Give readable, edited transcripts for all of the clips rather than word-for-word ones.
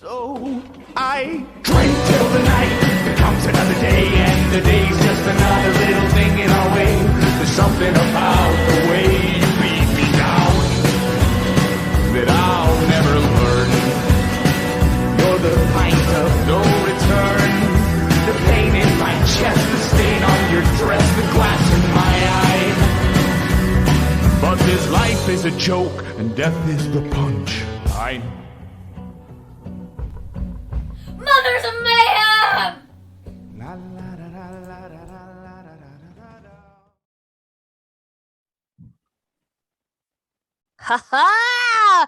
So I drink till the night becomes another day, and the day's just another little thing in our way. There's something about the way you beat me down that I'll never learn. You're the pint of no return, the pain in my chest, the stain on your dress, the glass in my eye. But this life is a joke, and death is the punch. I know. Mothers of Mayhem! Ha ha!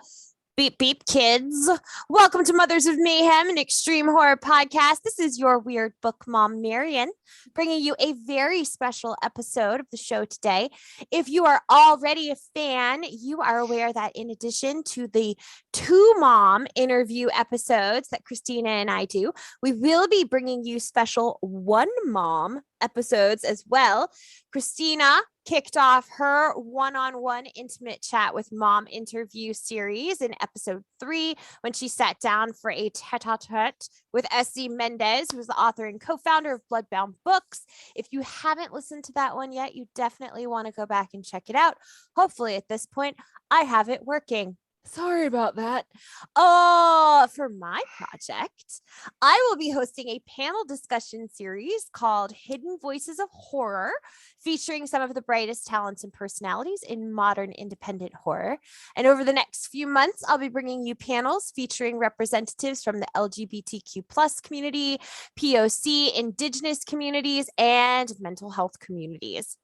Beep beep, kids. Welcome to Mothers of Mayhem, an extreme horror podcast. This is your weird book mom, Marian, bringing you a very special episode of the show today. If you are already a fan, you are aware that in addition to the two mom interview episodes that Christina and I do, we will be bringing you special one mom episodes as well. Christina kicked off her one-on-one intimate chat with mom interview series in episode 3 when she sat down for a tete-a-tete with S.C. Mendez, who is the author and co-founder of Bloodbound Books. If you haven't listened to that one yet, you definitely want to go back and check it out. Hopefully at this point, I have it working. Sorry about that. For my project, I will be hosting a panel discussion series called Hidden Voices of Horror, featuring some of the brightest talents and personalities in modern independent horror. And over the next few months, I'll be bringing you panels featuring representatives from the LGBTQ plus community, POC, Indigenous communities, and mental health communities.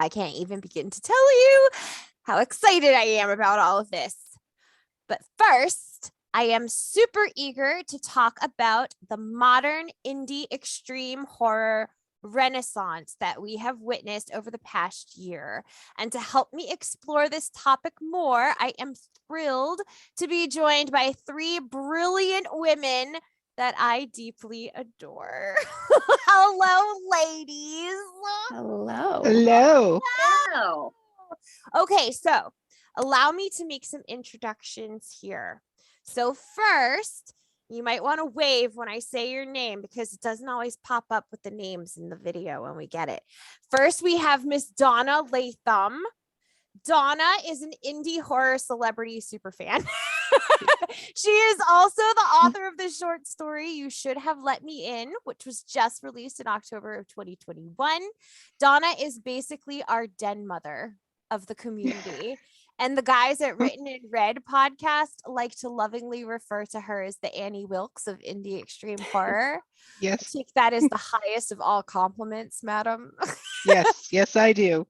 I can't even begin to tell you how excited I am about all of this. But first, I am super eager to talk about the modern indie extreme horror renaissance that we have witnessed over the past year. And to help me explore this topic more, I am thrilled to be joined by 3 brilliant women that I deeply adore. Hello, ladies. Hello. Hello. Wow. Okay, so allow me to make some introductions here. So first, you might want to wave when I say your name because it doesn't always pop up with the names in the video when we get it. First, we have Miss Donna Latham. Donna is an indie horror celebrity superfan. She is also the author of the short story You Should Have Let Me In, which was just released in October of 2021. Donna is basically our den mother of the community. And the guys at Written in Red podcast like to lovingly refer to her as the Annie Wilkes of indie extreme horror. Yes. I think that is the highest of all compliments, madam. Yes, I do.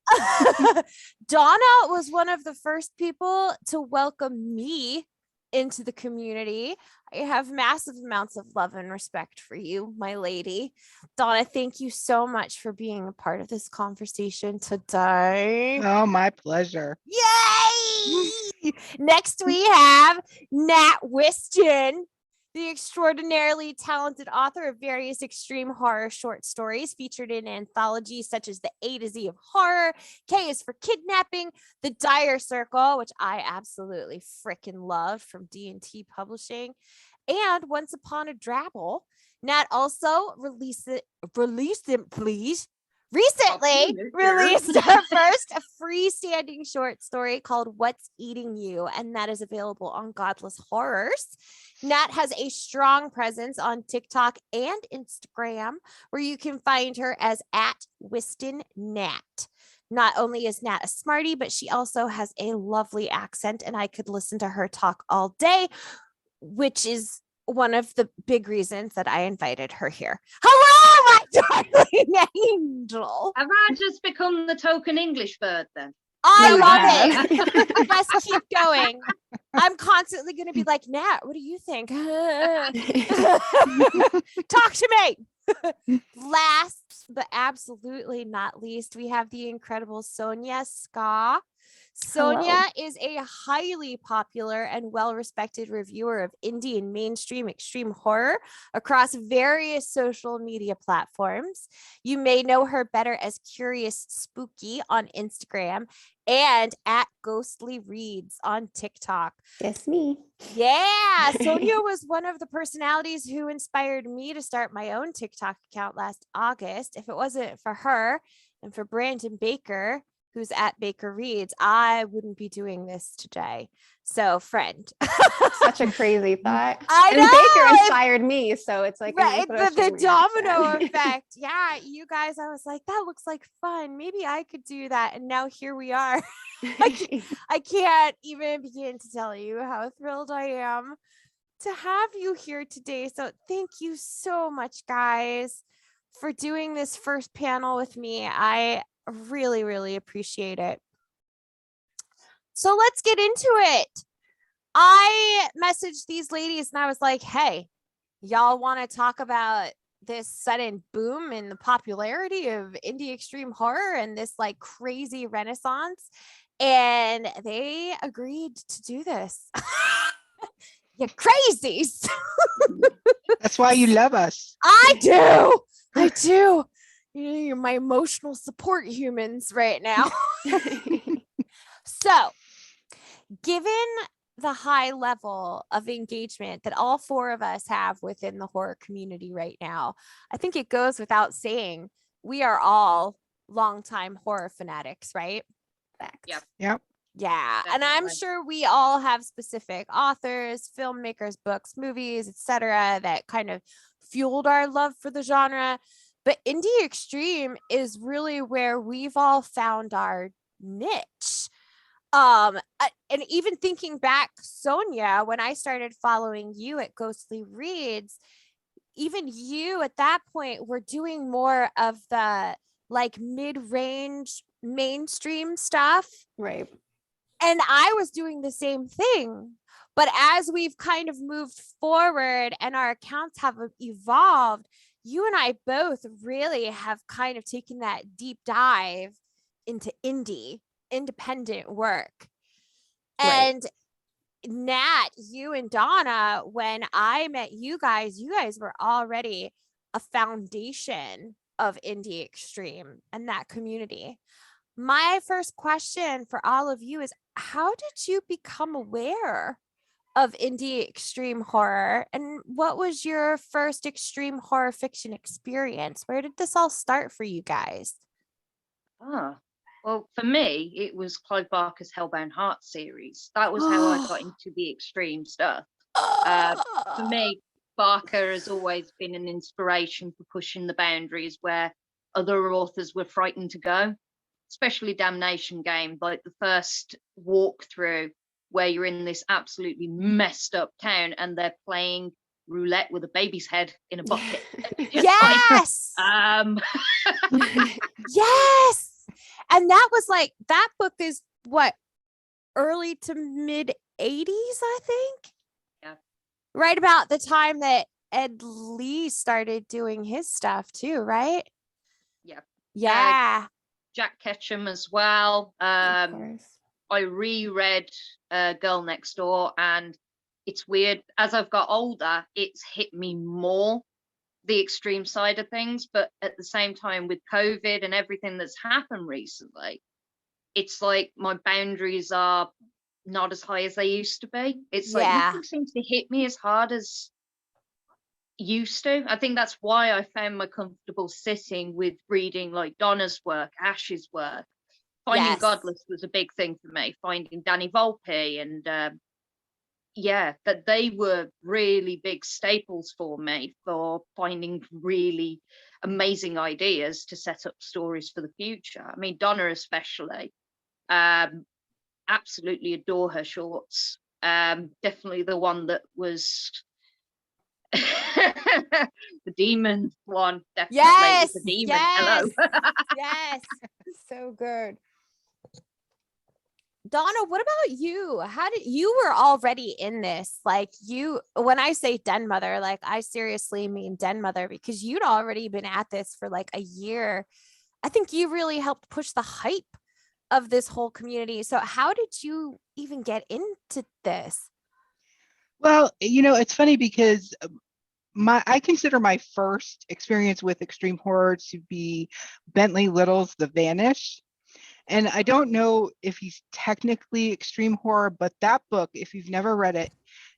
Donna was one of the first people to welcome me into the community. I have massive amounts of love and respect for you, my lady. Donna, thank you so much for being a part of this conversation today. Oh, my pleasure. Yay! Next, we have Nat Whiston, the extraordinarily talented author of various extreme horror short stories featured in anthologies such as The A to Z of Horror, K is for Kidnapping, The Dire Circle, which I absolutely freaking loved from D&T Publishing, and Once Upon a Drabble. Nat also recently released her first freestanding short story called What's Eating You, and that is available on Godless Horrors. Nat has a strong presence on TikTok and Instagram, where you can find her as @WhistonNat. Not only is Nat a smarty, but she also has a lovely accent, and I could listen to her talk all day, which is one of the big reasons that I invited her here. Hello, my darling angel. Have I just become the token English bird then? I You love it. Let's keep going. I'm constantly going to be like, Nat, what do you think? Talk to me. Last but absolutely not least, we have the incredible SONJA Ska. SONJA is a highly popular and well-respected reviewer of indie and mainstream extreme horror across various social media platforms. You may know her better as Curious Spooky on Instagram and at Ghostly Reads on TikTok. Yes, me. Yeah, SONJA was one of the personalities who inspired me to start my own TikTok account last August. If it wasn't for her and for Brandon Baker, who's at Baker Reads, I wouldn't be doing this today. So, friend. Such a crazy thought. I and know. Baker inspired me, so it's like Right, the domino effect. effect. Yeah, you guys, I was like, that looks like fun. Maybe I could do that. And now here we are. I can't even begin to tell you how thrilled I am to have you here today. So thank you so much, guys, for doing this first panel with me. I really, really appreciate it. So let's get into it. I messaged these ladies and I was like, hey, y'all want to talk about this sudden boom in the popularity of indie extreme horror and this like crazy renaissance? And they agreed to do this. You crazies. That's why you love us. I do. I do. You're my emotional support humans right now. So, given the high level of engagement that all four of us have within the horror community right now, I think it goes without saying we are all longtime horror fanatics, right? Yep. Yep. Yeah. And I'm Definitely. sure we all have specific authors, filmmakers, books, movies, etc., that kind of fueled our love for the genre. But indie extreme is really where we've all found our niche. And even thinking back, SONJA, when I started following you at Ghostly Reads, even you at that point were doing more of the like mid-range mainstream stuff. Right. And I was doing the same thing. But as we've kind of moved forward and our accounts have evolved, you and I both really have kind of taken that deep dive into independent work. Right. And Nat, you and Donna, when I met you guys were already a foundation of indie extreme and that community. My first question for all of you is, how did you become aware of indie extreme horror? And what was your first extreme horror fiction experience? Where did this all start for you guys? Well, for me, it was Clive Barker's Hellbound Heart series. That was how I got into the extreme stuff. For me, Barker has always been an inspiration for pushing the boundaries where other authors were frightened to go, especially Damnation Game, like the first walkthrough where you're in this absolutely messed up town and they're playing roulette with a baby's head in a bucket. Yes. Yes. And that was like, that book is what, early to mid 80s, I think. Yeah. Right about the time that Ed Lee started doing his stuff too, right? Yeah. Yeah. Jack Ketchum as well. Of course. I reread Girl Next Door, and it's weird. As I've got older, it's hit me more, the extreme side of things. But at the same time, with COVID and everything that's happened recently, it's like my boundaries are not as high as they used to be. It's like nothing seems to hit me as hard as used to. I think that's why I found my comfortable sitting with reading like Donna's work, Ash's work. Finding Godless was a big thing for me. Finding Danny Volpe and that they were really big staples for me for finding really amazing ideas to set up stories for the future. I mean, Donna especially, absolutely adore her shorts. Definitely the one that was the demon one. Definitely Yes. the demon. Yes. Hello. Yes. So good. Donna, what about you? How did you were already in this? Like you, when I say den mother, like I seriously mean den mother, because you'd already been at this for like a year. I think you really helped push the hype of this whole community. So how did you even get into this? Well, it's funny because I consider my first experience with extreme horror to be Bentley Little's The Vanish. And I don't know if he's technically extreme horror, but that book, if you've never read it,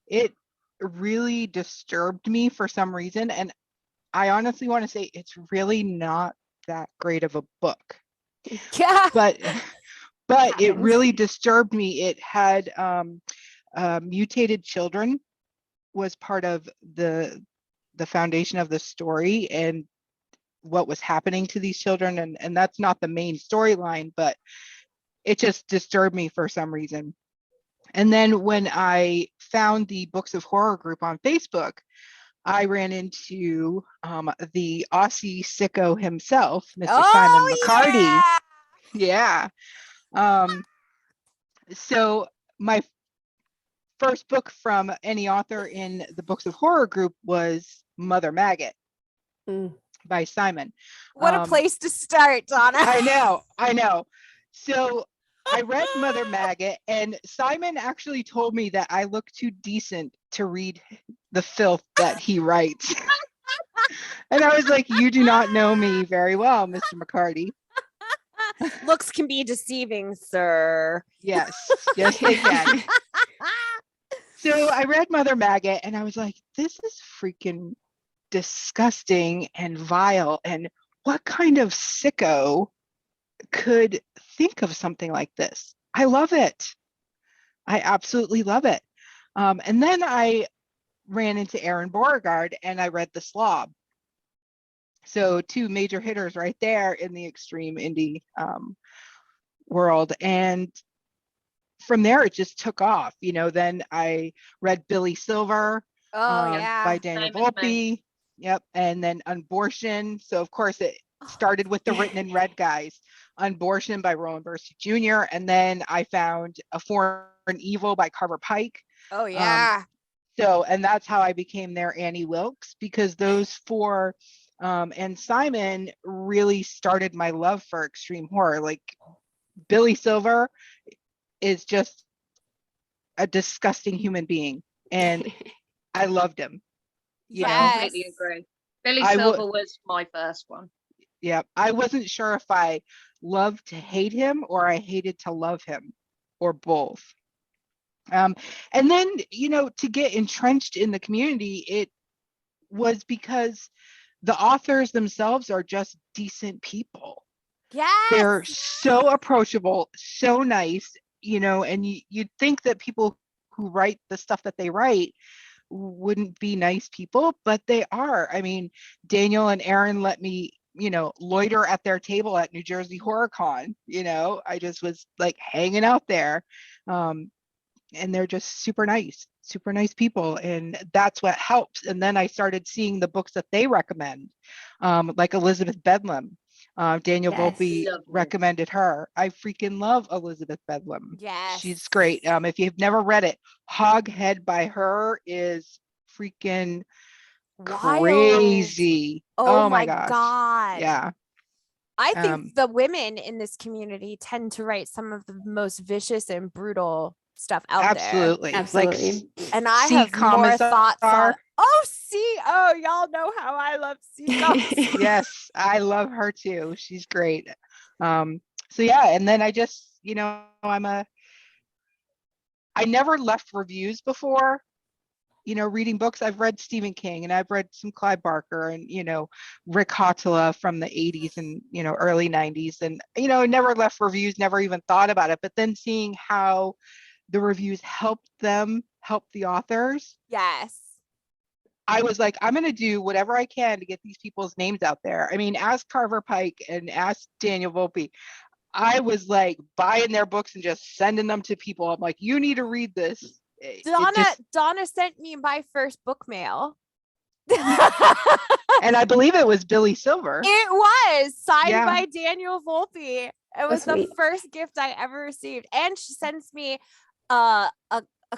it really disturbed me for some reason. And I honestly want to say it's really not that great of a book. Yeah. But it really disturbed me. It had mutated children was part of the foundation of the story and what was happening to these children, and that's not the main storyline, but it just disturbed me for some reason. And then when I found the Books of Horror group on Facebook, I ran into the Aussie sicko himself, Mr. Simon McCarty. Yeah. So my first book from any author in the Books of Horror group was Mother Maggot by Simon. What a place to start, Donna. I know. So I read Mother Maggot, and Simon actually told me that I look too decent to read the filth that he writes. And I was like, you do not know me very well, Mr. McCarty. Looks can be deceiving, sir. Yes, they can. So I read Mother Maggot and I was like, this is freaking disgusting and vile. And what kind of sicko could think of something like this? I love it. I absolutely love it. And then I ran into Aaron Beauregard and I read The Slob. So two major hitters right there in the extreme indie world. And from there, it just took off. Then I read Billy Silver by Daniel Volpe. Yep. And then Unbortion. So, of course, it started with the written in red guys. Unbortion by Roland Bursey Jr. And then I found A Foreign Evil by Carver Pike. Oh, yeah. And that's how I became their Annie Wilkes, because those four and Simon really started my love for extreme horror. Like, Billy Silver is just a disgusting human being, and I loved him. I completely agree. Billy Silver was my first one. Yeah, I wasn't sure if I loved to hate him or I hated to love him, or both. And then, to get entrenched in the community, it was because the authors themselves are just decent people. Yes. They're so approachable, so nice, and you'd think that people who write the stuff that they write wouldn't be nice people, but they are. I mean, Daniel and Aaron let me, loiter at their table at New Jersey Horror Con. I just was like hanging out there. And they're just super nice people. And that's what helps. And then I started seeing the books that they recommend, like Elizabeth Bedlam. Daniel Volpe recommended her. I freaking love Elizabeth Bedlam. Yes. She's great. If you've never read it, Hoghead by her is freaking wild. Crazy. Oh my gosh. God. Yeah. I think the women in this community tend to write some of the most vicious and brutal stuff out there. Absolutely. And I have more thoughts on. Y'all know how I love Seagull. Yes, I love her too. She's great. So yeah, and then I just, I never left reviews before, reading books. I've read Stephen King and I've read some Clive Barker and, Rick Hotela from the 80s and, early 90s. And, never left reviews, never even thought about it. But then seeing how the reviews helped the authors. Yes. I was like, I'm going to do whatever I can to get these people's names out there. I mean, ask Carver Pike and ask Daniel Volpe. I was like buying their books and just sending them to people. I'm like, you need to read this. Donna sent me my first book mail. And I believe it was Billy Silver. It was signed by Daniel Volpe. It was the first gift I ever received. And she sends me a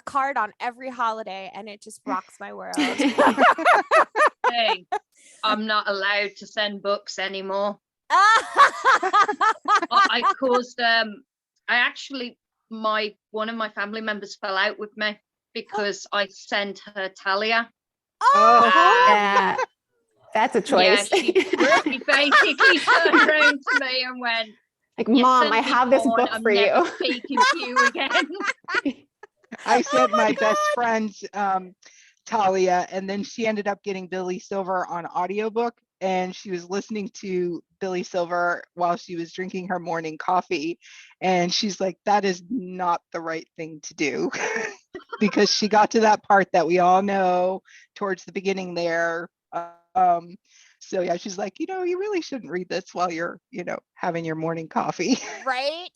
card on every holiday, and it just rocks my world. Hey, I'm not allowed to send books anymore. I caused one of my family members fell out with me because I sent her Talia. Oh, Yeah, that's a choice. Yeah, she basically turned around to me and went, Like, "You Mom, sent I me have this porn, book I'm for never you. speaking to you again." I sent my best friend's Talia, and then she ended up getting Billy Silver on audiobook, and she was listening to Billy Silver while she was drinking her morning coffee, and she's like, that is not the right thing to do. Because she got to that part that we all know towards the beginning there. So yeah, she's like, you really shouldn't read this while you're, having your morning coffee. right.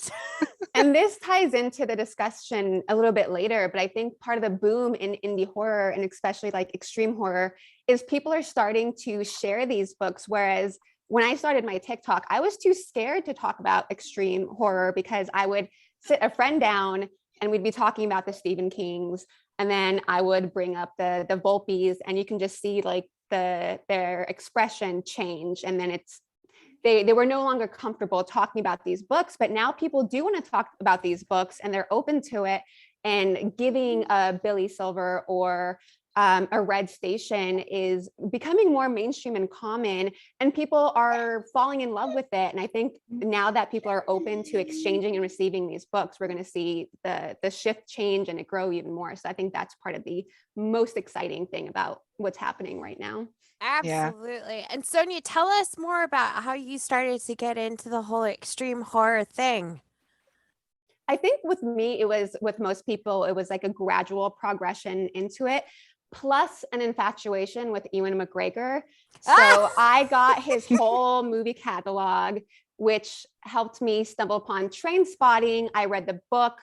And this ties into the discussion a little bit later, but I think part of the boom in indie horror, and especially like extreme horror, is people are starting to share these books. Whereas when I started my TikTok, I was too scared to talk about extreme horror because I would sit a friend down and we'd be talking about the Stephen Kings, and then I would bring up the Volpes, and you can just see like their expression change, and then they were no longer comfortable talking about these books. But now people do want to talk about these books, and they're open to it, and giving a Billy Silver or a Red Station is becoming more mainstream and common, and people are falling in love with it. And I think now that people are open to exchanging and receiving these books, we're going to see the shift change and it grow even more. So I think that's part of the most exciting thing about what's happening right now. Absolutely. Yeah. And Sonja, tell us more about how you started to get into the whole extreme horror thing. I think with me, it was, with most people, it was like a gradual progression into it, plus an infatuation with Ewan McGregor. So I got his whole movie catalog, which helped me stumble upon Trainspotting. I read the book,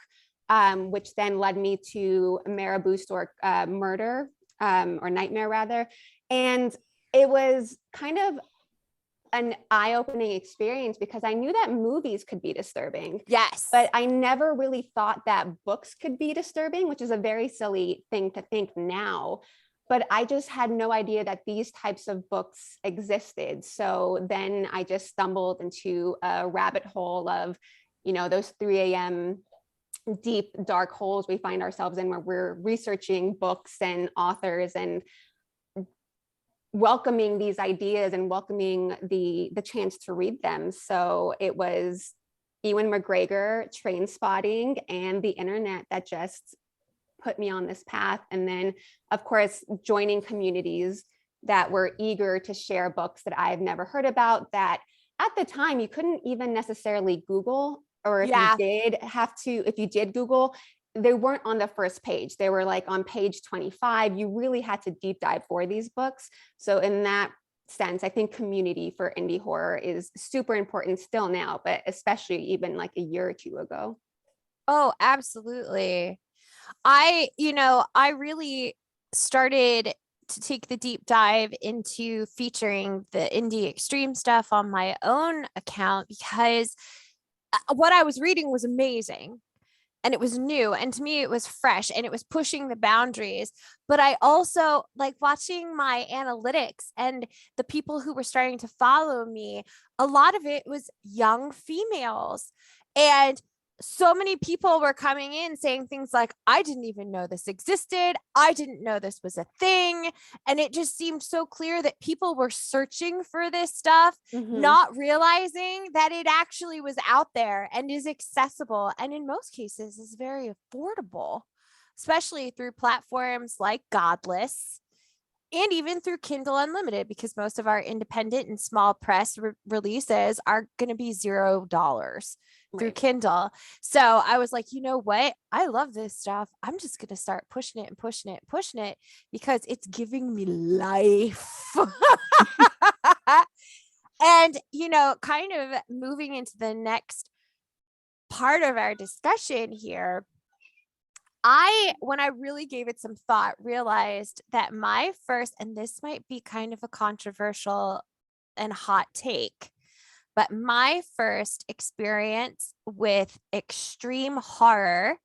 which then led me to Marabou Store Murder, or Nightmare rather. And it was kind of an eye-opening experience because I knew that movies could be disturbing. Yes. But I never really thought that books could be disturbing, which is a very silly thing to think now. But I just had no idea that these types of books existed. So then I just stumbled into a rabbit hole of, those 3 a.m. deep, dark holes we find ourselves in where we're researching books and authors and welcoming these ideas and welcoming the chance to read them. So it was Ewan McGregor, Trainspotting, and the internet that just put me on this path. And then, of course, joining communities that were eager to share books that I've never heard about, that at the time you couldn't even necessarily Google, or if you did Google, they weren't on the first page. They were like on page 25. You really had to deep dive for these books. So in that sense, I think community for indie horror is super important still now, but especially even like a year or two ago. Oh, absolutely. I really started to take the deep dive into featuring the indie extreme stuff on my own account because what I was reading was amazing. And it was new, and to me it was fresh, and it was pushing the boundaries. But I also like watching my analytics and the people who were starting to follow me. A lot of it was young females, and so many people were coming in saying things like, I didn't even know this existed. I didn't know this was a thing. And it just seemed so clear that people were searching for this stuff, not realizing that it actually was out there and is accessible. And in most cases is very affordable, especially through platforms like Godless and even through Kindle Unlimited, because most of our independent and small press releases are going to be $0 through Kindle. So I was like, you know what? I love this stuff. I'm just going to start pushing it and pushing it and pushing it because it's giving me life. And, kind of moving into the next part of our discussion here, when I really gave it some thought, realized that my first, and this might be kind of a controversial and hot take, but my first experience with extreme horror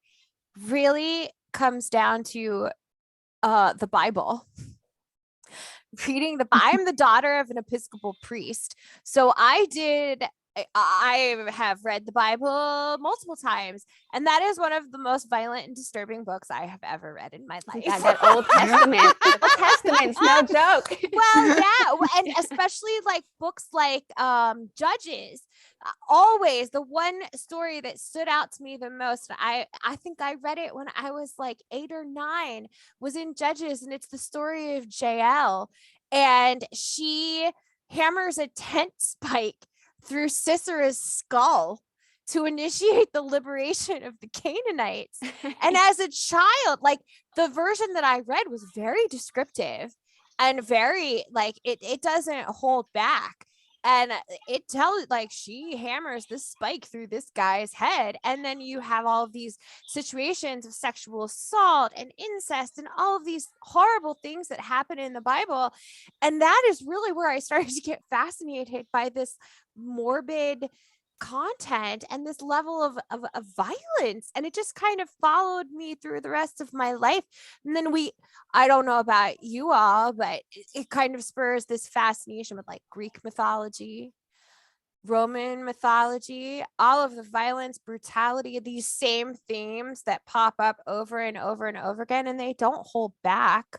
really comes down to the Bible. I'm the daughter of an Episcopal priest. So I did I have read the Bible multiple times, and that is one of the most violent and disturbing books I have ever read in my life. Yeah, that Old Testament. Old Testament's no joke. Well, yeah, and especially like books like Judges. Always the one story that stood out to me the most, I think I read it when I was like 8 or 9, was in Judges, and it's the story of Jael, and she hammers a tent spike through Sisera's skull to initiate the liberation of the Canaanites. And as a child, like, the version that I read was very descriptive and very like it doesn't hold back. And it tells, like, she hammers this spike through this guy's head. And then you have all of these situations of sexual assault and incest and all of these horrible things that happen in the Bible. And that is really where I started to get fascinated by this morbid content and this level of violence. And it just kind of followed me through the rest of my life. And then I don't know about you all, but it kind of spurs this fascination with like Greek mythology, Roman mythology, all of the violence, brutality, these same themes that pop up over and over and over again, and they don't hold back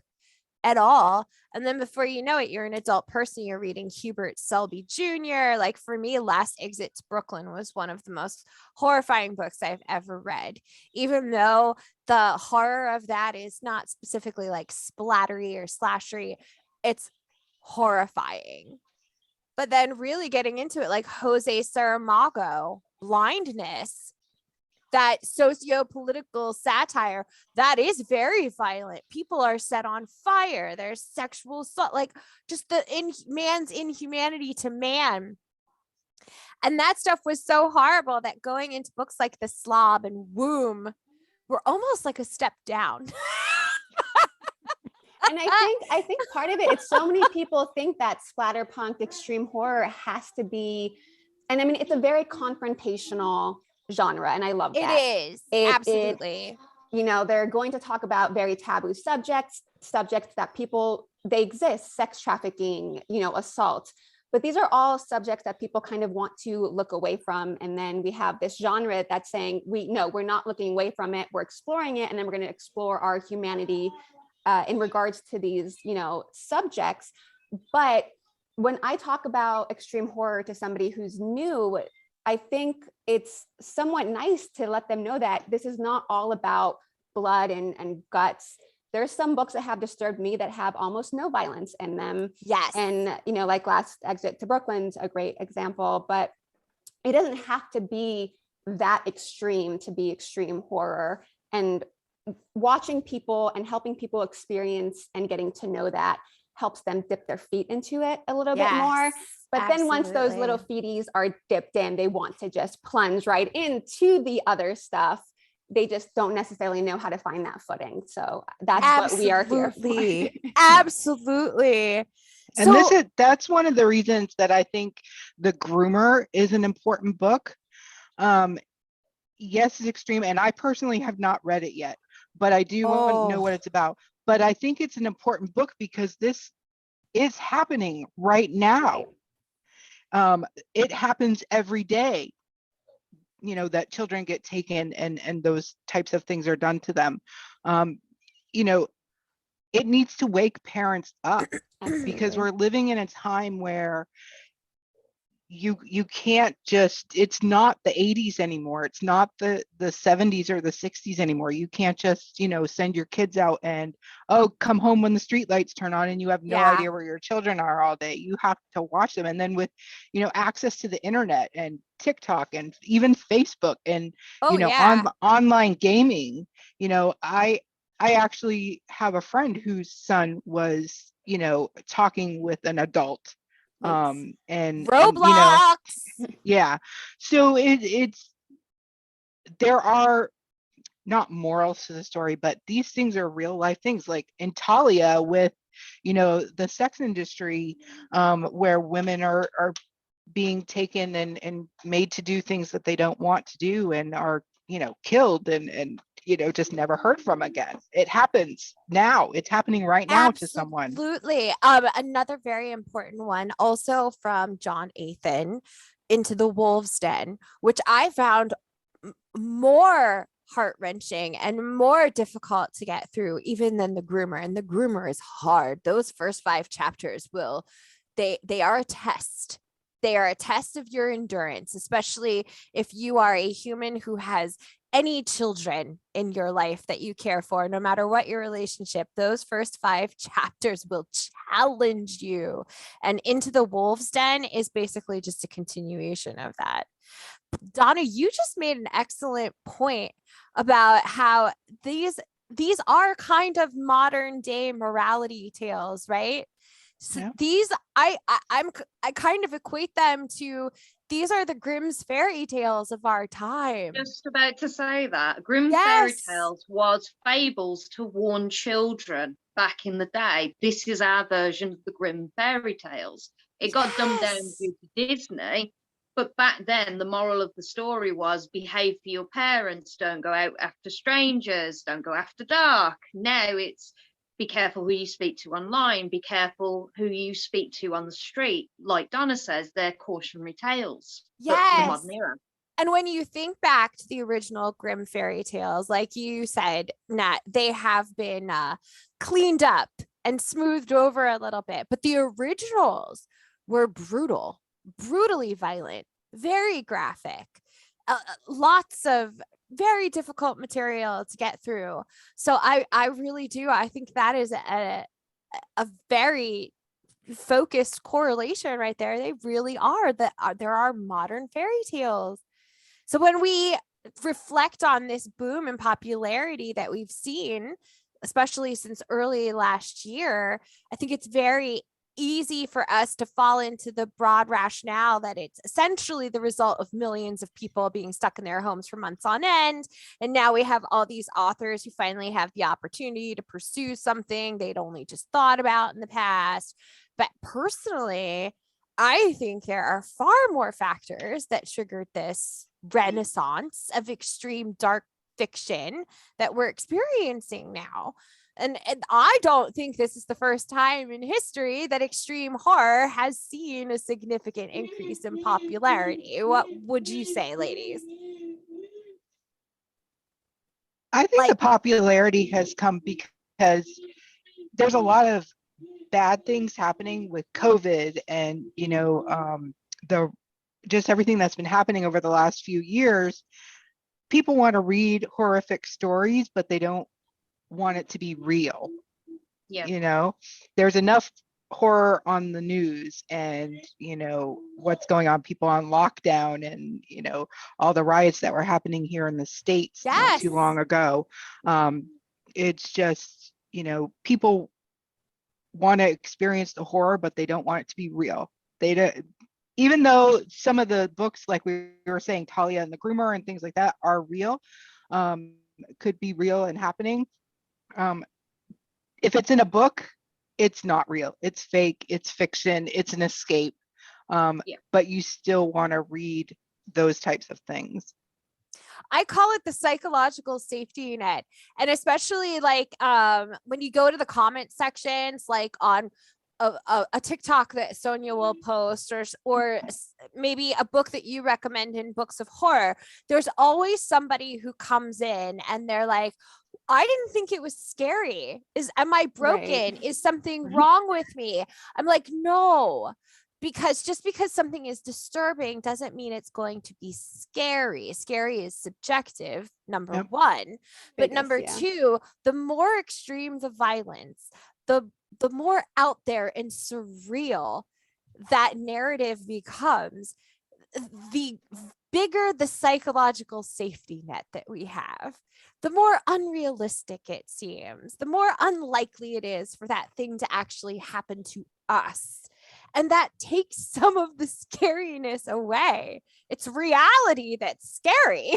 at all. And then before you know it, you're an adult person, you're reading Hubert Selby Jr. Like, for me, Last Exit to Brooklyn was one of the most horrifying books I've ever read, even though the horror of that is not specifically like splattery or slashery. It's horrifying. But then really getting into it, like Jose Saramago, Blindness, that socio-political satire that is very violent. People are set on fire. There's sexual assault, like just the man's inhumanity to man. And that stuff was so horrible that going into books like The Slob and Womb were almost like a step down. And I think part of it's so many people think that splatterpunk extreme horror has to be, and I mean, it's a very confrontational genre, and I love that. It is. Absolutely. You know, they're going to talk about very taboo subjects that they exist, sex trafficking, you know, assault. But these are all subjects that people kind of want to look away from. And then we have this genre that's saying, we're not looking away from it, we're exploring it, and then we're going to explore our humanity in regards to these, you know, subjects. But when I talk about extreme horror to somebody who's new, I think it's somewhat nice to let them know that this is not all about blood and guts. There's some books that have disturbed me that have almost no violence in them. Yes. And, you know, like Last Exit to Brooklyn's a great example, but it doesn't have to be that extreme to be extreme horror. And watching people and helping people experience and getting to know that helps them dip their feet into it a little bit more. But then once those little feeties are dipped in, they want to just plunge right into the other stuff. They just don't necessarily know how to find that footing. So that's what we are here for. Absolutely. And that's one of the reasons that I think The Groomer is an important book. Yes, it's extreme, and I personally have not read it yet, but I do know what it's about. But I think it's an important book because this is happening right now. It happens every day, you know, that children get taken and those types of things are done to them. You know, it needs to wake parents up because we're living in a time where you can't just, it's not the 80s anymore. It's not the 70s or the 60s anymore. You can't just, you know, send your kids out and, come home when the street lights turn on and you have no idea where your children are all day. You have to watch them. And then with, you know, access to the internet and TikTok and even Facebook and, online gaming, you know, I actually have a friend whose son was, you know, talking with an adult. And Roblox. So it's there are not morals to the story, but these things are real life things, like in Talia with, you know, the sex industry, where women are being taken and made to do things that they don't want to do and are, you know, killed and you know, just never heard from again. It happens now. It's happening right now to someone. Absolutely. Another very important one, also from John Athan, Into the Wolf's Den, which I found more heart-wrenching and more difficult to get through even than the Groomer. And the Groomer is hard. Those first 5 chapters they are a test. They are a test of your endurance, especially if you are a human who has any children in your life that you care for. No matter what your relationship, those first 5 chapters will challenge you. And Into the Wolf's Den is basically just a continuation of that. Donna, you just made an excellent point about how these are kind of modern day morality tales, right? So Yeah. these I kind of equate them to, these are the Grimm's fairy tales of our time. Just about to say that Grimm fairy Yes. tales was fables to warn children back in the day. This is our version of the Grimm fairy tales. It got dumbed down Yes. due to Disney, but back then the moral of the story was behave for your parents, don't go out after strangers, don't go after dark. Now it's be careful who you speak to online, be careful who you speak to on the street. Like Donna says, they're cautionary tales, but for the Yes. modern era. And when you think back to the original Grimm fairy tales, like you said, Nat, they have been cleaned up and smoothed over a little bit. But the originals were brutally violent, very graphic, lots of very difficult material to get through. So I really do. I think that is a very focused correlation right there. They really are there are modern fairy tales. So when we reflect on this boom in popularity that we've seen, especially since early last year, I think it's very easy for us to fall into the broad rationale that it's essentially the result of millions of people being stuck in their homes for months on end. And now we have all these authors who finally have the opportunity to pursue something they'd only just thought about in the past. But personally, I think there are far more factors that triggered this renaissance of extreme dark fiction that we're experiencing now. And I don't think this is the first time in history that extreme horror has seen a significant increase in popularity. What would you say, ladies? I think the popularity has come because there's a lot of bad things happening with COVID and, the just everything that's been happening over the last few years. People want to read horrific stories, but they don't want it to be real. Yeah. There's enough horror on the news and what's going on, people on lockdown and all the riots that were happening here in the States not too long ago. It's just people want to experience the horror, but they don't want it to be real. They don't, even though some of the books, like we were saying, Talia and the Groomer and things like that are real, could be real and happening. If it's in a book, it's not real. It's fake. It's fiction. It's an escape. But you still want to read those types of things. I call it the psychological safety net. And especially like when you go to the comment sections, like on a TikTok that Sonja will post or maybe a book that you recommend in books of horror, there's always somebody who comes in and they're like, I didn't think it was scary. Am I broken? Right. Is something wrong with me? I'm like, no, because just because something is disturbing doesn't mean it's going to be scary. Scary is subjective, number one. But number two, the more extreme the violence, the more out there and surreal that narrative becomes, the bigger the psychological safety net that we have, the more unrealistic it seems, the more unlikely it is for that thing to actually happen to us. And that takes some of the scariness away. It's reality that's scary.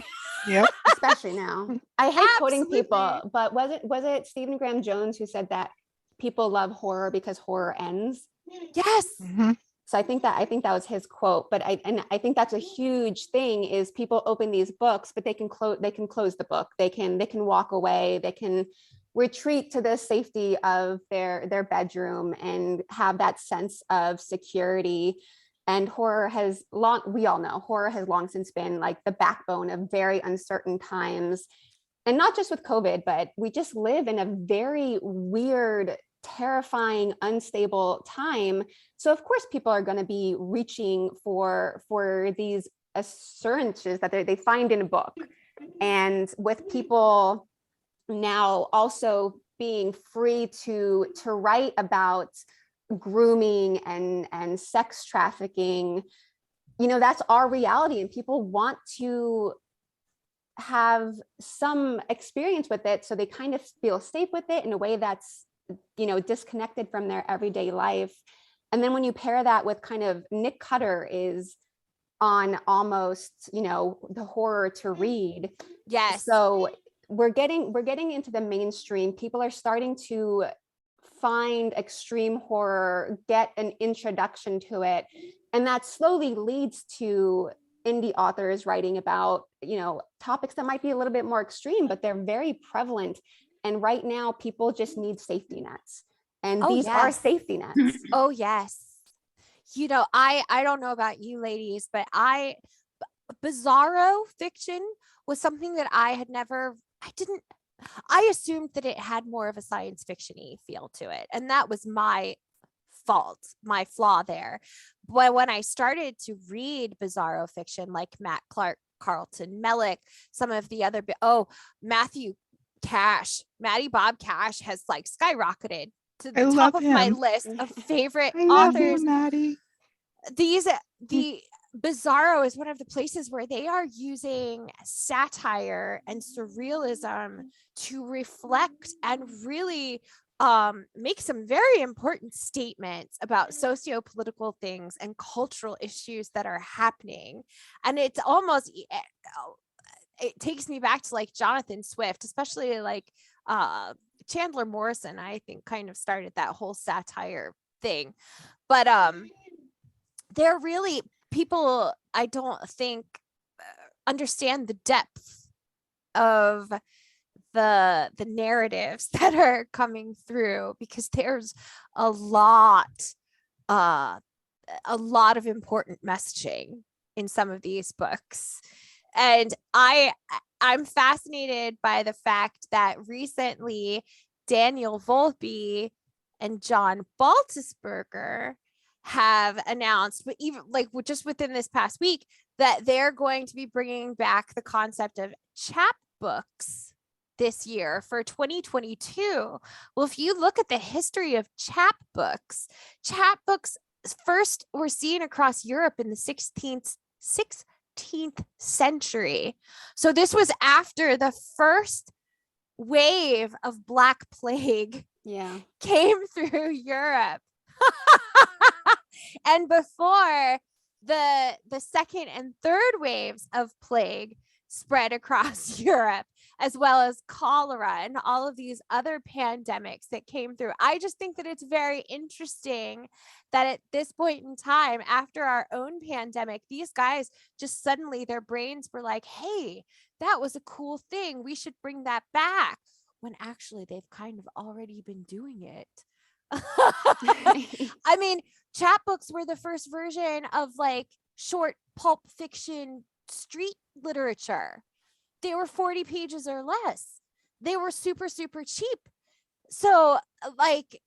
Yep. Especially now. I hate quoting people, but was it Stephen Graham Jones who said that people love horror because horror ends? Yes. Mm-hmm. So I think that was his quote, but I think that's a huge thing is people open these books, but they can close the book. They can walk away. They can retreat to the safety of their bedroom and have that sense of security. And we all know horror has long since been like the backbone of very uncertain times. And not just with COVID, but we just live in a very weird, terrifying, unstable time. So of course people are going to be reaching for these assurances that they find in a book. And with people now also being free to write about grooming and sex trafficking, that's our reality, and people want to have some experience with it, so they kind of feel safe with it in a way that's disconnected from their everyday life. And then when you pair that with kind of Nick Cutter is on almost the horror to read. Yes. So we're getting into the mainstream. People are starting to find extreme horror, get an introduction to it, and that slowly leads to indie authors writing about topics that might be a little bit more extreme, but they're very prevalent. And right now people just need safety nets, and these are safety nets. Oh yes. I don't know about you ladies, but bizarro fiction was something that I assumed that it had more of a science fiction-y feel to it. And that was my flaw there. But when I started to read bizarro fiction like Matt Clark, Carlton Mellick, some of the other, Matthew Cash, Maddie Bob Cash has like skyrocketed to the top of my list of favorite authors. Maddie. The Bizarro is one of the places where they are using satire and surrealism to reflect and really make some very important statements about socio-political things and cultural issues that are happening. And it's almost, it takes me back to like Jonathan Swift, especially like Chandler Morrison, I think kind of started that whole satire thing. But they're really, people I don't think understand the depth of the narratives that are coming through, because there's a lot of important messaging in some of these books. And I'm fascinated by the fact that recently Daniel Volpe and John Baltusberger have announced, but even like just within this past week, that they're going to be bringing back the concept of chapbooks this year for 2022. Well, if you look at the history of chapbooks first were seen across Europe in the 16th century. So this was after the first wave of Black Plague came through Europe. And before the second and third waves of plague spread across Europe, as well as cholera and all of these other pandemics that came through. I just think that it's very interesting that at this point in time, after our own pandemic, these guys just suddenly, their brains were like, hey, that was a cool thing, we should bring that back, when actually they've kind of already been doing it. I mean, chapbooks were the first version of like short pulp fiction street literature. They were 40 pages or less. They were super, super cheap. So like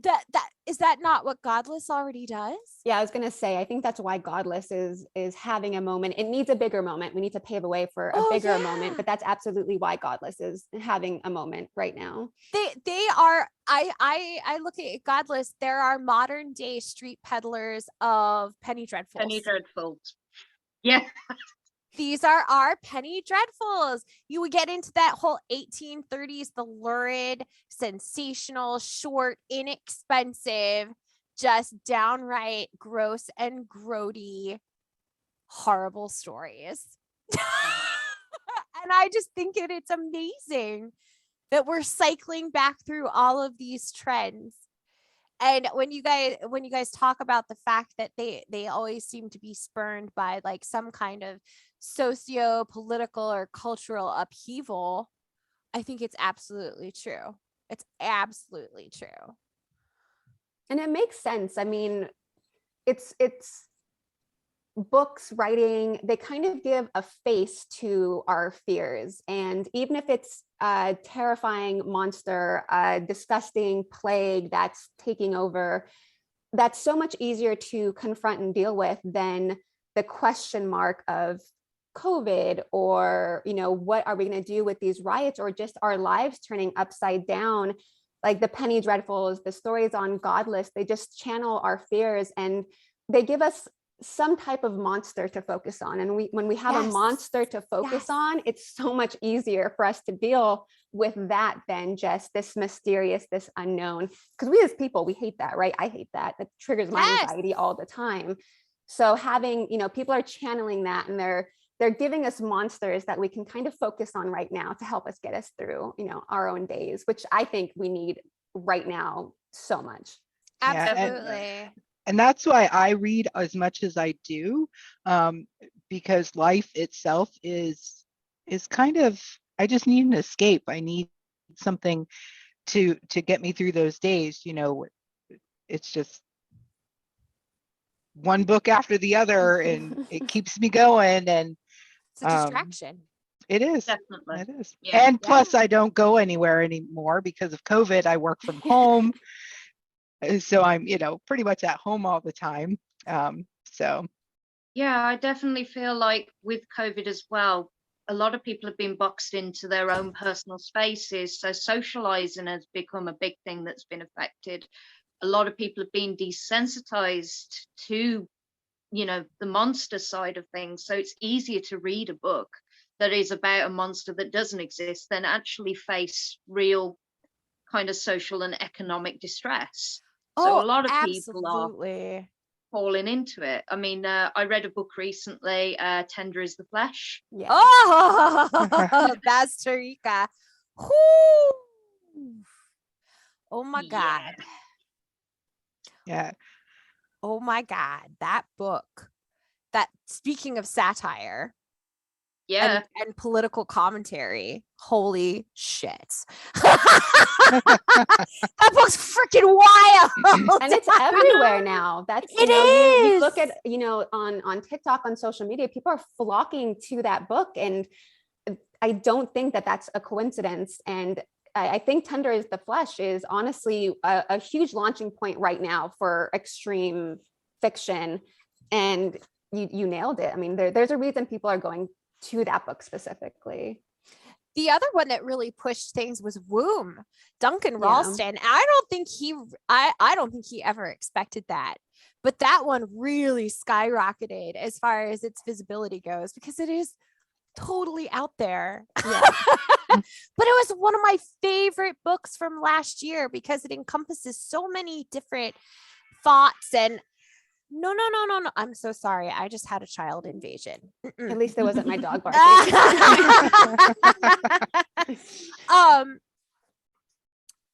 that is that not what Godless already does? Yeah, I was gonna say, I think that's why Godless is having a moment. It needs a bigger moment. We need to pave a way for a bigger moment, but that's absolutely why Godless is having a moment right now. They are, I look at Godless, there are modern day street peddlers of penny dreadfuls. Penny dreadfuls. Yeah. These are our penny dreadfuls. You would get into that whole 1830s, the lurid, sensational, short, inexpensive, just downright gross and grody, horrible stories. And I just think it's amazing that we're cycling back through all of these trends. And when you guys talk about the fact that they always seem to be spurned by like some kind of socio-political or cultural upheaval, I think it's absolutely true. It's absolutely true. And it makes sense. I mean, it's books, writing, they kind of give a face to our fears. And even if it's a terrifying monster, a disgusting plague that's taking over, that's so much easier to confront and deal with than the question mark of COVID, or, you know, what are we going to do with these riots, or just our lives turning upside down. Like the Penny Dreadfuls, the stories on Godless, they just channel our fears and they give us some type of monster to focus on. And when we have a monster to focus on, it's so much easier for us to deal with that than just this mysterious, this unknown. Because we as people, we hate that, right? I hate that. That triggers my anxiety all the time. So having, you know, people are channeling that, and they're giving us monsters that we can kind of focus on right now to help us get us through, you know, our own days, which I think we need right now so much. Absolutely. And that's why I read as much as I do, because life itself is kind of, I just need an escape. I need something to get me through those days. You know, it's just one book after the other, and it keeps me going. And it's a distraction. It is. Definitely. It is. Yeah. And plus, I don't go anywhere anymore because of COVID. I work from home. So I'm, you know, pretty much at home all the time. So. Yeah, I definitely feel like with COVID as well, a lot of people have been boxed into their own personal spaces. So socializing has become a big thing that's been affected. A lot of people have been desensitized to, you know, the monster side of things. So it's easier to read a book that is about a monster that doesn't exist than actually face real kind of social and economic distress. So a lot of people are falling into it. I mean, I read a book recently, Tender is the Flesh. Yeah. Oh, that's Tarika. Oh my God. Yeah. Oh my God. That book, that, speaking of satire, Yeah. and political commentary. Holy shit. That book's freaking wild. And it's everywhere now. That's, you know, you look at, you know, on TikTok, on social media, people are flocking to that book. And I don't think that that's a coincidence. And I think Tender is the Flesh is honestly a huge launching point right now for extreme fiction. And you nailed it. I mean, there's a reason people are going to that book specifically. The other one that really pushed things was Womb, Duncan Ralston. I don't think he ever expected that, but that one really skyrocketed as far as its visibility goes, because it is totally out there. Yeah. But it was one of my favorite books from last year because it encompasses so many different thoughts. And no, I'm so sorry, I just had a child invasion. At least it wasn't my dog barking.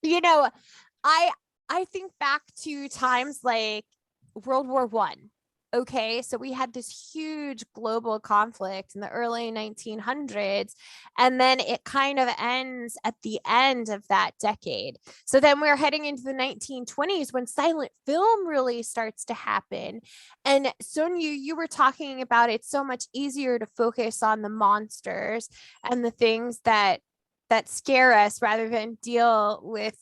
You know, I think back to times like World War I. Okay, so we had this huge global conflict in the early 1900s, and then it kind of ends at the end of that decade. So then we're heading into the 1920s when silent film really starts to happen. And Sonja, you were talking about it's so much easier to focus on the monsters and the things that scare us rather than deal with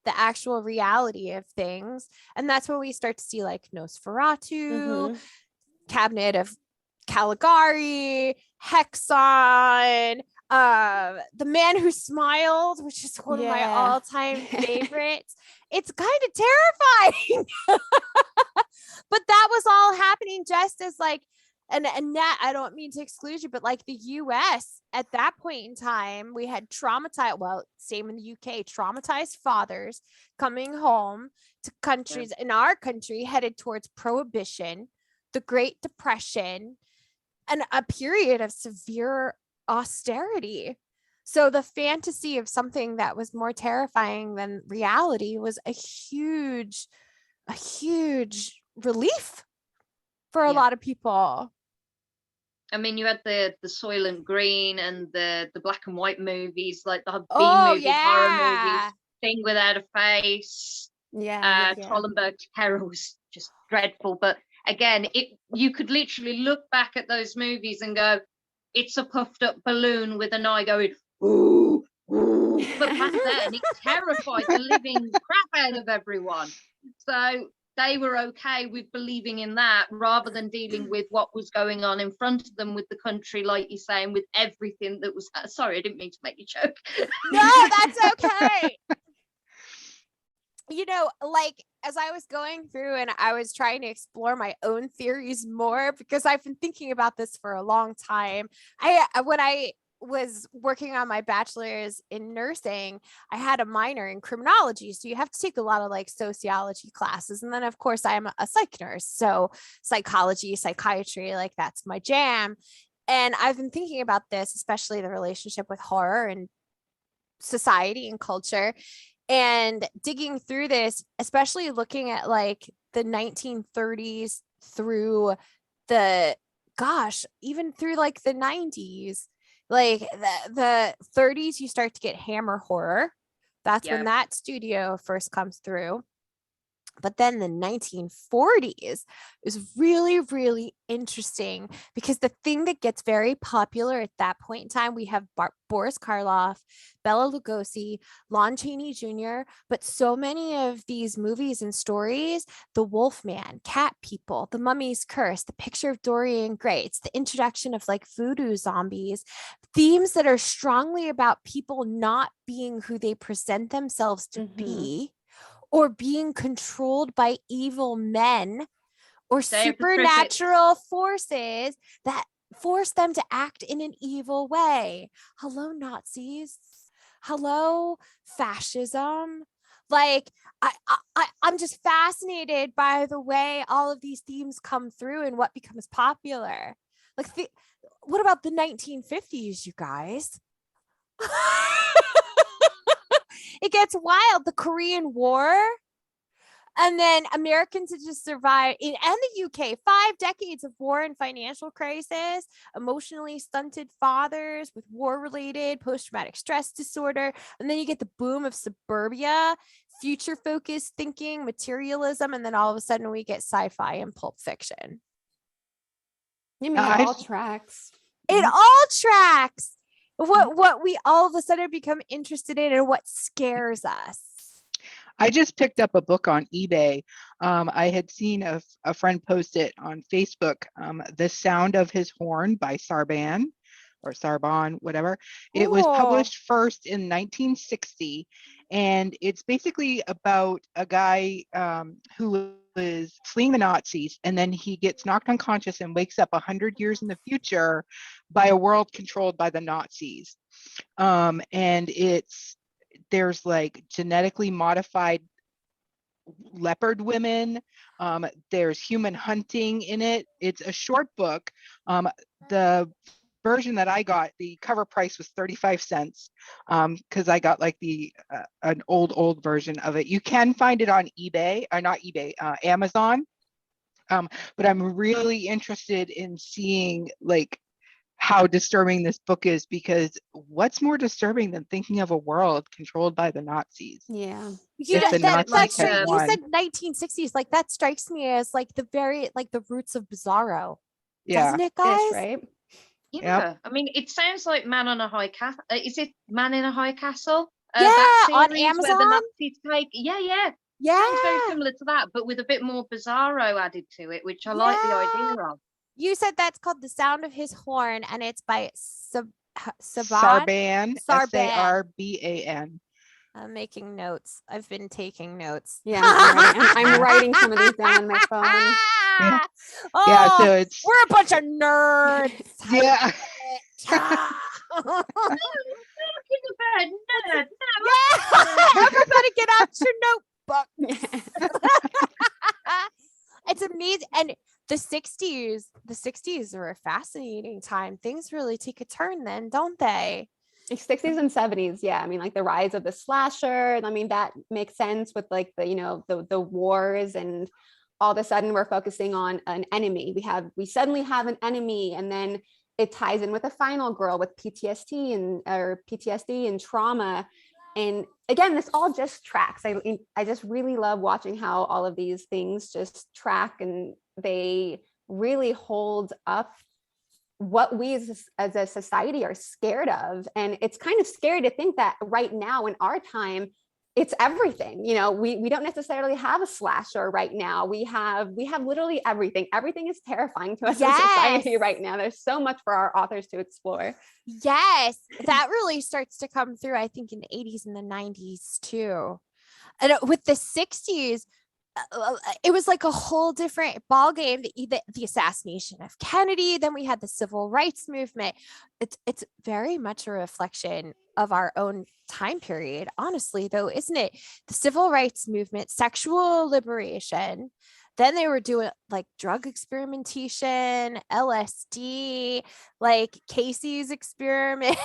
the actual reality of things. And that's when we start to see like Nosferatu, Cabinet of Caligari, Hexon, The Man Who Smiled, which is one of my all-time favorites. It's kind of terrifying. But that was all happening just as like, and Nat, I don't mean to exclude you, but like the US at that point in time, we had traumatized, well, same in the UK, traumatized fathers coming home to countries in our country headed towards prohibition, the Great Depression, and a period of severe austerity. So the fantasy of something that was more terrifying than reality was a huge relief for a lot of people. I mean, you had the Soylent Green and the black and white movies, like the B-movie horror movies, Thing Without a Face. Trollenberg's Terror was just dreadful. But again, you could literally look back at those movies and go, it's a puffed up balloon with an eye going, ooh, ooh. But back then, it terrified the living crap out of everyone. So they were okay with believing in that rather than dealing with what was going on in front of them with the country, like you're saying, with everything that was. Sorry, I didn't mean to make you choke. No, that's okay. You know, like as I was going through and I was trying to explore my own theories more, because I've been thinking about this for a long time. When I was working on my bachelor's in nursing, I had a minor in criminology. So you have to take a lot of like sociology classes. And then of course I'm a psych nurse. So psychology, psychiatry, like that's my jam. And I've been thinking about this, especially the relationship with horror and society and culture, and digging through this, especially looking at like the 1930s through even through like the 90s, like the 30s, you start to get hammer horror. That's when that studio first comes through. But then the 1940s is really, really interesting, because the thing that gets very popular at that point in time, we have Boris Karloff, Bela Lugosi, Lon Chaney Jr., but so many of these movies and stories, The Wolfman, Cat People, The Mummy's Curse, The Picture of Dorian Gray, it's the introduction of like voodoo zombies, themes that are strongly about people not being who they present themselves to be, or being controlled by evil men or supernatural forces that force them to act in an evil way. Hello, Nazis. Hello, fascism. Like, I'm just fascinated by the way all of these themes come through and what becomes popular. Like, what about the 1950s, you guys? It gets wild. The Korean War, and then Americans had just survived, and the UK, 5 decades of war and financial crisis, emotionally stunted fathers with war-related post-traumatic stress disorder, and then you get the boom of suburbia, future-focused thinking, materialism, and then all of a sudden we get sci-fi and Pulp Fiction. You mean it all tracks? It all tracks. What we all of a sudden become interested in and what scares us. I just picked up a book on eBay. I had seen a friend post it on Facebook, The Sound of His Horn by Sarban, whatever. It was published first in 1960, and it's basically about a guy who was fleeing the Nazis, and then he gets knocked unconscious and wakes up 100 years in the future by a world controlled by the Nazis. And there's like genetically modified leopard women. There's human hunting in it. It's a short book. The version that I got, the cover price was 35 cents, because I got like an old version of it. You can find it on eBay, or not eBay, Amazon. But I'm really interested in seeing like how disturbing this book is, because what's more disturbing than thinking of a world controlled by the Nazis? Yeah. That's right. You said 1960s, like that strikes me as like the roots of Bizarro. Yeah. Doesn't it, guys? That's right. Yeah. Yep. I mean, it sounds like Man on a High Castle. Is it Man in a High Castle? Yeah, that on Amazon. Where the Nazis take. Yeah. Sounds very similar to that, but with a bit more Bizarro added to it, which I like the idea of. You said that's called The Sound of His Horn, and it's by Sarban, S-A-R-B-A-N. I'm making notes. I've been taking notes. Yeah, I'm writing some of these down on my phone. Yeah. Oh, so it's we're a bunch of nerds. Yeah. Everybody get out your notebook. It's amazing. And the 60s are a fascinating time. Things really take a turn then, don't they? 60s and 70s, yeah. I mean, like the rise of the slasher. I mean, that makes sense with like the wars, and all of a sudden we're focusing on an enemy. We suddenly have an enemy, and then it ties in with a final girl with PTSD and trauma. And again, this all just tracks. I just really love watching how all of these things just track, and they really hold up what we as a society are scared of. And it's kind of scary to think that right now in our time, it's everything. You know, we don't necessarily have a slasher right now. We have literally everything. Everything is terrifying to us in society right now. There's so much for our authors to explore. Yes, that really starts to come through, I think, in the 80s and the 90s too. And with the 60s, it was like a whole different ball game. The assassination of Kennedy, then we had the civil rights movement. It's very much a reflection of our own time period, honestly, though, isn't it? The civil rights movement, sexual liberation. Then they were doing like drug experimentation, LSD, like Casey's experiments,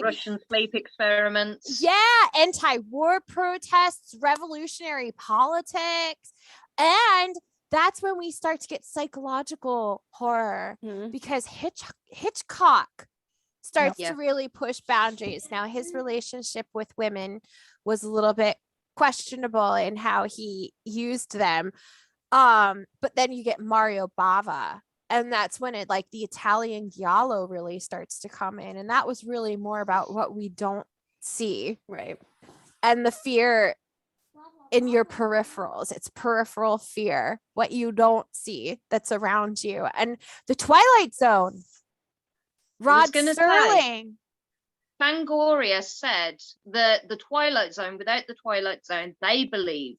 Russian sleep experiments. Yeah, anti-war protests, revolutionary politics. And that's when we start to get psychological horror, because Hitchcock starts to really push boundaries. Now, his relationship with women was a little bit questionable in how he used them. But then you get Mario Bava, and that's when it, like, the Italian giallo really starts to come in. And that was really more about what we don't see. Right. And the fear in your peripherals. It's peripheral fear, what you don't see that's around you. And the Twilight Zone. Rod Serling. Fangoria said that the Twilight Zone, without the Twilight Zone, they believe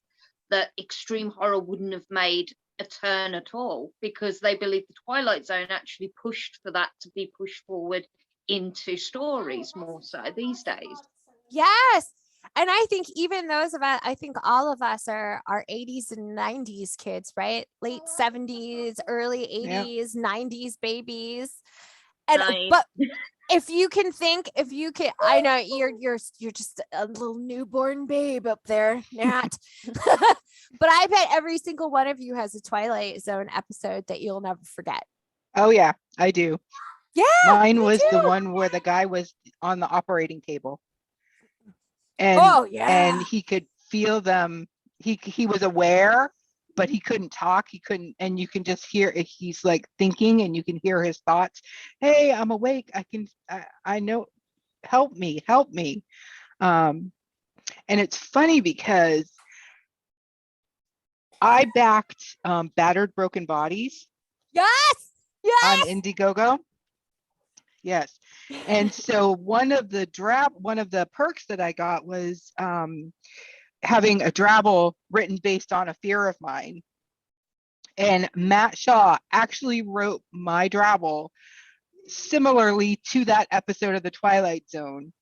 that extreme horror wouldn't have made a turn at all, because they believe the Twilight Zone actually pushed for that to be pushed forward into stories more so these days. Yes. And I think even those of us, I think all of us are 80s and 90s kids, right? Late 70s, early 80s, 90s babies. And but if you can, I know you're just a little newborn babe up there, Nat. But I bet every single one of you has a Twilight Zone episode that you'll never forget. Oh yeah, I do. Yeah. Mine was the one where the guy was on the operating table. And and he could feel them. He was aware, but he couldn't talk. He couldn't, and you can just hear it. He's like thinking, and you can hear his thoughts. Hey, I'm awake. I know. Help me. And it's funny because I backed Battered Broken Bodies. Yes. On Indiegogo. Yes. And so one of the perks that I got was having a drabble written based on a fear of mine. And Matt Shaw actually wrote my drabble similarly to that episode of The Twilight Zone,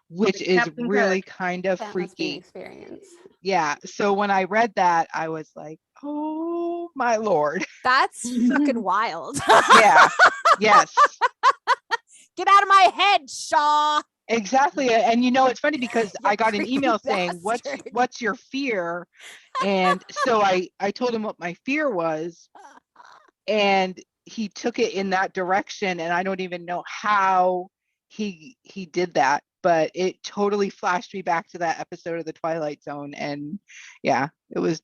which is really kind of freaky experience. Yeah. So when I read that, I was like, oh my Lord. That's fucking wild. Yeah. Yes. Get out of my head, Shaw. Exactly. And you know, it's funny because I got an email saying, what's your fear? And so I told him what my fear was, and he took it in that direction. And I don't even know how he did that, but it totally flashed me back to that episode of The Twilight Zone. And yeah, it was.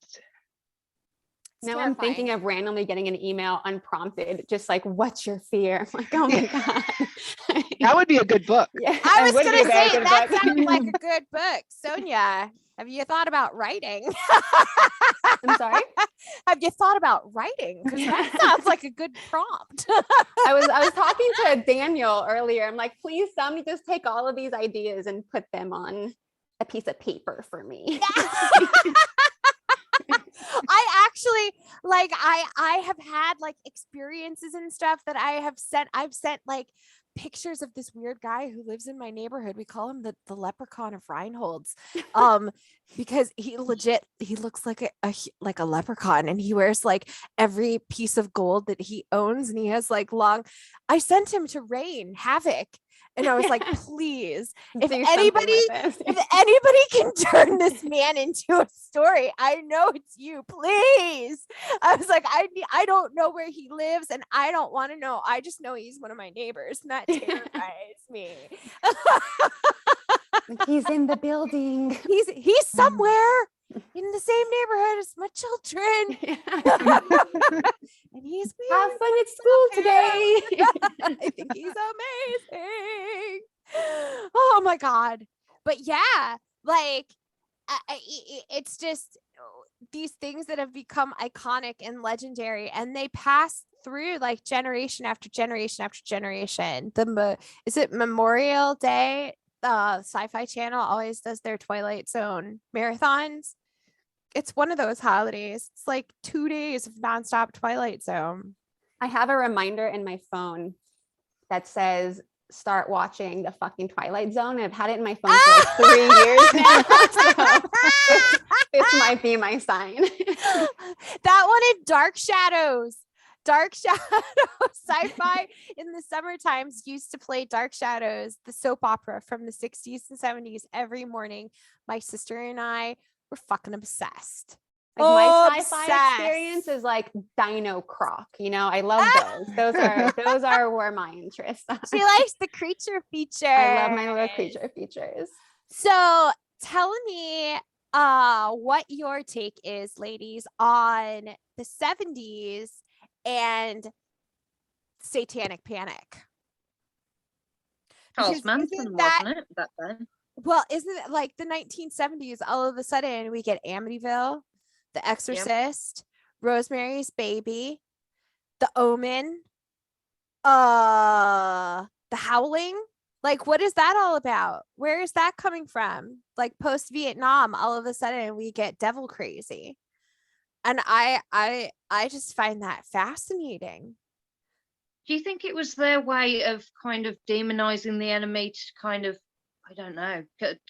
Now I'm thinking of randomly getting an email unprompted, just like, what's your fear? I'm like, oh my God. That would be a good book. Yeah, I was going to say that sounded like a good book. Sonja, have you thought about writing? I'm sorry? Have you thought about writing? Because that sounds like a good prompt. I was talking to Daniel earlier. I'm like, please, somebody just take all of these ideas and put them on a piece of paper for me. I actually, like, I have had like experiences and stuff that I've sent like pictures of this weird guy who lives in my neighborhood. We call him the leprechaun of Reinhold's, because he looks like a leprechaun, and he wears like every piece of gold that he owns, and he has like I sent him to rain havoc. And I was like, please, if anybody can turn this man into a story, I know it's you, please. I was like, I don't know where he lives, and I don't want to know. I just know he's one of my neighbors, and that terrifies me. He's in the building. He's somewhere. in the same neighborhood as my children. And he's weird. Have fun at school today. I think he's amazing. Oh my God. But yeah, like it's just these things that have become iconic and legendary, and they pass through like generation after generation after generation. Is it Memorial Day? Sci-Fi Channel always does their Twilight Zone marathons. It's one of those holidays. It's like 2 days of nonstop Twilight Zone. I have a reminder in my phone that says start watching the fucking Twilight Zone. I've had it in my phone for like 3 years now. So this might be my sign. That one in Dark Shadows. Dark Shadows. Sci-Fi in the summer times used to play Dark Shadows, the soap opera from the 60s and 70s every morning. My sister and I were fucking obsessed. Like my sci-fi experience is like Dino Croc, you know, I love those. Those are where my interests are. She likes the creature feature. I love my little creature features. So tell me what your take is, ladies, on the 70s and satanic panic. Charles Manson, wasn't it, back then? Well, isn't it like the 1970s? All of a sudden, we get Amityville, The Exorcist, Rosemary's Baby, The Omen, The Howling. Like, what is that all about? Where is that coming from? Like post-Vietnam, all of a sudden we get devil crazy. And I just find that fascinating. Do you think it was their way of kind of demonizing the enemy to kind of, I don't know,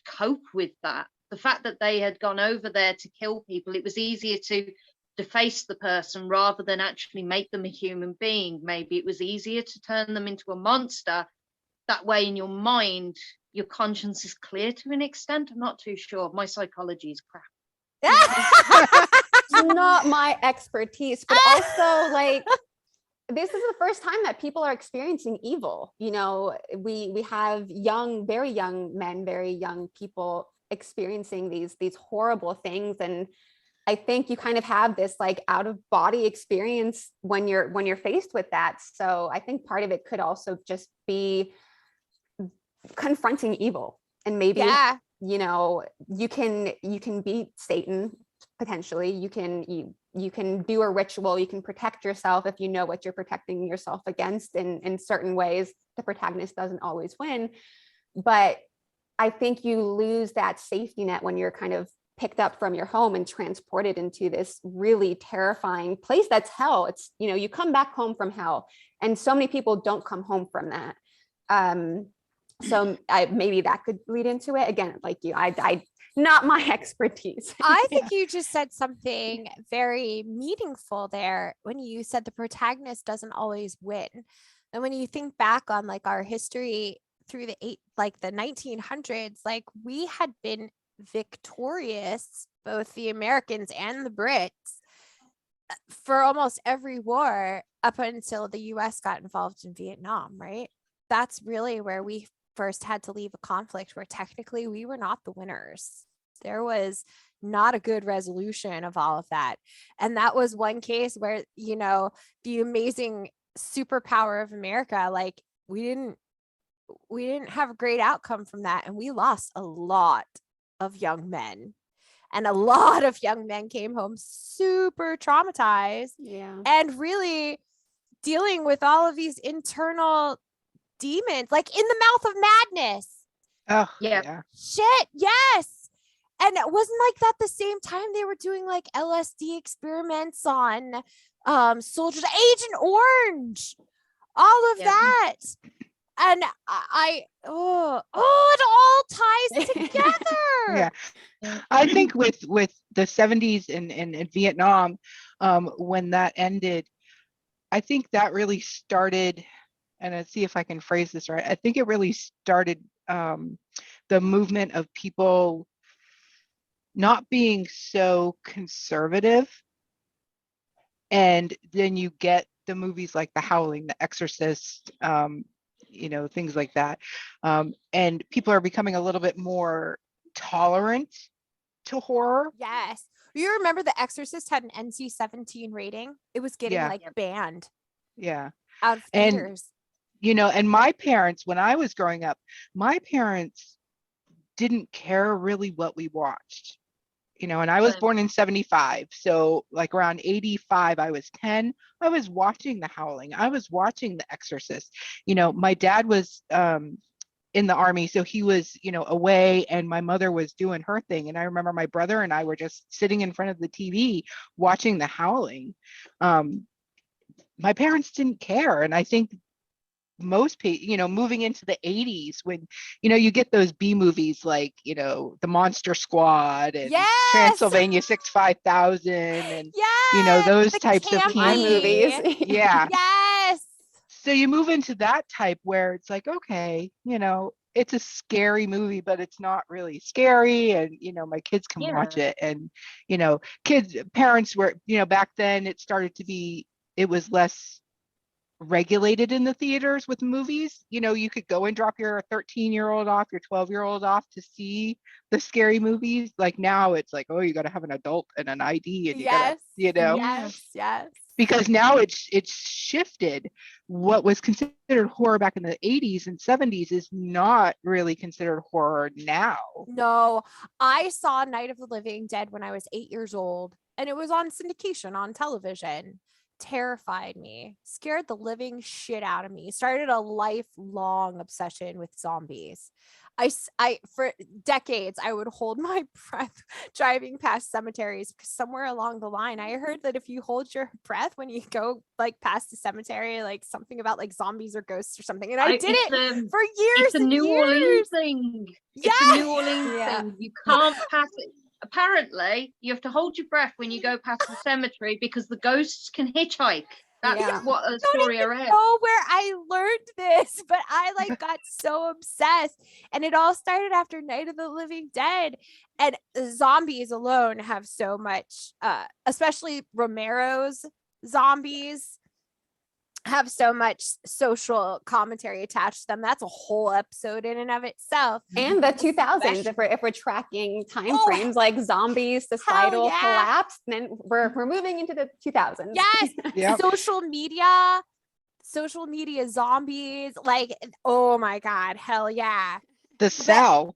cope with that? The fact that they had gone over there to kill people, it was easier to deface the person rather than actually make them a human being. Maybe it was easier to turn them into a monster. That way in your mind, your conscience is clear to an extent. I'm not too sure. My psychology is crap. Not my expertise, but also like this is the first time that people are experiencing evil. You know, we have very young men, very young people experiencing these horrible things, and I think you kind of have this like out of body experience when you're faced with that. So I think part of it could also just be confronting evil, and maybe you know, you can beat Satan potentially. You can do a ritual, you can protect yourself if you know what you're protecting yourself against in certain ways. The protagonist doesn't always win, but I think you lose that safety net when you're kind of picked up from your home and transported into this really terrifying place that's hell. It's, you know, you come back home from hell, and so many people don't come home from that. So maybe that could lead into it. Again, like you, I not my expertise. I think you just said something very meaningful there when you said the protagonist doesn't always win. And when you think back on like our history through the 1900s, like we had been victorious, both the Americans and the Brits, for almost every war up until the US got involved in Vietnam, right? That's really where we first had to leave a conflict where technically we were not the winners. There was not a good resolution of all of that. And that was one case where, you know, the amazing superpower of America, like we didn't have a great outcome from that. And we lost a lot of young men. And a lot of young men came home super traumatized. Yeah. And really dealing with all of these internal demons, like in the mouth of madness. Oh, yeah. Shit, yes. And it wasn't like that the same time they were doing like LSD experiments on soldiers, Agent Orange, all of that. And it all ties together. Yeah. I think with the 70s in Vietnam, when that ended, I think that really started, and let's see if I can phrase this right. I think it really started the movement of people not being so conservative. And then you get the movies like The Howling, The Exorcist, you know, things like that. And people are becoming a little bit more tolerant to horror. Yes. You remember The Exorcist had an NC-17 rating? It was getting Yeah. like banned Yeah. out of And theaters. and my parents, when I was growing up, my parents didn't care really what we watched. And I was Same. born in 75. So like around 85, I was 10. I was watching The Howling. I was watching The Exorcist. My dad was in the army, so he was, away, and my mother was doing her thing. And I remember my brother and I were just sitting in front of the TV watching The Howling. My parents didn't care. And I think most people, moving into the 80s, when you get those B movies like the Monster Squad and Yes! Transylvania 65000 and Yes, those the types of My campy. movies. yeah. Yes. So you move into that type where it's like, okay, it's a scary movie, but it's not really scary, and my kids can watch it. And parents were, back then it was less regulated in the theaters with movies. You could go and drop your 13-year-old off, your 12-year-old off to see the scary movies. Like now it's like, oh, you got to have an adult and an ID, and you Yes. gotta, Yes. because now it's shifted. What was considered horror back in the 80s and 70s is not really considered horror now. No, I saw Night of the Living Dead when I was 8 years old, and it was on syndication on television. Terrified me, scared the living shit out of me, started a lifelong obsession with zombies. I for decades I would hold my breath driving past cemeteries, because somewhere along the line I heard that if you hold your breath when you go like past the cemetery, like something about like zombies or ghosts or something, and I did it for years. It's a New Orleans thing. Yes! It's a New Orleans Yeah. thing. You can't pass it. Apparently, you have to hold your breath when you go past the cemetery because the ghosts can hitchhike. That's Yeah. what a I don't story I even read. know where I learned this, but I like got so obsessed, and it all started after Night of the Living Dead. And zombies alone have so much, especially Romero's zombies have so much social commentary attached to them. That's a whole episode in and of itself. And the 2000s, if we're tracking time Oh, frames like zombies, societal yeah. collapse, then we're moving into the 2000s. Yes, Yep. social media zombies, like, oh my god, hell yeah. The Cell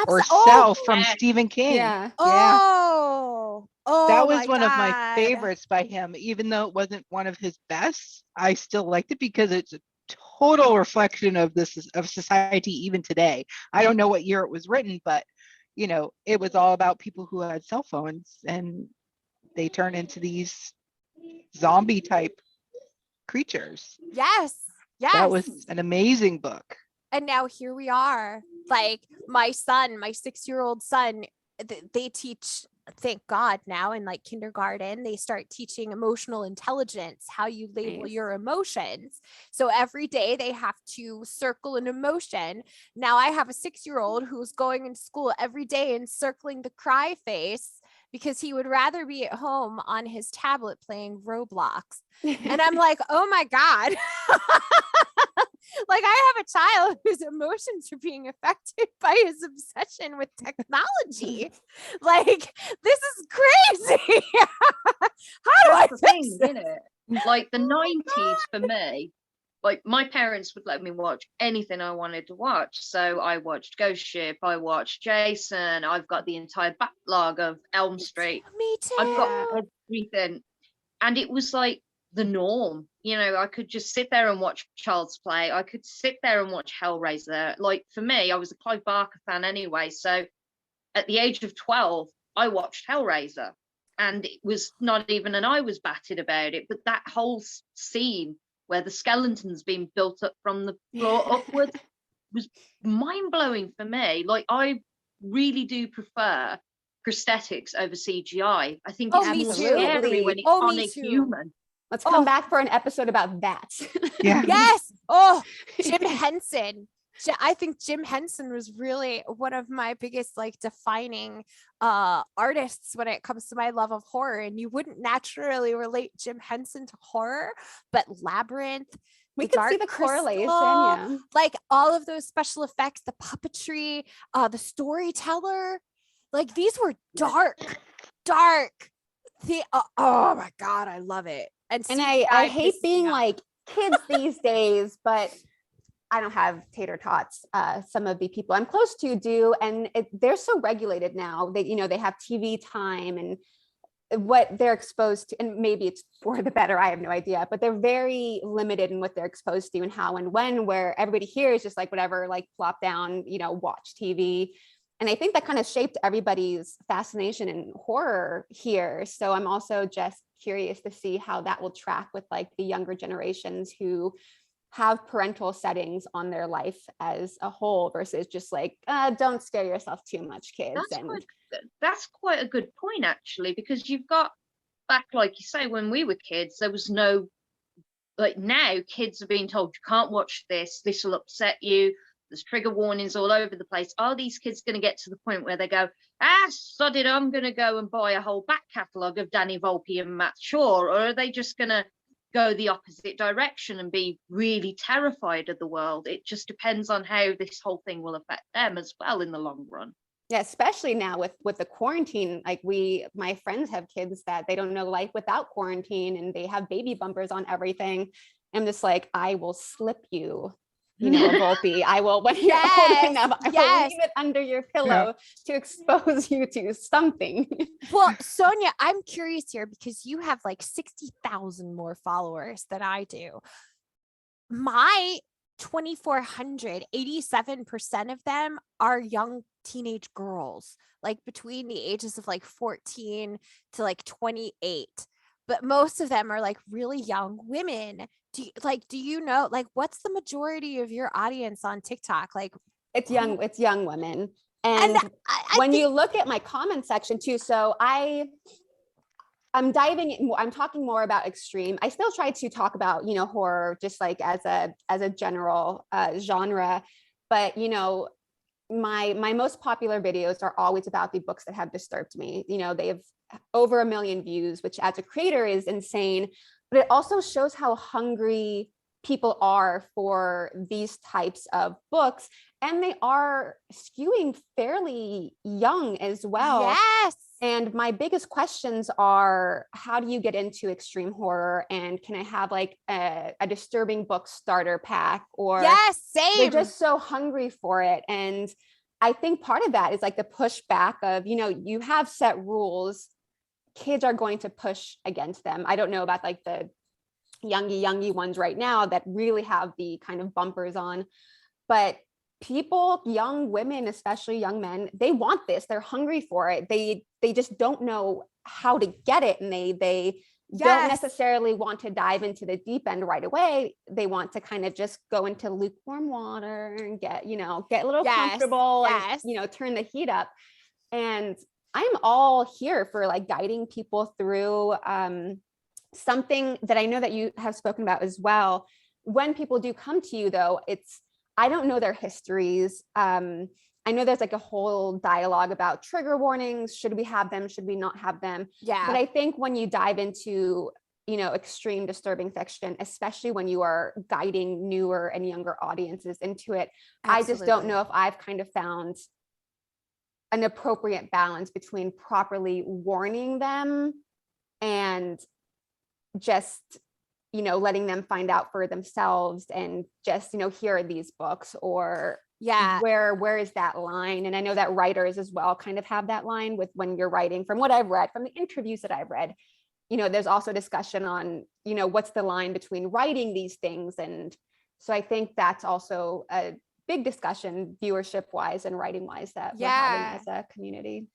or Oh, Cell from yes. Stephen King. Yeah. oh That was my one of my God. favorites by him. Even though it wasn't one of his best, I still liked it because it's a total reflection of society even today. I don't know what year it was written, but it was all about people who had cell phones, and they turn into these zombie type creatures. Yes. That was an amazing book. And now here we are. Like my 6-year-old son, they teach, thank God, now in like kindergarten, they start teaching emotional intelligence, how you label Nice. your emotions. So every day they have to circle an emotion. Now I have a 6-year-old who's going into school every day and circling the cry face because he would rather be at home on his tablet playing Roblox. And I'm like, oh my God. Like I have a child whose emotions are being affected by his obsession with technology. Like, this is crazy. How do I That's the fix thing, this? isn't it? Like the 90s for me, like my parents would let me watch anything I wanted to watch. So I watched Ghost Ship, I watched Jason, I've got the entire backlog of Elm Street. Me too. I've got everything. And it was like the norm. I could just sit there and watch Child's Play. I could sit there and watch Hellraiser. Like for me, I was a Clive Barker fan anyway. So at the age of 12, I watched Hellraiser. And it was not even an eye was batted about it. But that whole scene where the skeleton's being built up from the floor upwards was mind-blowing for me. Like I really do prefer prosthetics over CGI. I think it's me more too. scary when it's Oh, on me a too. human. Let's come back for an episode about that. Yeah. Yes. Oh, Jim Henson. I think Jim Henson was really one of my biggest like defining artists when it comes to my love of horror. And you wouldn't naturally relate Jim Henson to horror, but Labyrinth, We The could Dark see the correlation. Crystal, Yeah. like all of those special effects, the puppetry, the storyteller. Like these were dark. Oh my God, I love it. And I hate pisses being me off. like kids these days, but I don't have tater tots. Some of the people I'm close to do, and they're so regulated now. They have TV time and what they're exposed to, and maybe it's for the better, I have no idea, but they're very limited in what they're exposed to and how and when, where everybody here is just like whatever, like plop down, watch TV. And I think that kind of shaped everybody's fascination in horror here. So I'm also just curious to see how that will track with like the younger generations who have parental settings on their life as a whole versus just like, don't scare yourself too much, kids. That's quite a good point, actually, because you've got back, like you say, when we were kids, there was no, like now kids are being told you can't watch this will upset you. There's trigger warnings all over the place. Are these kids going to get to the point where they go, sod it, I'm going to go and buy a whole back catalogue of Danny Volpe and Matt Shaw? Or are they just going to go the opposite direction and be really terrified of the world? It just depends on how this whole thing will affect them as well in the long run. Yeah, especially now with the quarantine, like my friends have kids that they don't know life without quarantine and they have baby bumpers on everything. I'm just like, I will slip you, a Volpe. I will, when you're old enough, I will leave it under your pillow to expose you to something. Well, Sonja, I'm curious here because you have like 60,000 more followers than I do. My 2,400, 87% of them are young teenage girls, like between the ages of like 14 to like 28. But most of them are like really young women. Do you know, like, what's the majority of your audience on TikTok? Like, it's young women. And when you look at my comment section too, so I'm diving in, I'm talking more about extreme. I still try to talk about, horror just like as a general genre, but my most popular videos are always about the books that have disturbed me. They have over 1 million views, which as a creator is insane, but it also shows how hungry people are for these types of books, and they are skewing fairly young as well. Yes. And my biggest questions are, how do you get into extreme horror? And can I have like a disturbing book starter pack? Or yes, same. They're just so hungry for it. And I think part of that is like the pushback of, you have set rules, kids are going to push against them. I don't know about like the youngy ones right now that really have the kind of bumpers on, but people, young women, especially young men, they want this. They're hungry for it. They just don't know how to get it, and they don't necessarily want to dive into the deep end right away. They want to kind of just go into lukewarm water and get a little comfortable and turn the heat up. And I'm all here for like guiding people through something that I know that you have spoken about as well. When people do come to you though, I don't know their histories. I know there's like a whole dialogue about trigger warnings. Should we have them? Should we not have them? Yeah. But I think when you dive into, extreme disturbing fiction, especially when you are guiding newer and younger audiences into it, absolutely. I just don't know if I've kind of found an appropriate balance between properly warning them and just letting them find out for themselves and just here are these books, or where is that line? And I know that writers as well kind of have that line with when you're writing. From what I've read, from the interviews that I've read, there's also discussion on what's the line between writing these things. And so I think that's also a big discussion viewership wise and writing wise that we're having as a community.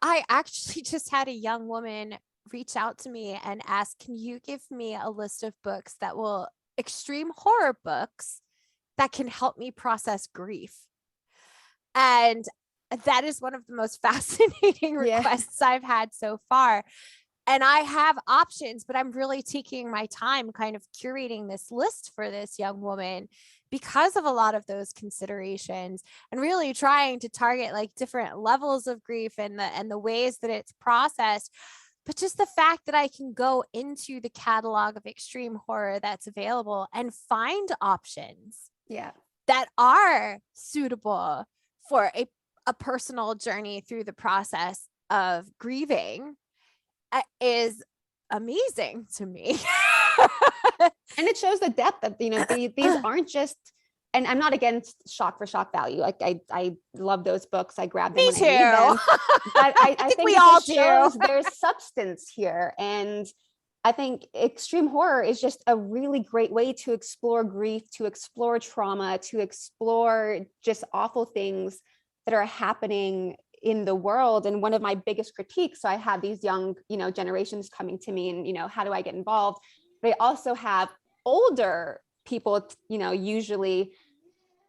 I actually just had a young woman reach out to me and ask, can you give me a list of books that will extreme horror books that can help me process grief? And that is one of the most fascinating requests I've had so far. And I have options, but I'm really taking my time kind of curating this list for this young woman because of a lot of those considerations, and really trying to target like different levels of grief and the ways that it's processed. But just the fact that I can go into the catalog of extreme horror that's available and find options that are suitable for a personal journey through the process of grieving is amazing to me. And it shows the depth of, these aren't just, and I'm not against shock for shock value. Like I love those books. I grab them Me when I need them. too. But I think we it all just do. shows there's substance here. And I think extreme horror is just a really great way to explore grief, to explore trauma, to explore just awful things that are happening in the world. And one of my biggest critiques, so I have these young, generations coming to me and, how do I get involved? But I also have older people, usually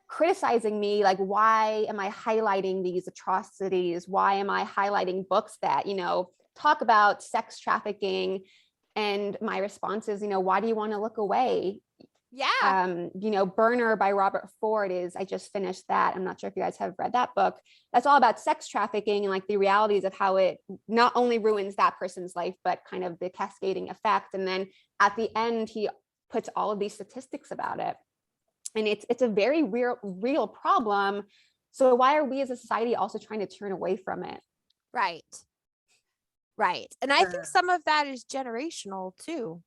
criticizing me, like, why am I highlighting these atrocities? Why am I highlighting books that, talk about sex trafficking? And my response is, why do you want to look away? Yeah. Burner by Robert Ford I just finished that. I'm not sure if you guys have read that book. That's all about sex trafficking and like the realities of how it not only ruins that person's life, but kind of the cascading effect. And then at the end, he puts all of these statistics about it. And it's a very real problem. So why are we as a society also trying to turn away from it? Right. And I think some of that is generational too.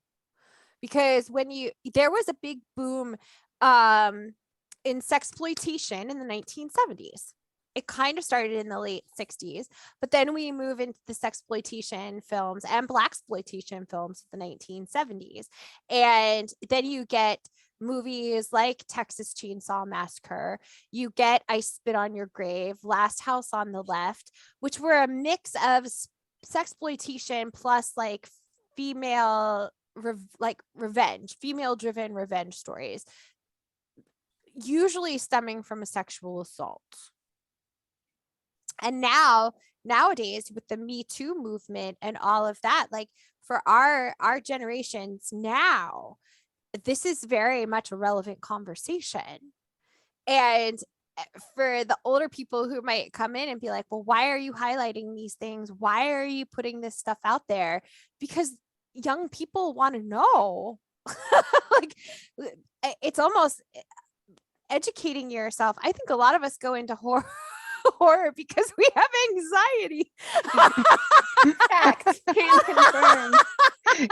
Because there was a big boom in sexploitation in the 1970s. It kind of started in the late 60s, but then we move into the sexploitation films and blaxploitation films of the 1970s. And then you get movies like Texas Chainsaw Massacre, you get I Spit on Your Grave, Last House on the Left, which were a mix of sexploitation plus like female female driven revenge stories, usually stemming from a sexual assault. And nowadays with the Me Too movement and all of that, like for our generations now, this is very much a relevant conversation. And for the older people who might come in and be like, well, why are you highlighting these things? Why are you putting this stuff out there? Because young people want to know. Like, it's almost educating yourself. I think a lot of us go into horror because we have anxiety. Fact. Can confirm.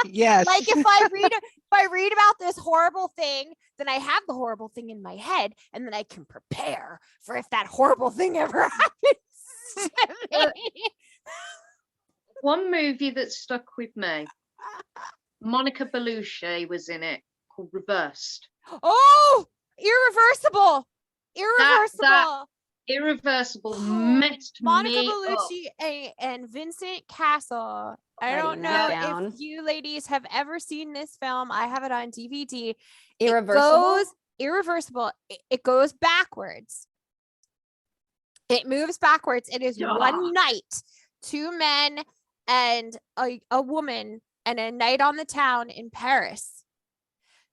Yes. Like if I read about this horrible thing, then I have the horrible thing in my head, and then I can prepare for if that horrible thing ever happens to me. One movie that stuck with me, Monica Bellucci was in it, called Reversed. Oh, Irreversible. Irreversible messed Monica me Bellucci and Vincent Castle. I don't Writing that know down. if you ladies have ever seen this film. I have it on DVD. Irreversible. It goes backwards. It moves backwards. It is one night, two men and a woman, and a night on the town in Paris.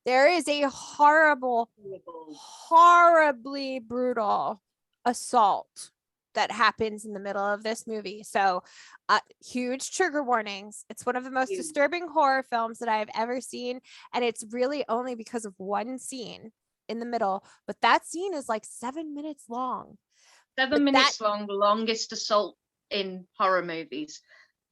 There is a horribly brutal assault that happens in the middle of this movie. So huge trigger warnings. It's one of the most disturbing horror films that I've ever seen. And it's really only because of one scene in the middle. But that scene is like 7 minutes long. 7 minutes long, the longest assault in horror movies.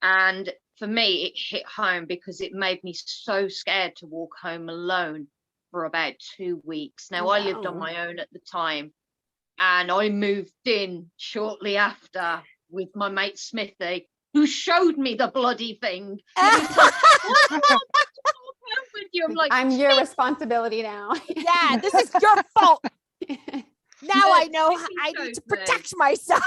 And for me, it hit home because it made me so scared to walk home alone for about 2 weeks. Now, I lived on my own at the time, and I moved in shortly after with my mate Smithy, who showed me the bloody thing. And he's like, with you. I'm like, I'm your responsibility now. Yeah, this is your fault. Now I know I need to protect myself.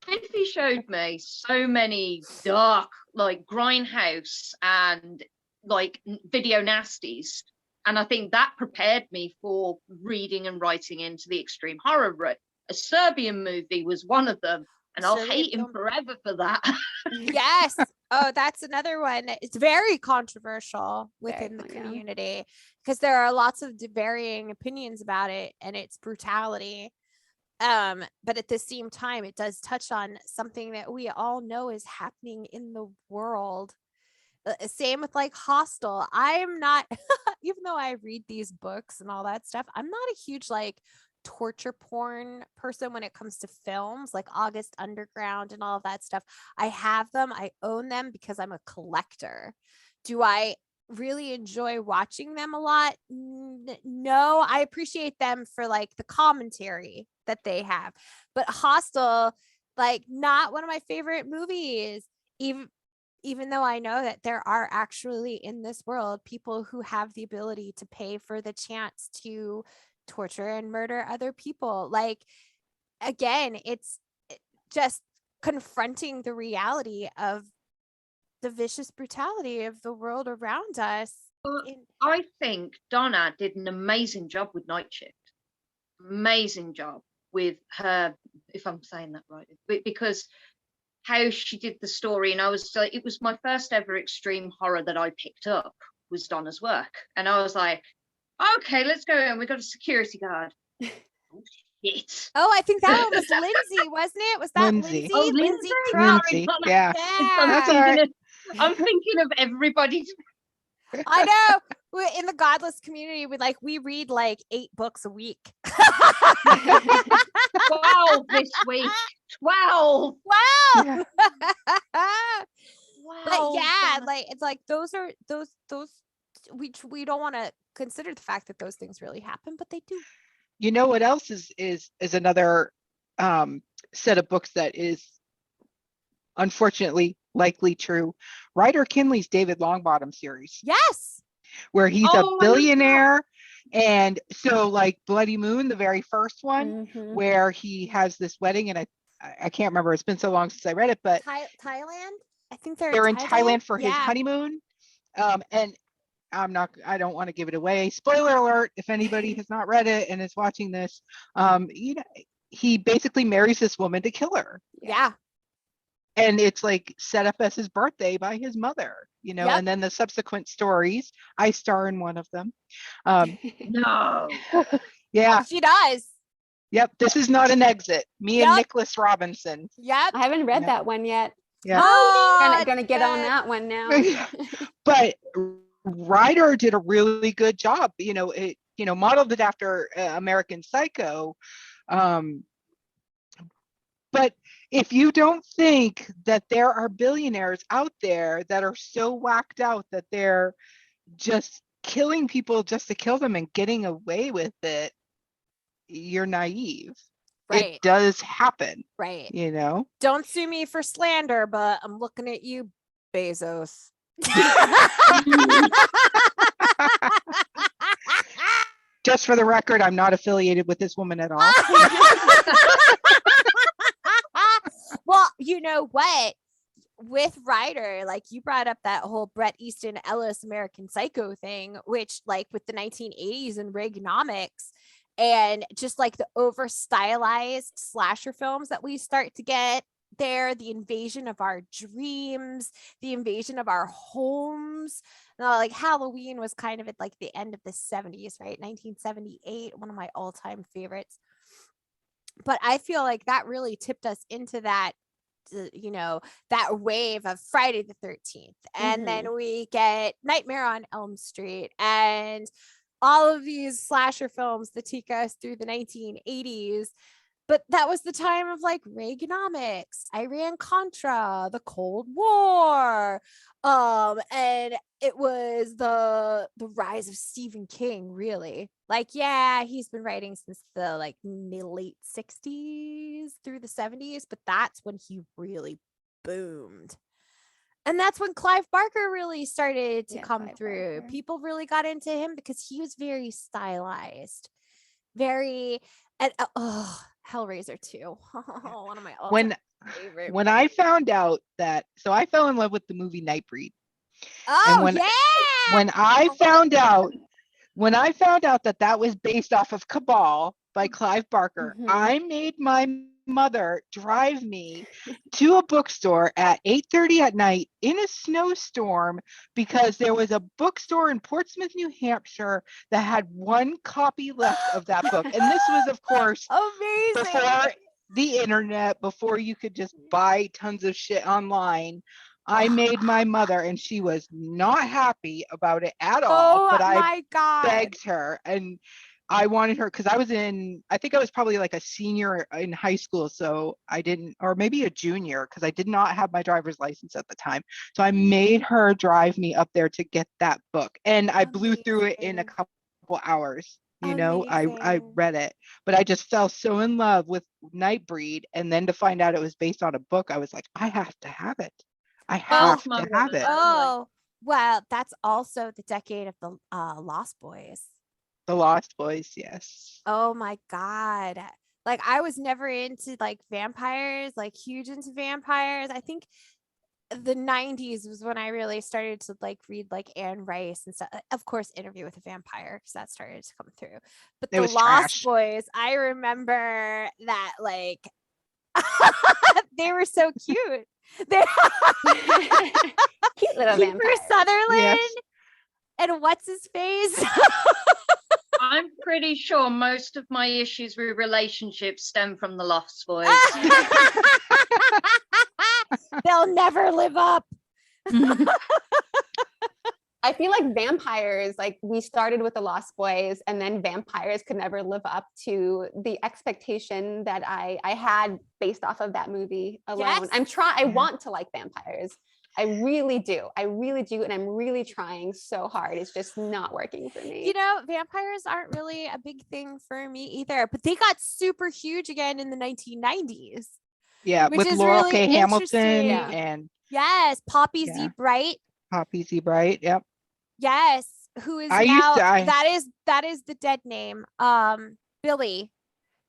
Smithy showed me so many dark, like Grindhouse and like video nasties. And I think that prepared me for reading and writing into the extreme horror route. A Serbian movie was one of them. And I'll hate him forever for that. Yes. Oh, that's another one. It's very controversial within the community because there are lots of varying opinions about it and its brutality. But at the same time, it does touch on something that we all know is happening in the world. Same with like Hostel. I'm not, even though I read these books and all that stuff, I'm not a huge like torture porn person when it comes to films, like August Underground and all of that stuff. I have them. I own them because I'm a collector. Do I really enjoy watching them a lot? No, I appreciate them for like the commentary that they have. But Hostel, like, not one of my favorite movies. Even though I know that there are actually in this world people who have the ability to pay for the chance to torture and murder other people. Like, again, it's just confronting the reality of the vicious brutality of the world around us. I think Donna did an amazing job with Night Shift. Amazing job with her, if I'm saying that right, because how she did the story. And I was like, it was my first ever extreme horror that I picked up was Donna's work. And I was like, okay, let's go in. We got a security guard. Oh, shit. Oh, I think that one was Lindsay, wasn't it? Was that Lindsay. Lindsay? Oh, Lindsay Lindsay. Crown. Lindsay, Donna. yeah. Yeah. That's all right. I'm thinking of everybody. I know. In the Godless community, we read like 8 books a week. 12 this week. 12. Wow. Yeah. But yeah, Donna. like it's like those we don't want to consider the fact that those things really happen, but they do. You know what else is another set of books that is unfortunately likely true? Ryder Kinley's David Longbottom series. Yes. Where he's Oh, I a love billionaire. And so like Bloody Moon, the very first one, Mhm. where he has this wedding, and I can't remember, it's been so long since I read it, but Thailand. I think they're in Thailand for his Yeah. honeymoon. And I don't want to give it away. Spoiler alert, if anybody has not read it and is watching this, he basically marries this woman to kill her. Yeah. And it's like set up as his birthday by his mother, Yep. and then the subsequent stories, I star in one of them. No. Yeah. She does. Yep. This is not an exit. Me and Yep. Nicholas Robinson. Yep. I haven't read Yeah. that one yet. Yeah. Oh, Gonna get on good. that one now. But Ryder did a really good job. It modeled it after American Psycho. But if you don't think that there are billionaires out there that are so whacked out that they're just killing people just to kill them and getting away with it, you're naive. Right. It does happen. Right. Don't sue me for slander, but I'm looking at you, Bezos. Just for the record, I'm not affiliated with this woman at all. Well, you know what? With Ryder, like you brought up that whole Bret Easton Ellis American Psycho thing, which like with the 1980s and Reaganomics and just like the over stylized slasher films that we start to get there, the invasion of our dreams, the invasion of our homes. Like Halloween was kind of at like the end of the 70s, right? 1978, one of my all-time favorites. But I feel like that really tipped us into that, that wave of Friday the 13th. And then we get Nightmare on Elm Street and all of these slasher films that take us through the 1980s. But that was the time of like Reaganomics, Iran-Contra, the Cold War. And it was the rise of Stephen King, really. Like, yeah, he's been writing since the like late 60s through the 70s, but that's when he really boomed. And that's when Clive Barker really started to come Clive through. Barker. People really got into him because he was very stylized, Hellraiser 2. One of my all-time favorite. When I found out that, so I fell in love with the movie Nightbreed. Oh, when, yeah. When I found out that was based off of Cabal by Clive Barker, I made my mother drive me to a bookstore at 8:30 at night in a snowstorm because there was a bookstore in Portsmouth, New Hampshire that had one copy left of that book. And this was, of course, amazing. Before the internet, before you could just buy tons of shit online. I made my mother, and she was not happy about it at all. Oh, but I my God. begged her, and I wanted her because I think I was probably like a senior in high school. So I didn't, or maybe a junior, because I did not have my driver's license at the time. So I made her drive me up there to get that book. And I blew through it in a Amazing. couple hours. You know, I Amazing. read it, but I just fell so in love with Nightbreed. And then to find out it was based on a book, I was like, I have to have it. I Well, have my to have brother, it. Oh, well, that's also the decade of the Lost Boys. The Lost Boys, yes. Oh my God. Like I was never into like vampires, like huge into vampires. I think the 90s was when I really started to like read like Anne Rice and stuff. Of course, Interview with a Vampire, because that started to come through. But It the was Lost trash. Boys, I remember that like they were so cute. They Cute little Kiefer vampires. Sutherland Yes. and what's his face? I'm pretty sure most of my issues with relationships stem from the Lost Boys. They'll never live up. I feel like vampires, like we started with the Lost Boys, and then vampires could never live up to the expectation that I had based off of that movie alone. Yes. I want to like vampires. I really do. I really do. And I'm really trying so hard. It's just not working for me. You know, vampires aren't really a big thing for me either, but they got super huge again in the 1990s. Yeah, Which with is Laurel really K. Hamilton interesting. and Yes, Poppy Yeah. Z. Bright. Poppy Z. Bright. Yep. Yes, who is I used now to- I- that is the dead name. Billy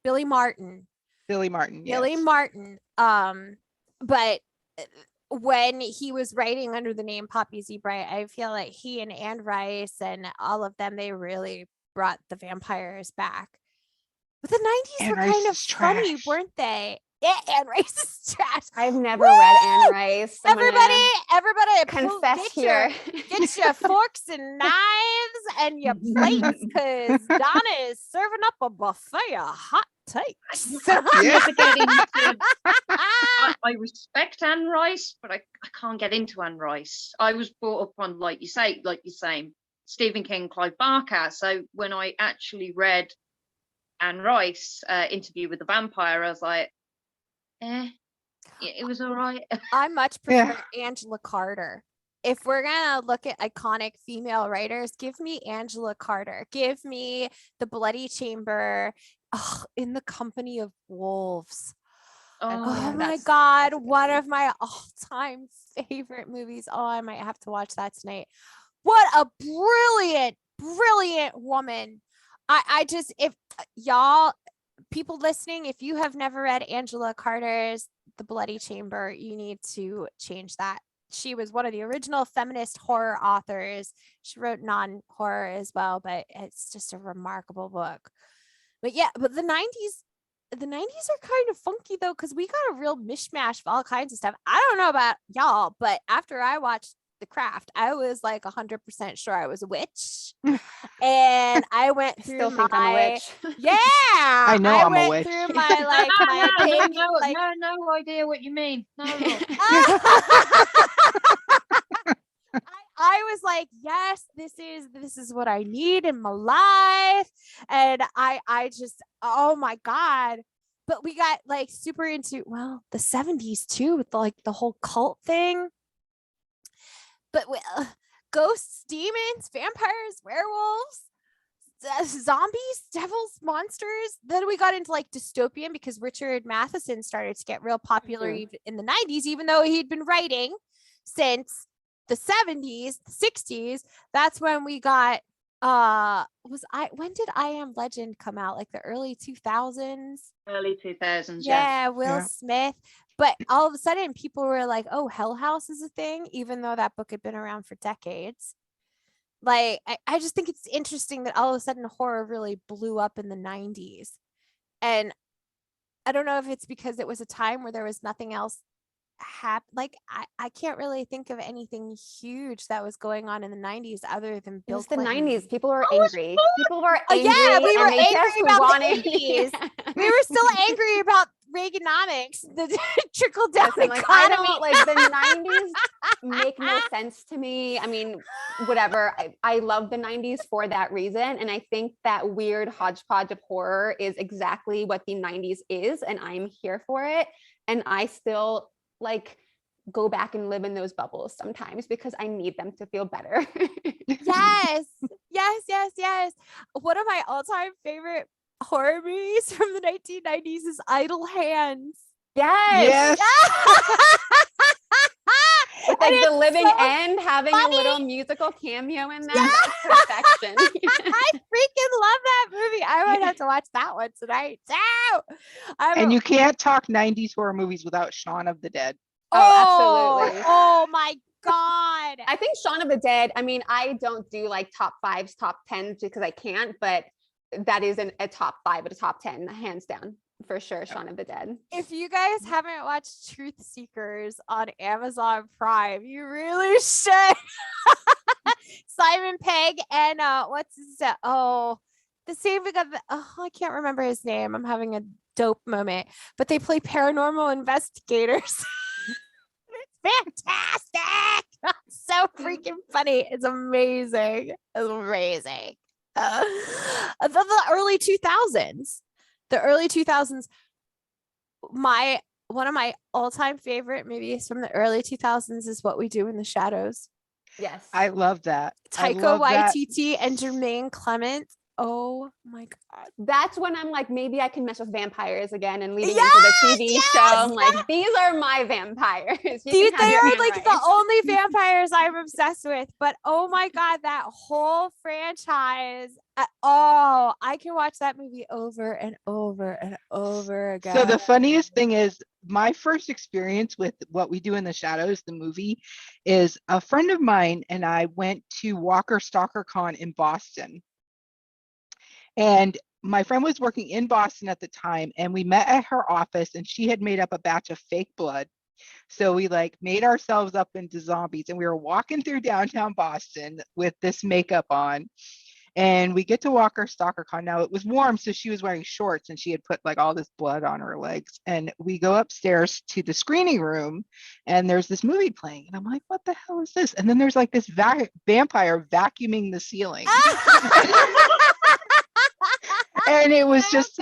Martin. Billy Martin. Yes. Billy Martin. But when he was writing under the name Poppy Z. Bright, I feel like he and Anne Rice and all of them, they really brought the vampires back. But the 90s Anne were Rice kind of is funny, trash. weren't they? Yeah, Anne Rice is trash. I've never read Anne Rice. I'm gonna Everybody, confess get here. get your forks and knives and your plates, because Donna is serving up a buffet of hot takes. I Yeah. never get into. I respect Anne Rice, but I can't get into Anne Rice. I was brought up on, like you're saying, Stephen King, Clive Barker. So when I actually read Anne Rice, Interview with the Vampire, I was like, it was all right. I much prefer Angela Carter. If we're gonna look at iconic female writers, give me Angela Carter. Give me The Bloody Chamber, In the Company of Wolves. Oh my God, one of my all-time favorite movies. Oh, I might have to watch that tonight. What a brilliant woman. I just, if y'all, people listening, if you have never read Angela Carter's The Bloody Chamber, you need to change that. She was one of the original feminist horror authors. She wrote non-horror as well, but it's just a remarkable book. But yeah, but the 90s are kind of funky though, because we got a real mishmash of all kinds of stuff. I don't know about y'all, but after I watched The Craft, I was like 100% sure I was a witch. And I went through Still think I'm a witch. Yeah, I know I'm a went witch. through my like my pig, like No idea what you mean. No. I was like, yes, this is what I need in my life. And I just, oh my God. But we got like super into, well, the 70s too, with like the whole cult thing. But ghosts, demons, vampires, werewolves, zombies, devils, monsters. Then we got into like dystopian, because Richard Matheson started to get real popular in the 90s, even though he'd been writing since the 70s, the 60s. That's when we got when did I Am Legend come out? Like the early 2000s? Early 2000s, Yeah, Will Yeah. Smith. But all of a sudden people were like, oh, Hell House is a thing, even though that book had been around for decades. Like, I just think it's interesting that all of a sudden horror really blew up in the 90s. And I don't know if it's because it was a time where there was nothing else like I can't really think of anything huge that was going on in the 90s other than It Bill was the Clinton. 90s. People were angry. People were Oh, angry. yeah, we were and they angry just about the wanted- 80s. We were still angry about Reaganomics, the trickle down Listen, like, I don't like the 90s make no sense to me. I mean, whatever. I love the 90s for that reason. And I think that weird hodgepodge of horror is exactly what the 90s is. And I'm here for it. And I still like go back and live in those bubbles sometimes because I need them to feel better. Yes. One of my all-time favorite horror movies from the 1990s is Idle Hands. Yes. With like the living so end having funny. a little musical cameo in that. That's perfection. I freaking love that movie. I might have to watch that one tonight too. And you can't talk 90s horror movies without Shaun of the Dead. Oh, absolutely. Oh my God. I think Shaun of the Dead, I mean, I don't do like top 5s, top 10s because I can't, but that is a top 5 and a top 10, hands down, for sure. Shaun of the Dead. If you guys haven't watched Truth Seekers on Amazon Prime, you really should. Simon Pegg and what's his the same guy. I can't remember his name. I'm having a dope moment, but they play paranormal investigators. It's fantastic. So freaking funny. It's amazing. It's amazing. The early 2000s. The early 2000s. One of my all-time favorite movies from the early 2000s is What We Do in the Shadows. Yes. I love that. Taika Waititi and Jermaine Clement. Oh my God. That's when I'm like, maybe I can mess with vampires again and leading into the TV show. I'm like, these are my vampires. Dude, they are like the only vampires I'm obsessed with. But oh my God, that whole franchise. I can watch that movie over and over and over again. So the funniest thing is my first experience with What We Do in the Shadows, the movie, is a friend of mine and I went to Walker Stalker Con in Boston. And my friend was working in Boston at the time, and we met at her office, and she had made up a batch of fake blood. So we like made ourselves up into zombies, and we were walking through downtown Boston with this makeup on. And we get to Walker Stalker Con. Now it was warm, so she was wearing shorts and she had put like all this blood on her legs. And we go upstairs to the screening room and there's this movie playing. And I'm like, what the hell is this? And then there's like this vampire vacuuming the ceiling. And it was just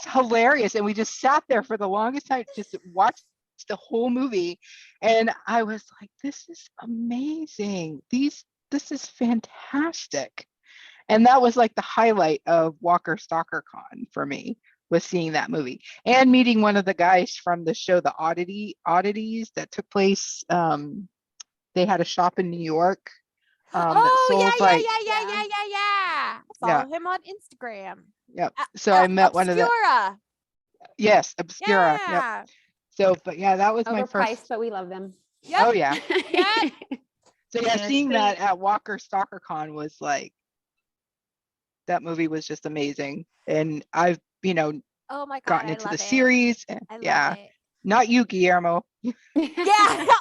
hilarious. And we just sat there for the longest time, just watched the whole movie. And I was like, this is amazing. This is fantastic. And that was like the highlight of Walker Stalker Con for me, was seeing that movie and meeting one of the guys from the show, The Oddities, that took place. They had a shop in New York. Yeah. Follow him on Instagram. Yep. So I met one of the. Obscura. Yes, Obscura. Yeah. Yep. So, but yeah, that was my Overpriced, first. but we love them. Yep. Oh yeah. Yeah. So yeah, seeing that at Walker Stalker Con was like, that movie was just amazing. And I've, Oh my God, gotten I into love the it. series. And I love yeah. it. Not you, Guillermo. Yeah.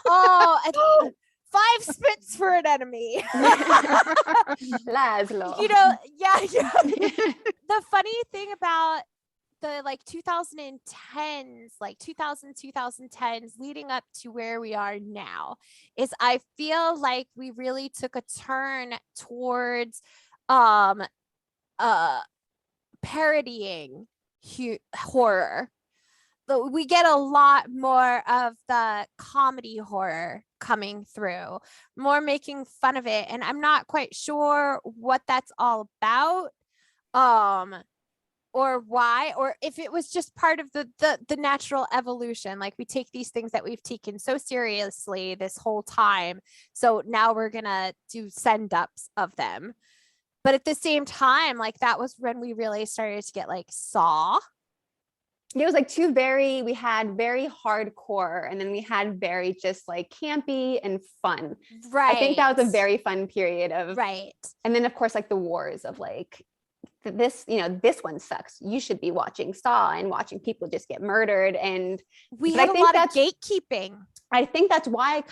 Oh, 5 spits for an enemy. Laszlo. Yeah. The funny thing about the like 2010s, like 2010s leading up to where we are now is I feel like we really took a turn towards parodying horror. We get a lot more of the comedy horror coming through, more making fun of it, and I'm not quite sure what that's all about, or why, or if it was just part of the natural evolution. Like, we take these things that we've taken so seriously this whole time, so now we're gonna do send-ups of them. But at the same time, like, that was when we really started to get like Saw. It was like we had very hardcore, and then we had very just like campy and fun. Right. I think that was a very fun period of. Right. And then of course, like the wars of like this one sucks. You should be watching Saw and watching people just get murdered. And we had a lot of gatekeeping. I think that's why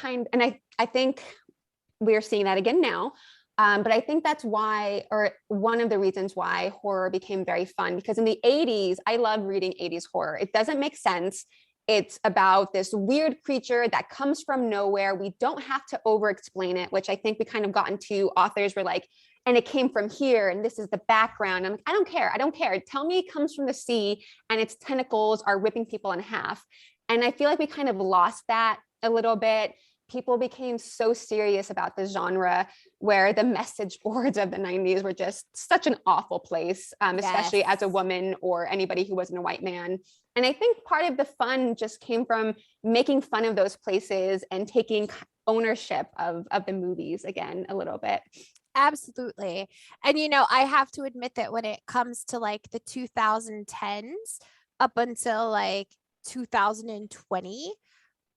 I think we're seeing that again now. But I think that's why, or one of the reasons why horror became very fun, because in the 80s, I love reading 80s horror. It doesn't make sense. It's about this weird creature that comes from nowhere. We don't have to over explain it, which I think we kind of got into. Authors were like, and it came from here, and this is the background. I'm like, I don't care. I don't care. Tell me it comes from the sea and its tentacles are ripping people in half. And I feel like we kind of lost that a little bit. People became so serious about the genre, where the message boards of the 90s were just such an awful place, especially as a woman or anybody who wasn't a white man. And I think part of the fun just came from making fun of those places and taking ownership of the movies again a little bit. Absolutely. And, you know, I have to admit that when it comes to like the 2010s up until like 2020,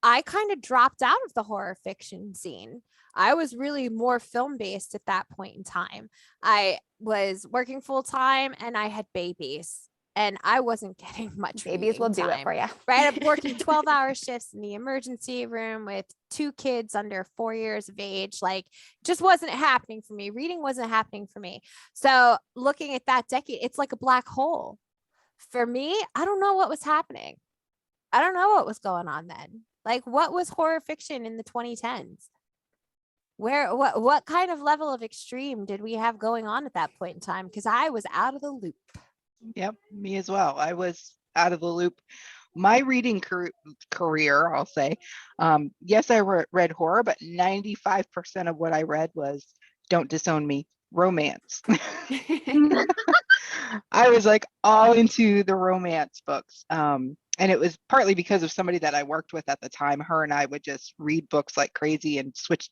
I kind of dropped out of the horror fiction scene. I was really more film based at that point in time. I was working full time and I had babies, and I wasn't getting much. Babies will do it for you. Right. I'm working 12-hour shifts in the emergency room with 2 kids under 4 years of age. Like, just wasn't happening for me. Reading wasn't happening for me. So looking at that decade, it's like a black hole. For me, I don't know what was happening. I don't know what was going on then. Like, what was horror fiction in the 2010s? What kind of level of extreme did we have going on at that point in time? Because I was out of the loop. Yep, me as well. I was out of the loop. My reading career, I'll say, yes, I read horror, but 95% of what I read was, don't disown me, romance. I was like all into the romance books. And it was partly because of somebody that I worked with at the time. Her and I would just read books like crazy and switch,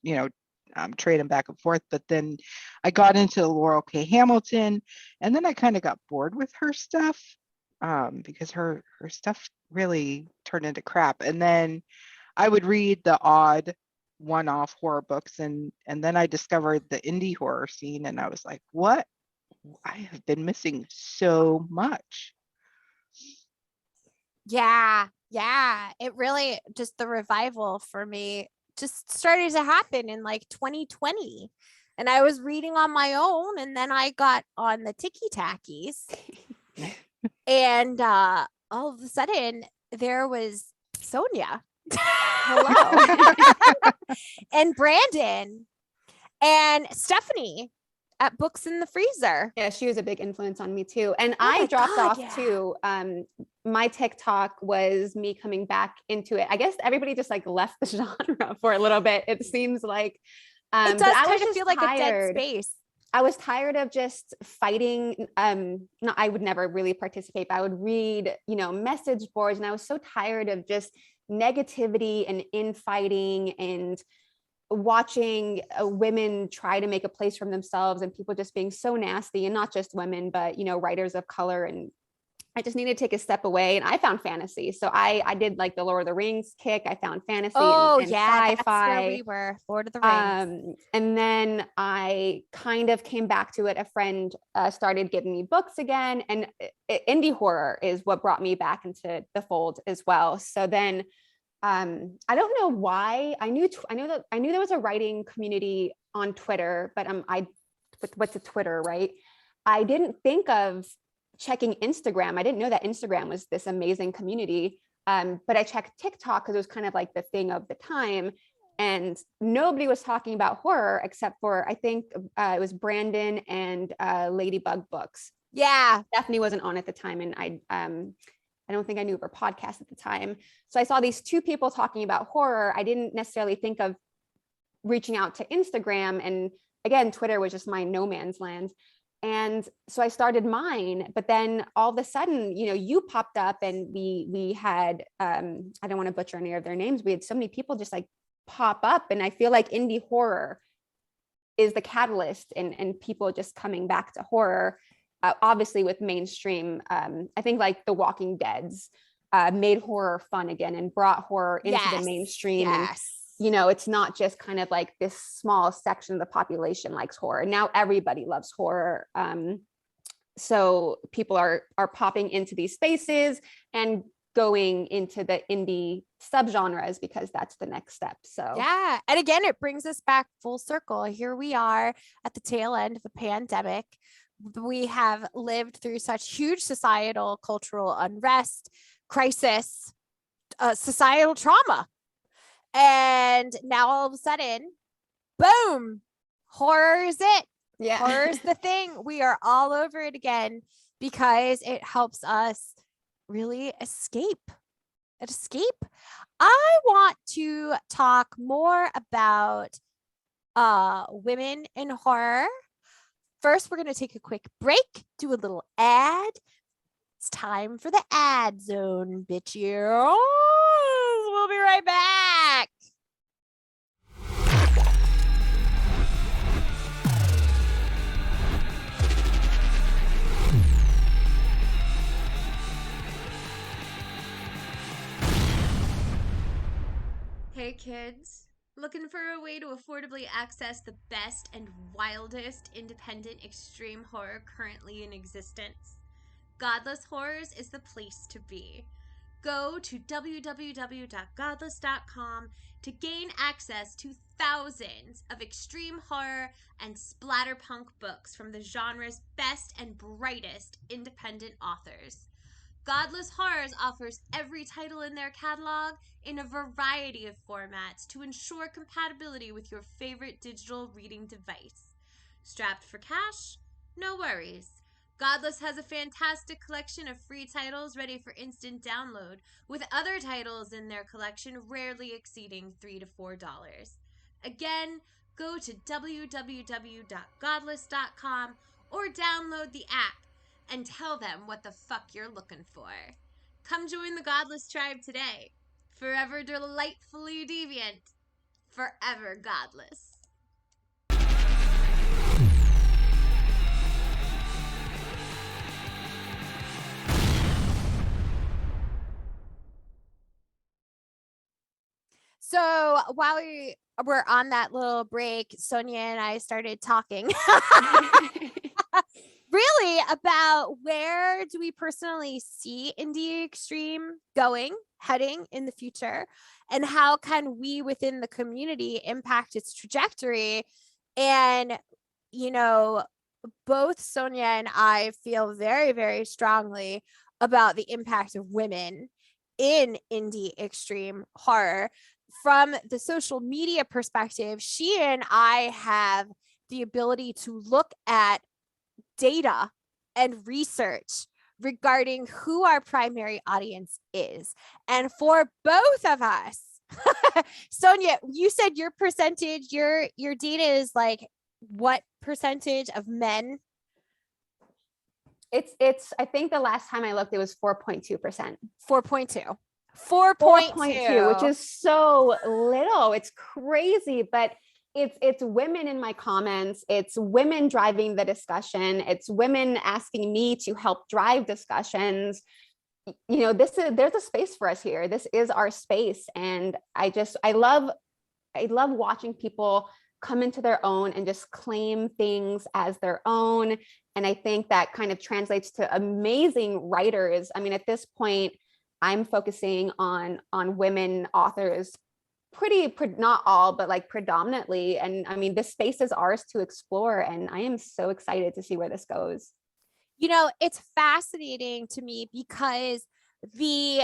trade them back and forth. But then I got into Laurel K. Hamilton, and then I kind of got bored with her stuff because her stuff really turned into crap. And then I would read the odd one-off horror books, and then I discovered the indie horror scene, and I was like, what? I have been missing so much. Yeah. It really just, the revival for me just started to happen in like 2020. And I was reading on my own, and then I got on the Tiki Tackies. And all of a sudden there was SONJA. Hello. And Brandon and Stephanie at Books in the Freezer. Yeah, she was a big influence on me too. And I dropped off too. My TikTok was me coming back into it. I guess everybody just like left the genre for a little bit. It seems like it does kind of feel like a dead space. I was tired of just fighting. No, I would never really participate, but I would read, message boards, and I was so tired of just negativity and infighting and watching women try to make a place for themselves, and people just being so nasty, and not just women, but writers of color. And I just needed to take a step away, and I found fantasy. So I did like the Lord of the Rings kick. I found fantasy and sci-fi. That's where we were, Lord of the Rings. And then I kind of came back to it. A friend started giving me books again, and indie horror is what brought me back into the fold as well. So then I don't know why. I knew there was a writing community on Twitter, but what's a Twitter, right? I didn't think of checking Instagram. I didn't know that Instagram was this amazing community. But I checked TikTok because it was kind of like the thing of the time, and nobody was talking about horror except for, I think it was Brandon and Ladybug Books. Yeah, Stephanie wasn't on at the time, and I don't think I knew of her podcast at the time. So I saw these 2 people talking about horror. I didn't necessarily think of reaching out to Instagram. And again, Twitter was just my no man's land. And so I started mine, but then all of a sudden, you popped up, and we had, I don't want to butcher any of their names. We had so many people just like pop up. And I feel like indie horror is the catalyst and people just coming back to horror. Obviously with mainstream, I think like The Walking Dead's made horror fun again and brought horror into the mainstream. Yes. And, it's not just kind of like this small section of the population likes horror. Now everybody loves horror. So people are popping into these spaces and going into the indie subgenres because that's the next step. So yeah. And again, it brings us back full circle. Here we are at the tail end of a pandemic. We have lived through such huge societal, cultural unrest, crisis, societal trauma. And now all of a sudden, boom, horror is it. yeah. Horror is the thing. We are all over it again because it helps us really escape. I want to talk more about women in horror. First, we're going to take a quick break, do a little ad. It's time for the ad zone, bitches. We'll be right back. Hey kids, looking for a way to affordably access the best and wildest independent extreme horror currently in existence? Godless Horrors is the place to be. Go to www.godless.com to gain access to thousands of extreme horror and splatterpunk books from the genre's best and brightest independent authors. Godless Horrors offers every title in their catalog in a variety of formats to ensure compatibility with your favorite digital reading device. Strapped for cash? No worries. Godless has a fantastic collection of free titles ready for instant download, with other titles in their collection rarely exceeding $3 to $4. Again, go to www.godless.com or download the app and tell them what the fuck you're looking for. Come join the Godless tribe today. Forever delightfully deviant. Forever godless. So while we were on that little break, Sonia and I started talking really about where do we personally see indie extreme heading in the future, and how can we within the community impact its trajectory. And, you know, both Sonia and I feel very, very strongly about the impact of women in indie extreme horror. From the social media perspective, she and I have the ability to look at data and research regarding who our primary audience is. And for both of us, Sonia, you said your percentage, your data is like what percentage of men? It's I think the last time I looked, it was 4.2%. 4.2. 4.2, which is so little. It's crazy, but it's women in my comments. It's women driving the discussion. It's women asking me to help drive discussions. You know, there's a space for us here. This is our space. And I love watching people come into their own and just claim things as their own. And I think that kind of translates to amazing writers. I mean, at this point, I'm focusing on women authors, not all, but like predominantly. And I mean, this space is ours to explore. And I am so excited to see where this goes. You know, it's fascinating to me because the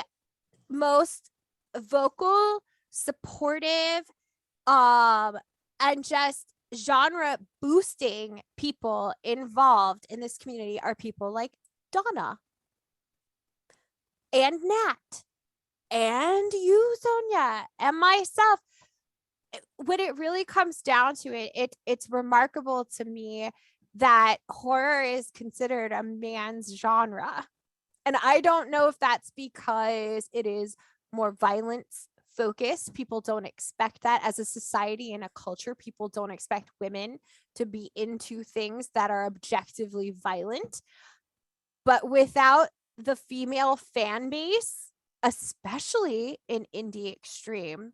most vocal, supportive, and just genre boosting people involved in this community are people like Donna and Nat and you, Sonia, and myself. When it really comes down to it, it's remarkable to me that horror is considered a man's genre. And I don't know if that's because it is more violence focused. People don't expect that as a society and a culture. People don't expect women to be into things that are objectively violent. But without the female fan base, especially in indie extreme,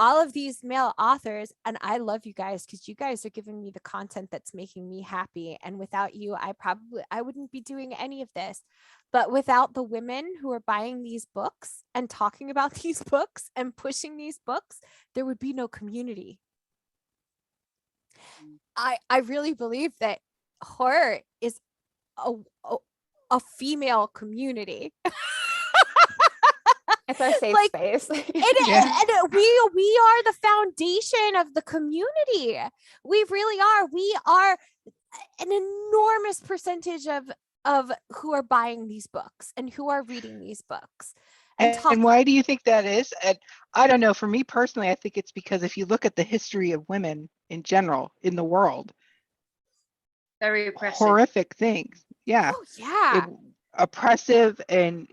all of these male authors, and I love you guys because you guys are giving me the content that's making me happy. And without you, I wouldn't be doing any of this. But without the women who are buying these books and talking about these books and pushing these books, there would be no community. I really believe that horror is a female community. It's our safe Like, space. And we are the foundation of the community. We really are. We are an enormous percentage of who are buying these books and who are reading these books. And why do you think that is? And I don't know. For me personally, I think it's because if you look at the history of women in general in the world, Very oppressive. horrific things. Yeah. Oh, yeah. Oppressive, and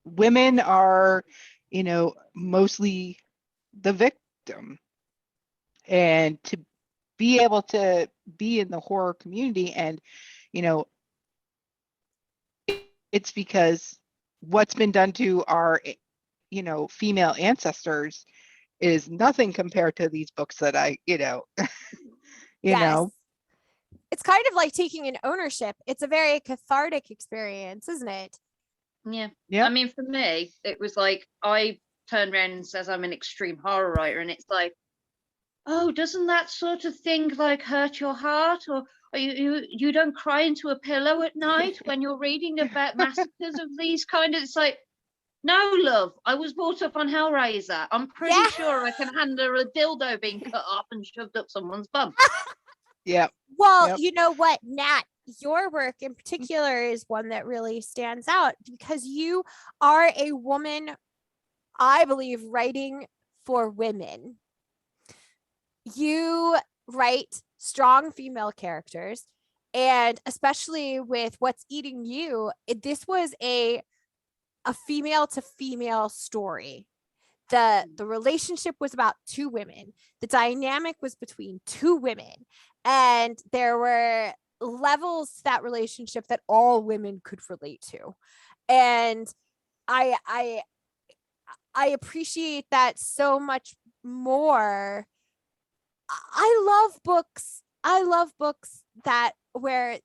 women are, mostly the victim. And to be able to be in the horror community, and it's because what's been done to our female ancestors is nothing compared to these books that I Yes. It's kind of like taking an ownership. It's a very cathartic experience, isn't it? Yeah. Yeah. I mean, for me, it was like I turned around and says I'm an extreme horror writer, and it's like, oh, doesn't that sort of thing like hurt your heart, or you don't cry into a pillow at night when you're reading about massacres of these kind of? It's like, no, love. I was brought up on Hellraiser. I'm pretty sure I can handle a dildo being cut off and shoved up someone's bum. Yeah. Well, you know what, Nat, your work in particular is one that really stands out because you are a woman, I believe, writing for women. You write strong female characters, and especially with What's Eating You, this was a female to female story. The relationship was about two women. The dynamic was between two women, and there were levels to that relationship that all women could relate to. And I appreciate that so much more. I love books. I love books that where,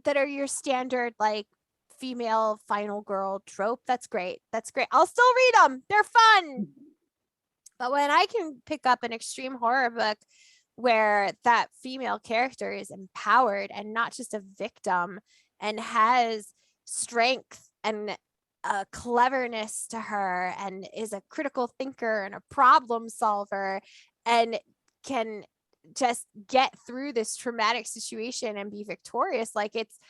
that are your standard, like, female final girl trope. That's great. I'll still read them. They're fun. But when I can pick up an extreme horror book where that female character is empowered and not just a victim and has strength and a cleverness to her and is a critical thinker and a problem solver and can just get through this traumatic situation and be victorious, like it's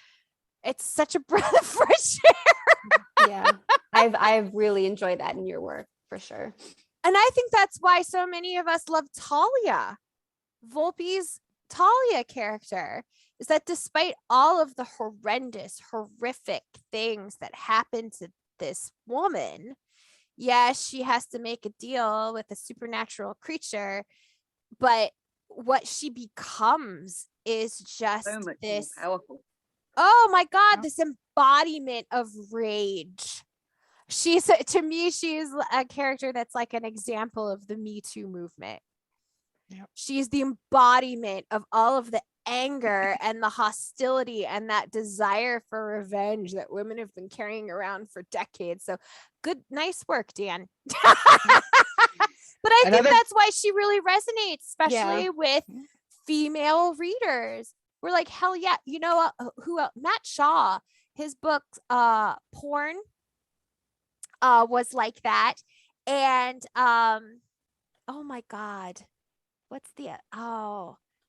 such a breath of fresh air. Yeah, I've really enjoyed that in your work for sure. And I think that's why so many of us love Talia. Volpe's Talia character is that despite all of the horrific things that happen to this woman, yes, she has to make a deal with a supernatural creature, but what she becomes is just So much this more powerful. Oh my God, this embodiment of rage. To me, she's a character that's like an example of the Me Too movement. Yep. She's the embodiment of all of the anger and the hostility and that desire for revenge that women have been carrying around for decades. So nice work, Dan. But I think that's why she really resonates, especially with female readers. We're like, hell yeah. You know who else? Matt Shaw, his book Porn was like that. And oh my God,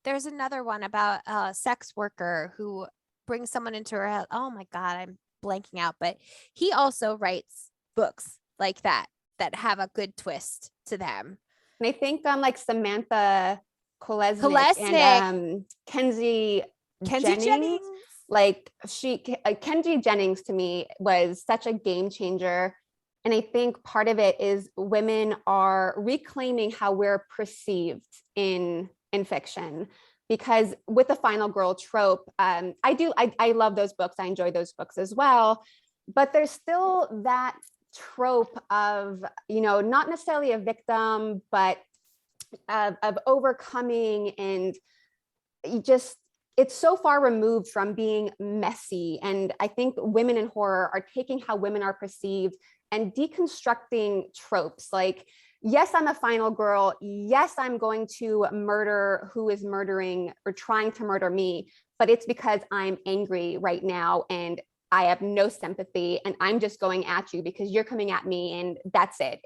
there's another one about a sex worker who brings someone into her house. Oh my God, I'm blanking out, but he also writes books like that have a good twist to them. And I think like Samantha Kolesnik and Kenzie Jennings. Like Kenzie Jennings to me was such a game changer. And I think part of it is women are reclaiming how we're perceived in fiction, because with the final girl trope, I love those books. I enjoy those books as well, but there's still that trope of, not necessarily a victim, but of overcoming, and it's so far removed from being messy. And I think women in horror are taking how women are perceived and deconstructing tropes. Like, yes, I'm a final girl. Yes, I'm going to murder who is murdering or trying to murder me, but it's because I'm angry right now and I have no sympathy and I'm just going at you because you're coming at me, and that's it.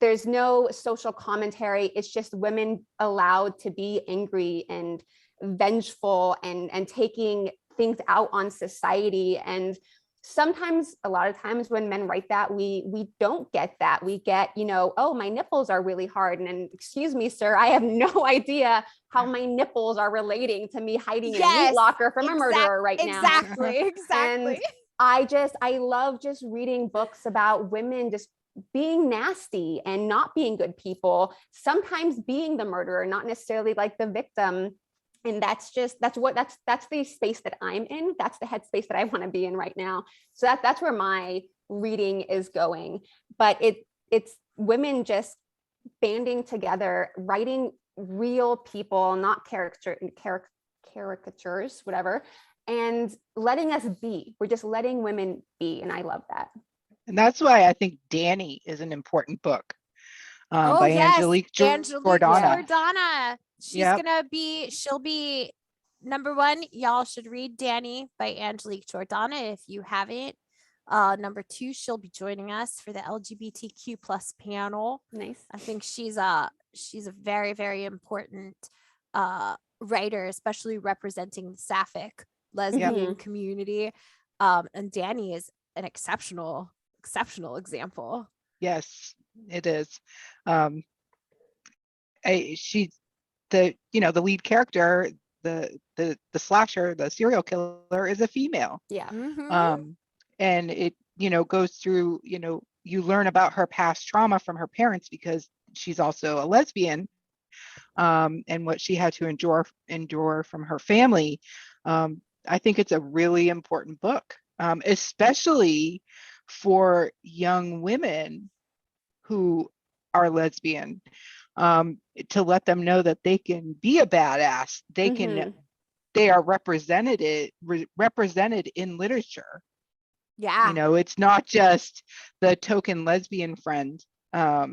There's no social commentary. It's just women allowed to be angry and vengeful and taking things out on society. And sometimes, a lot of times when men write that, we don't get that. We get, oh, my nipples are really hard. And excuse me, sir, I have no idea how my nipples are relating to me hiding in a meat locker from a murderer right now. Exactly. And I love just reading books about women just being nasty and not being good people, sometimes being the murderer, not necessarily like the victim. And that's the space that I'm in. That's the headspace that I want to be in right now. So that's where my reading is going. But it's women just banding together, writing real people, not caricatures, whatever, and letting us be. We're just letting women be. And I love that. And that's why I think Danny is an important book by Angelique Jordana. She'll be number one. Y'all should read Danny by Angelique Jordana if you haven't. Number two, she'll be joining us for the LGBTQ plus panel. Nice. I think she's a very, very important writer, especially representing the sapphic lesbian community. And Danny is an exceptional example. Yes, it is. She's the lead character, the slasher, the serial killer is a female. Yeah. And it goes through, you learn about her past trauma from her parents because she's also a lesbian, and what she had to endure from her family. I think it's a really important book, especially for young women who are lesbian, to let them know that they can be a badass. They are represented in literature. Yeah. It's not just the token lesbian friend, of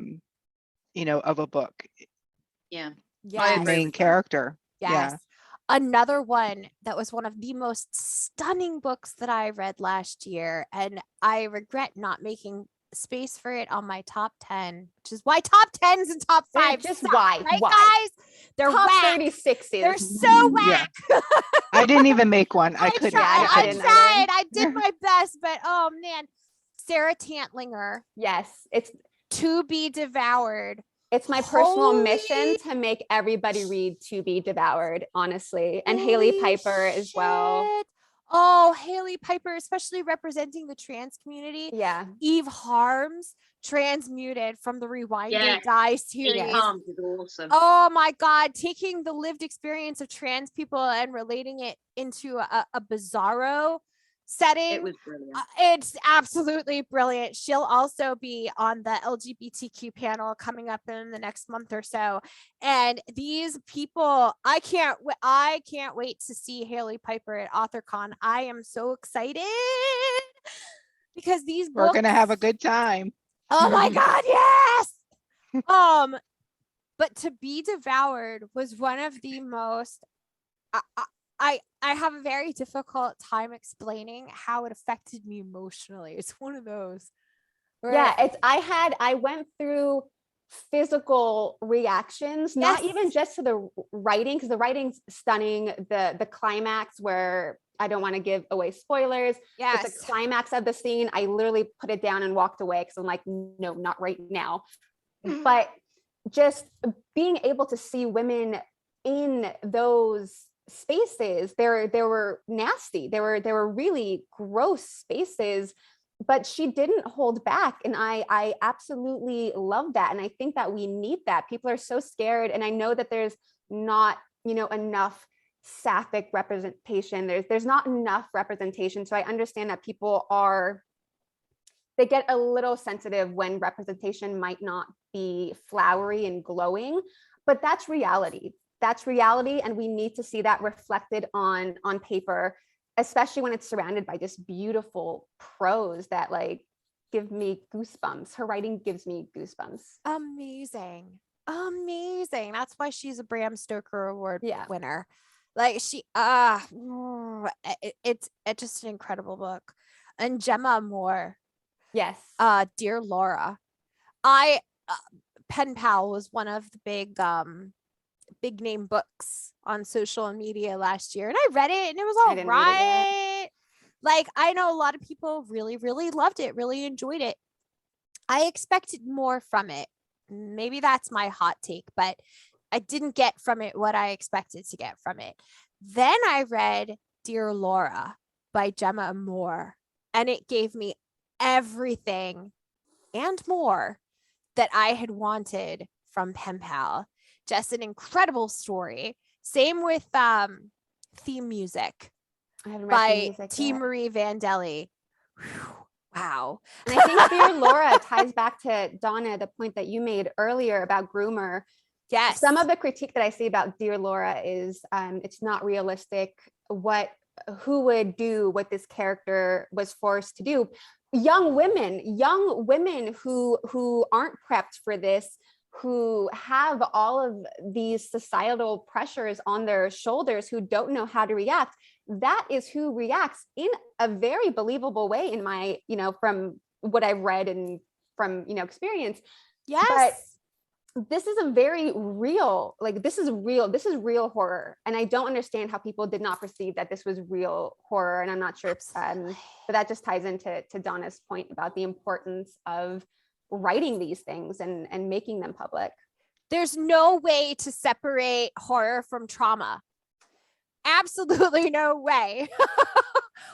a book. Yeah. Yeah. The main character. Yes. Yeah. Another one that was one of the most stunning books that I read last year, and I regret not making space for it on my top 10, which is why top 10s and top 5s just suck, why guys? They're top whack. 36s. They're so whack. Yeah. I didn't even make one. I couldn't. I tried. I did my best, but oh man, Sarah Tantlinger. Yes, it's To Be Devoured. It's my personal mission to make everybody read To Be Devoured, honestly, and Haley Piper as well. Oh, Haley Piper, especially representing the trans community. Yeah. Eve Harms, Transmuted from the Rewind or Die series. Eve Harms is awesome. Oh my God, taking the lived experience of trans people and relating it into a bizarro setting. It was brilliant. It's absolutely brilliant. She'll also be on the LGBTQ panel coming up in the next month or so. And these people, I can't wait to see Haley Piper at AuthorCon. I am so excited because these books, we're gonna have a good time. Oh my God, yes. But To Be Devoured was one of the most. I have a very difficult time explaining how it affected me emotionally. It's one of those. I went through physical reactions, not even just to the writing, because the writing's stunning. The climax, where I don't want to give away spoilers. Yes. But the climax of the scene, I literally put it down and walked away because I'm like, no, not right now. But just being able to see women in those spaces, they were nasty, they were really gross spaces, but she didn't hold back, and I absolutely love that. And I think that we need that. People are so scared, and I know that there's not enough sapphic representation. There's not enough representation, so I understand that people are they get a little sensitive when representation might not be flowery and glowing, but that's reality. That's reality, and we need to see that reflected on paper, especially when it's surrounded by just beautiful prose that like give me goosebumps. Her writing gives me goosebumps. Amazing. That's why she's a Bram Stoker Award winner. Like it's just an incredible book. And Gemma Moore. Yes. Dear Laura. Pen Pal was one of the big name books on social media last year, and I read it and it was all right. Like, I know a lot of people really, really loved it, really enjoyed it. I expected more from it. Maybe that's my hot take, but I didn't get from it what I expected to get from it. Then I read Dear Laura by Gemma Moore, and it gave me everything and more that I had wanted from Pen Pal. Just an incredible story. Same with Theme Music by T. Marie Vandelli. Wow. And I think Dear Laura ties back to Donna, the point that you made earlier about groomer. Yes. Some of the critique that I see about Dear Laura is it's not realistic who would do what this character was forced to do. Young women who aren't prepped for this, who have all of these societal pressures on their shoulders, who don't know how to react. That is who reacts in a very believable way in my, from what I've read and from, experience. Yes. But this is a very real, this is real horror. And I don't understand how people did not perceive that this was real horror. And I'm not sure if, but that just ties into Donna's point about the importance of writing these things and making them public. There's no way to separate horror from trauma. Absolutely no way.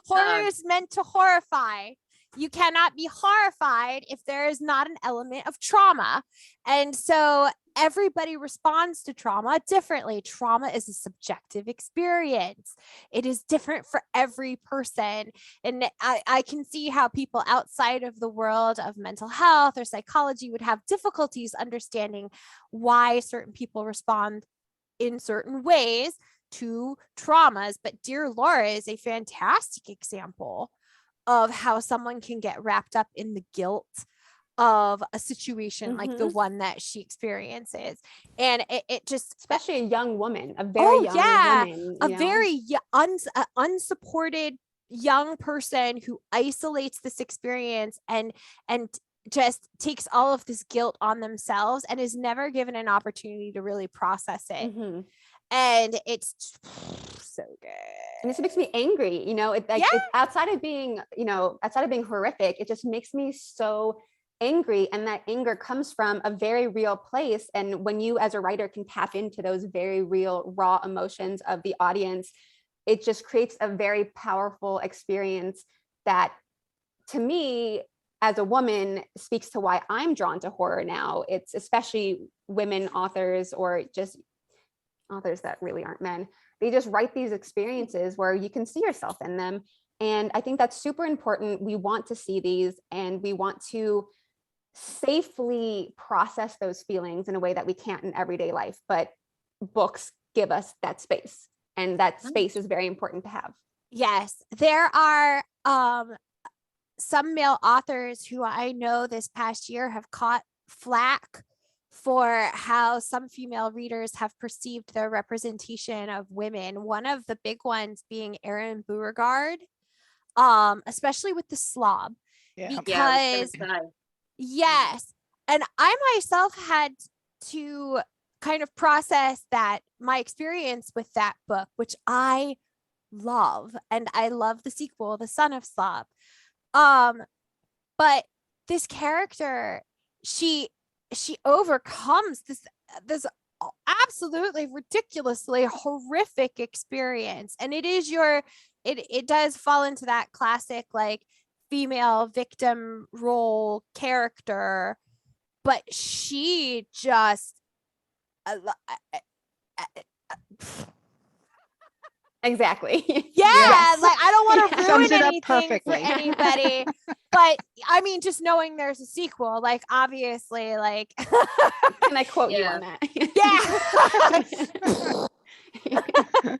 Horror is meant to horrify. You cannot be horrified if there is not an element of trauma. And so everybody responds to trauma differently. Trauma is a subjective experience. It is different for every person. And I can see how people outside of the world of mental health or psychology would have difficulties understanding why certain people respond in certain ways to traumas. But Dear Laura is a fantastic example of how someone can get wrapped up in the guilt of a situation like the one that she experiences. And it just, especially a young woman, a very young woman, a very unsupported young person who isolates this experience and just takes all of this guilt on themselves and is never given an opportunity to really process it. And it's so good. And this makes me angry, it's outside of being horrific, it just makes me so angry. And that anger comes from a very real place. And when you as a writer can tap into those very real, raw emotions of the audience, it just creates a very powerful experience that, to me, as a woman, speaks to why I'm drawn to horror now. It's especially women authors, or just authors that really aren't men. They just write these experiences where you can see yourself in them. And I think that's super important. We want to see these, and we want to safely process those feelings in a way that we can't in everyday life. But books give us that space, and that space is very important to have. Yes, there are some male authors who I know this past year have caught flack for how some female readers have perceived their representation of women. One of the big ones being Erin Beauregard, especially with the slob. Because yes, and I myself had to kind of process that, my experience with that book, which I love, and I love the sequel, The Son of Slob. But this character, she overcomes this absolutely ridiculously horrific experience. And it does fall into that classic like female victim role character, but she just exactly. Yes. Like, I don't want to ruin anything perfectly for anybody, but I mean, just knowing there's a sequel, like obviously, like Can I quote you Yeah. on that? yeah.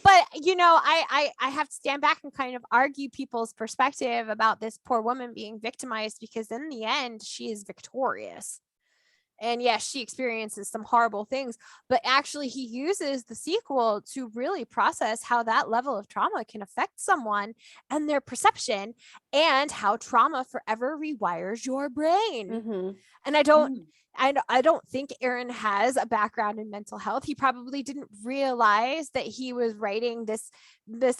But you know, I have to stand back and kind of argue people's perspective about this poor woman being victimized, because in the end, she is victorious. And yes, she experiences some horrible things, but actually he uses the sequel to really process how that level of trauma can affect someone and their perception, and how trauma forever rewires your brain. Mhm. And I don't think Aaron has a background in mental health. He probably didn't realize that he was writing this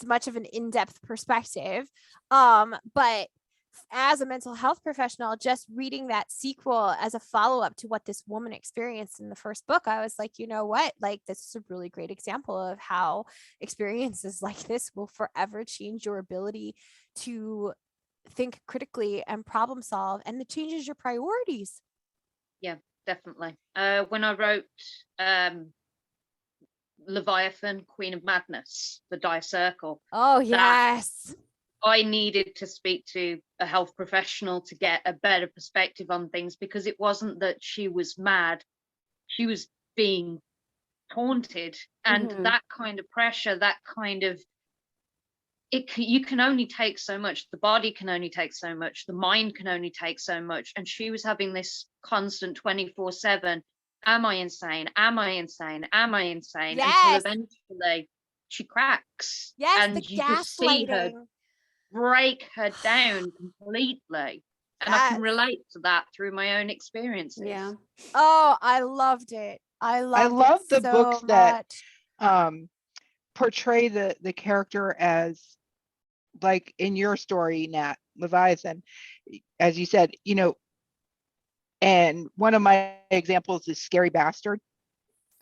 much of an in-depth perspective. But as a mental health professional, just reading that sequel as a follow-up to what this woman experienced in the first book, I was like, you know what? Like, this is a really great example of how experiences like this will forever change your ability to think critically and problem solve, and it changes your priorities. Yeah, definitely. When I wrote Leviathan, Queen of Madness, the Die Circle, Oh, yes. I needed to speak to a health professional to get a better perspective on things, because it wasn't that she was mad, she was being taunted. And Mhm. that kind of pressure, that kind of, you can only take so much, the body can only take so much, the mind can only take so much, and she was having this constant 24/7, am I insane, am I insane, am I insane, until Yes. eventually she cracks. Yes, the And you just see her gaslighting. break her down completely. And I can Yes. relate to that through my own experiences. Yeah. Oh, I loved it. I I loved love it the so books that much. portray the character as, like in your story, Nat, Leviathan, as you said, you know, and one of my examples is Scary Bastard.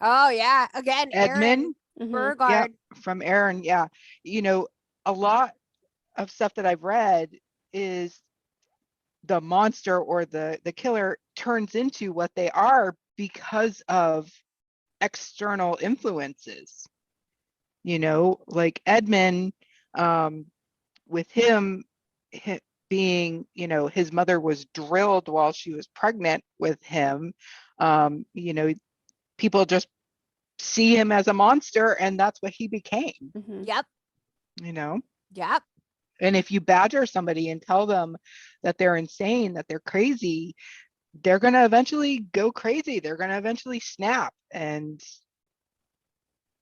Oh yeah, again, Aaron Edmund, Mhm. Burgard. from Aaron. Yeah. You know, a lot of stuff that I've read is the monster or the killer turns into what they are because of external influences. You know, like Edmund, with him being, you know, his mother was drilled while she was pregnant with him. You know, people just see him as a monster, and that's what he became. Mhm. Yep. You know, Yep. and if you badger somebody and tell them that they're insane, that they're crazy, they're going to eventually go crazy. They're going to eventually snap, and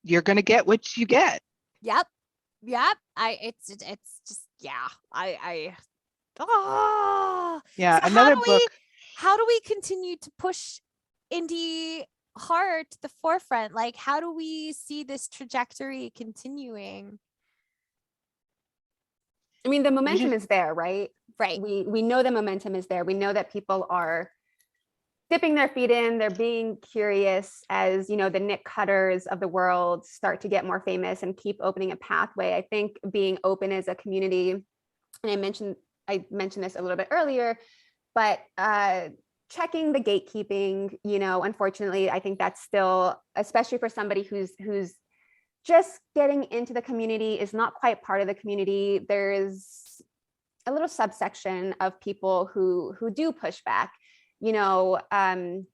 you're going to get what you get. Yep. Yep. It's just, yeah. Oh. Yeah, So another book. how do we continue to push indie horror to the forefront? Like, how do we see this trajectory continuing? I mean, the momentum is there, right? Right. We know the momentum is there. We know that people are dipping their feet in, they're being curious, as you know, the Nick Cutters of the world start to get more famous and keep opening a pathway. I think being open as a community, and I mentioned this a little bit earlier, but checking the gatekeeping, you know, unfortunately, I think that's still, especially for somebody who's just getting into the community, is not quite part of the community. There's a little subsection of people who do push back. You know, I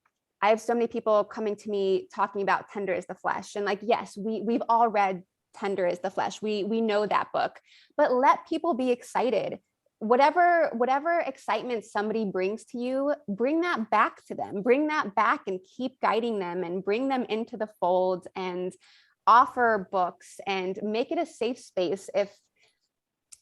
have so many people coming to me talking about Tender is the Flesh, and like, yes, we've all read Tender is the Flesh. We know that book, but let people be excited. Whatever excitement somebody brings to you, bring that back to them. Bring that back and keep guiding them and bring them into the fold and offer books and make it a safe space. If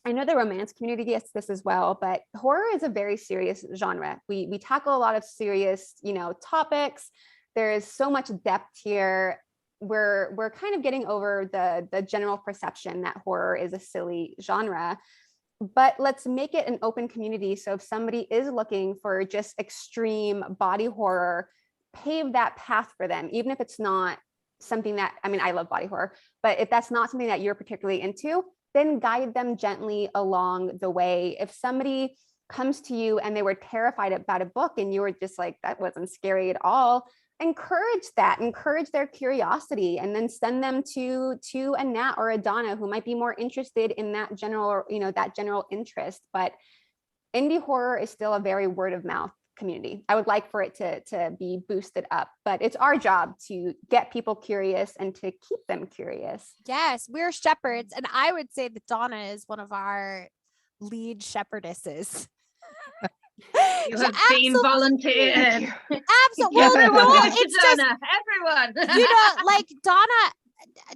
I know the romance community gets this as well, but horror is a very serious genre. We tackle a lot of serious, you know, topics. There is so much depth here. We're kind of getting over the general perception that horror is a silly genre, but let's make it an open community. So if somebody is looking for just extreme body horror, pave that path for them, even if it's not something that, I mean, I love body horror, but if that's not something that you're particularly into, then guide them gently along the way. If somebody comes to you and they were terrified about a book and you were just like, that wasn't scary at all, encourage their curiosity, and then send them to a Nat or a Donna who might be more interested in that general, you know, that general interest. But indie horror is still a very word of mouth community. I would like for it to be boosted up, but it's our job to get people curious and to keep them curious. Yes, we're shepherds. And I would say that Donna is one of our lead shepherdesses. You have been volunteered. Absolutely. Well, no, it's just, everyone. you know, like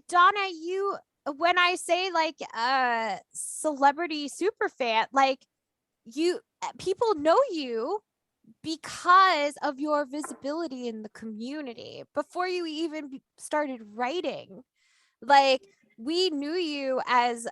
Donna, you, when I say like celebrity super fan, like people know you because of your visibility in the community before you even started writing. Like, we knew you as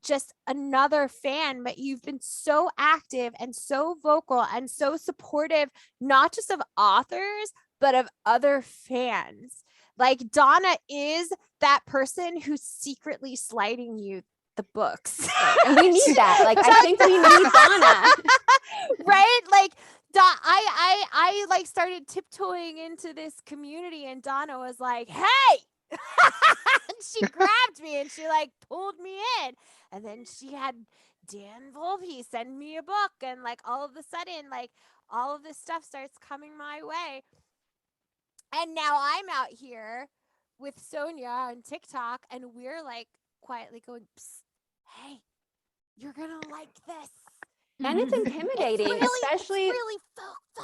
just another fan, but you've been so active and so vocal and so supportive, not just of authors, but of other fans. Like, Donna is that person who's secretly sliding you the books. And we need that. Like, I think we need Donna. Right? Like, I like started tiptoeing into this community, and Donna was like, hey. She grabbed me and she like pulled me in, and then she had Dan Volpe send me a book, and like all of a sudden, like all of this stuff starts coming my way, and now I'm out here with SONJA on TikTok, and we're like quietly going, psst, hey, you're gonna like this. And it's intimidating, especially,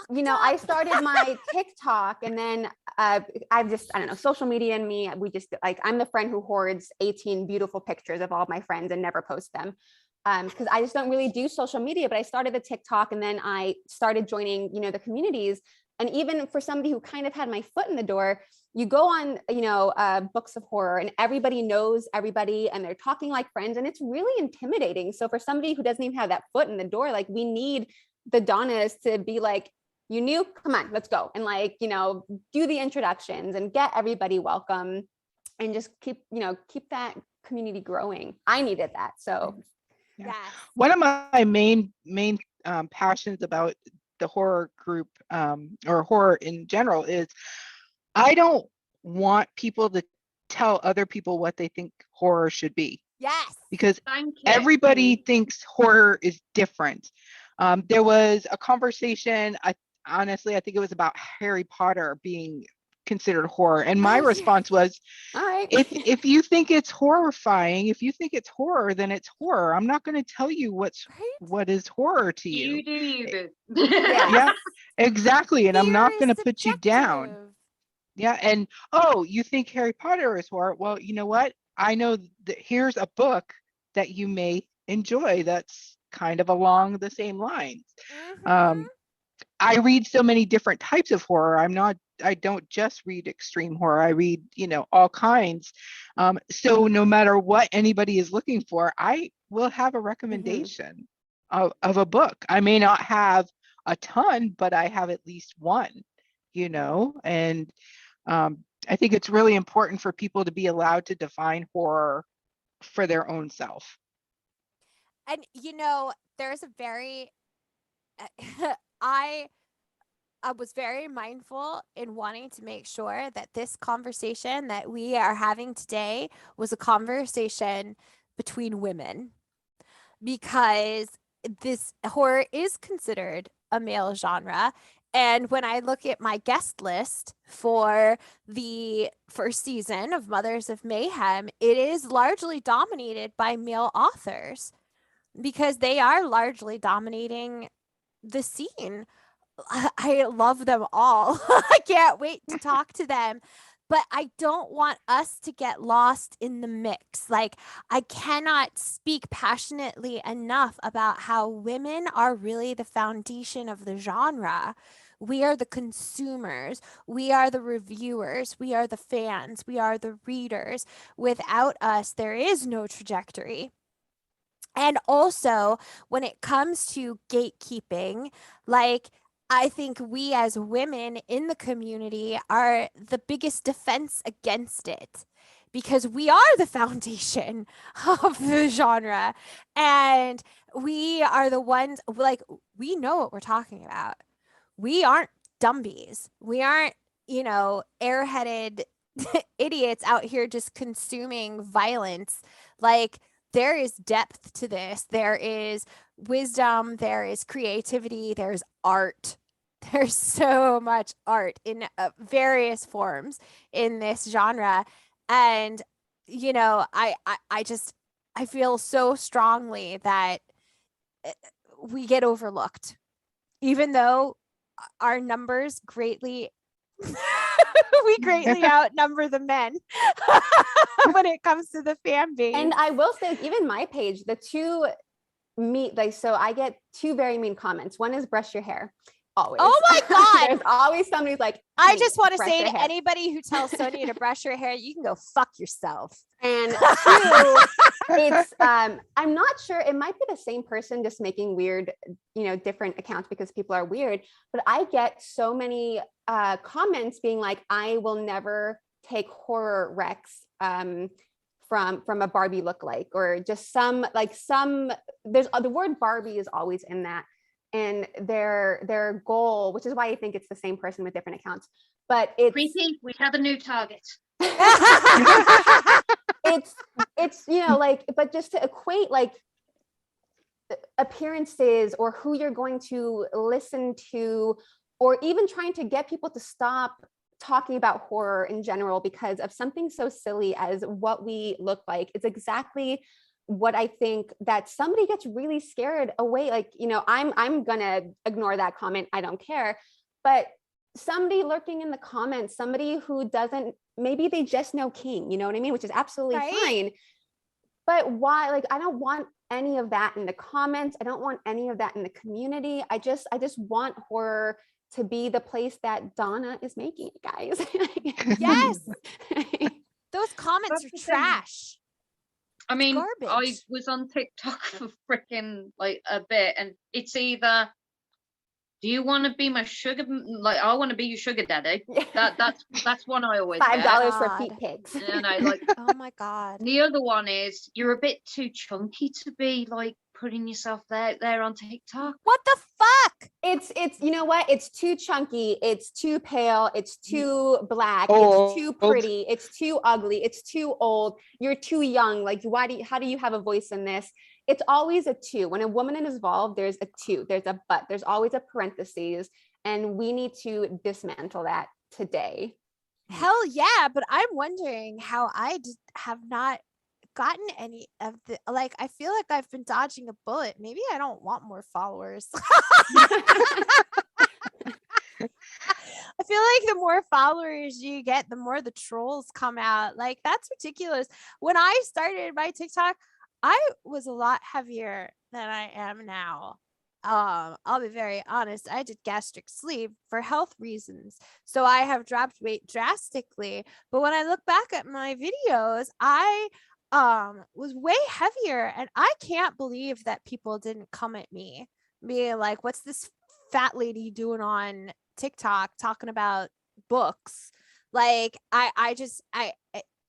you know, up. I started my TikTok, and then I don't know, social media and me, we just like, I'm the friend who hoards 18 beautiful pictures of all my friends and never post them. Because I just don't really do social media, but I started the TikTok, and then I started joining, you know, the communities. And even for somebody who kind of had my foot in the door, you go on, you know, books of horror, and everybody knows everybody, and they're talking like friends, and it's really intimidating. So for somebody who doesn't even have that foot in the door, like, we need the Donnas to be like, you knew, come on, let's go. And like, you know, do the introductions and get everybody welcome, and just keep that community growing. I needed that. So yeah. One of my main passions about the horror group, or horror in general, is I don't want people to tell other people what they think horror should be. Yes. Because everybody thinks horror is different. There was a conversation, honestly, I think it was about Harry Potter being considered horror. And my response was, all right, if you think it's horrifying, if you think it's horror, then it's horror. I'm not going to tell you what is horror to you. You do you. Yeah, exactly. And I'm not going to put you down. Yeah. And, oh, you think Harry Potter is horror? Well, you know what? I know that here's a book that you may enjoy that's kind of along the same lines. I read so many different types of horror. I don't just read extreme horror. I read, you know, all kinds. So no matter what anybody is looking for, I will have a recommendation of a book. I may not have a ton, but I have at least one, you know, and I think it's really important for people to be allowed to define horror for their own self. And, you know, there's a very, I was very mindful in wanting to make sure that this conversation that we are having today was a conversation between women, because this horror is considered a male genre. And when I look at my guest list for the first season of Mothers of Mayhem, it is largely dominated by male authors, because they are largely dominating the scene. I love them all. I can't wait to talk to them. But I don't want us to get lost in the mix. Like, I cannot speak passionately enough about how women are really the foundation of the genre. We are the consumers. We are the reviewers. We are the fans. We are the readers. Without us, there is no trajectory. And also, when it comes to gatekeeping, like, I think we as women in the community are the biggest defense against it, because we are the foundation of the genre, and we are the ones, like, we know what we're talking about. We aren't dumbies. We aren't, you know, airheaded idiots out here just consuming violence. Like, there is depth to this. There is wisdom, there is creativity, there's art. There's so much art in various forms in this genre. And, you know, I feel so strongly that we get overlooked, even though our numbers greatly we greatly outnumber the men when it comes to the fan base. And I will say, even my page, the two so I get two very mean comments. One is brush your hair. Always. Oh my God. There's always somebody who's like, I just want to brush say your to hair. anybody who tells Sonia to brush her hair, you can go fuck yourself. And two, it's I'm not sure, it might be the same person just making weird, different accounts because people are weird, but I get so many comments being like, I will never take horror recs from a Barbie lookalike, or just there's the word Barbie is always in that. And their goal, which is why I think it's the same person with different accounts, but it's Creepy, we have a new target. it's but just to equate like appearances or who you're going to listen to, or even trying to get people to stop talking about horror in general because of something so silly as what we look like. It's exactly what I think that somebody gets really scared away. Like, I'm gonna ignore that comment. I don't care. But somebody lurking in the comments, somebody who doesn't, maybe they just know King, you know what I mean? Which is absolutely fine. But why? Like, I don't want any of that in the comments. I don't want any of that in the community. I just want horror to be the place that Donna is making it, guys. Yes. Those comments are trash. I mean, garbage. I was on TikTok for freaking like a bit, and it's either, do you want to be my sugar? Like, I want to be your sugar daddy. That's one I always get. $5 for feet pics. Oh my God. The other one is, you're a bit too chunky to be like putting yourself there on TikTok. What the fuck? It's you know what? It's too chunky. It's too pale. It's too black. Old. It's too pretty. It's too ugly. It's too old. You're too young. Like, how do you have a voice in this? It's always a two. When a woman is involved, there's a two. There's a but. There's always a parentheses, and we need to dismantle that today. Hell yeah, but I'm wondering how I have not gotten any of the, like, I feel like I've been dodging a bullet. Maybe I don't want more followers. I feel like the more followers you get, the more the trolls come out. Like, that's ridiculous. When I started my TikTok, I was a lot heavier than I am now. I'll be very honest. I did gastric sleeve for health reasons. So I have dropped weight drastically. But when I look back at my videos, I was way heavier, and I can't believe that people didn't come at me being like, what's this fat lady doing on TikTok talking about books? Like, I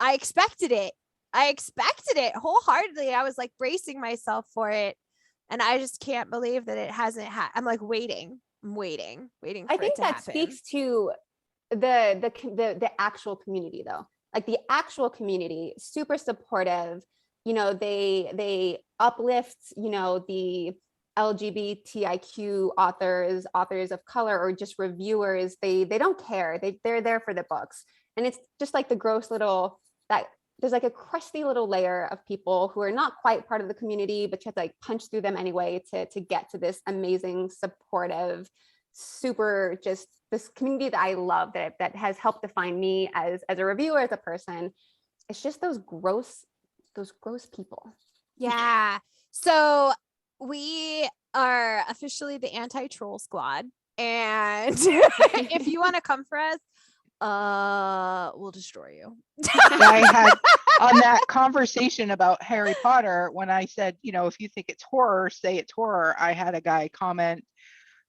expected it. I expected it wholeheartedly. I was like bracing myself for it, and I just can't believe that it hasn't I'm like waiting. I'm waiting for I think it to that happen. speaks to the actual community, though. Like, the actual community, super supportive. They uplift, the LGBTIQ authors of color, or just reviewers. They don't care. They're there for the books. And it's just like the gross little, that there's like a crusty little layer of people who are not quite part of the community, but you have to like punch through them anyway to get to this amazing, supportive, super, just this community that I love, that has helped define me as a reviewer, as a person. It's just those gross people. Yeah. So we are officially the anti-troll squad. And if you want to come for us, we'll destroy you. I had on that conversation about Harry Potter, when I said, if you think it's horror, say it's horror. I had a guy comment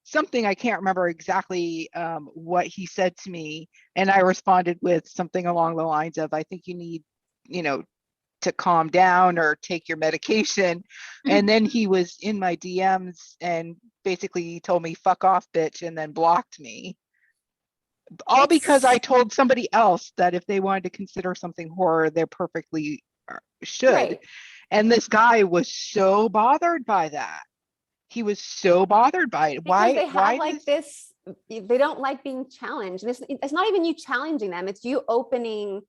something, I can't remember exactly what he said to me, and I responded with something along the lines of, I think you need, to calm down or take your medication. And then he was in my DMs and basically told me, fuck off, bitch, and then blocked me. All because I told somebody else that if they wanted to consider something horror, they perfectly should. Right. And this guy was so bothered by that. He was so bothered by it. Because they have like this, they don't like being challenged. It's not even you challenging them. It's you opening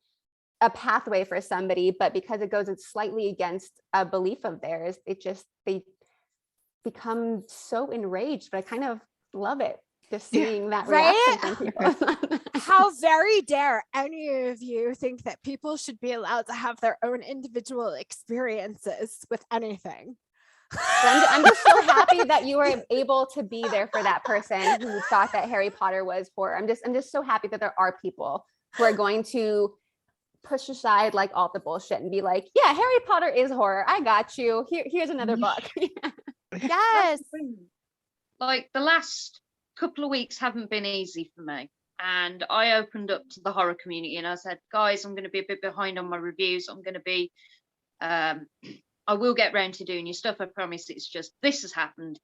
a pathway for somebody, but because it goes slightly against a belief of theirs, they become so enraged. But I kind of love it, just seeing that reaction from people. How very dare any of you think that people should be allowed to have their own individual experiences with anything? I'm just so happy that you were able to be there for that person who thought that Harry Potter was horror. I'm just so happy that there are people who are going to push aside like all the bullshit and be like, yeah, Harry Potter is horror. I got you. Here's another book. Yes. Like the last couple of weeks haven't been easy for me. And I opened up to the horror community and I said, guys, I'm going to be a bit behind on my reviews. I'm going to be, I will get round to doing your stuff. I promise. It's just, this has happened.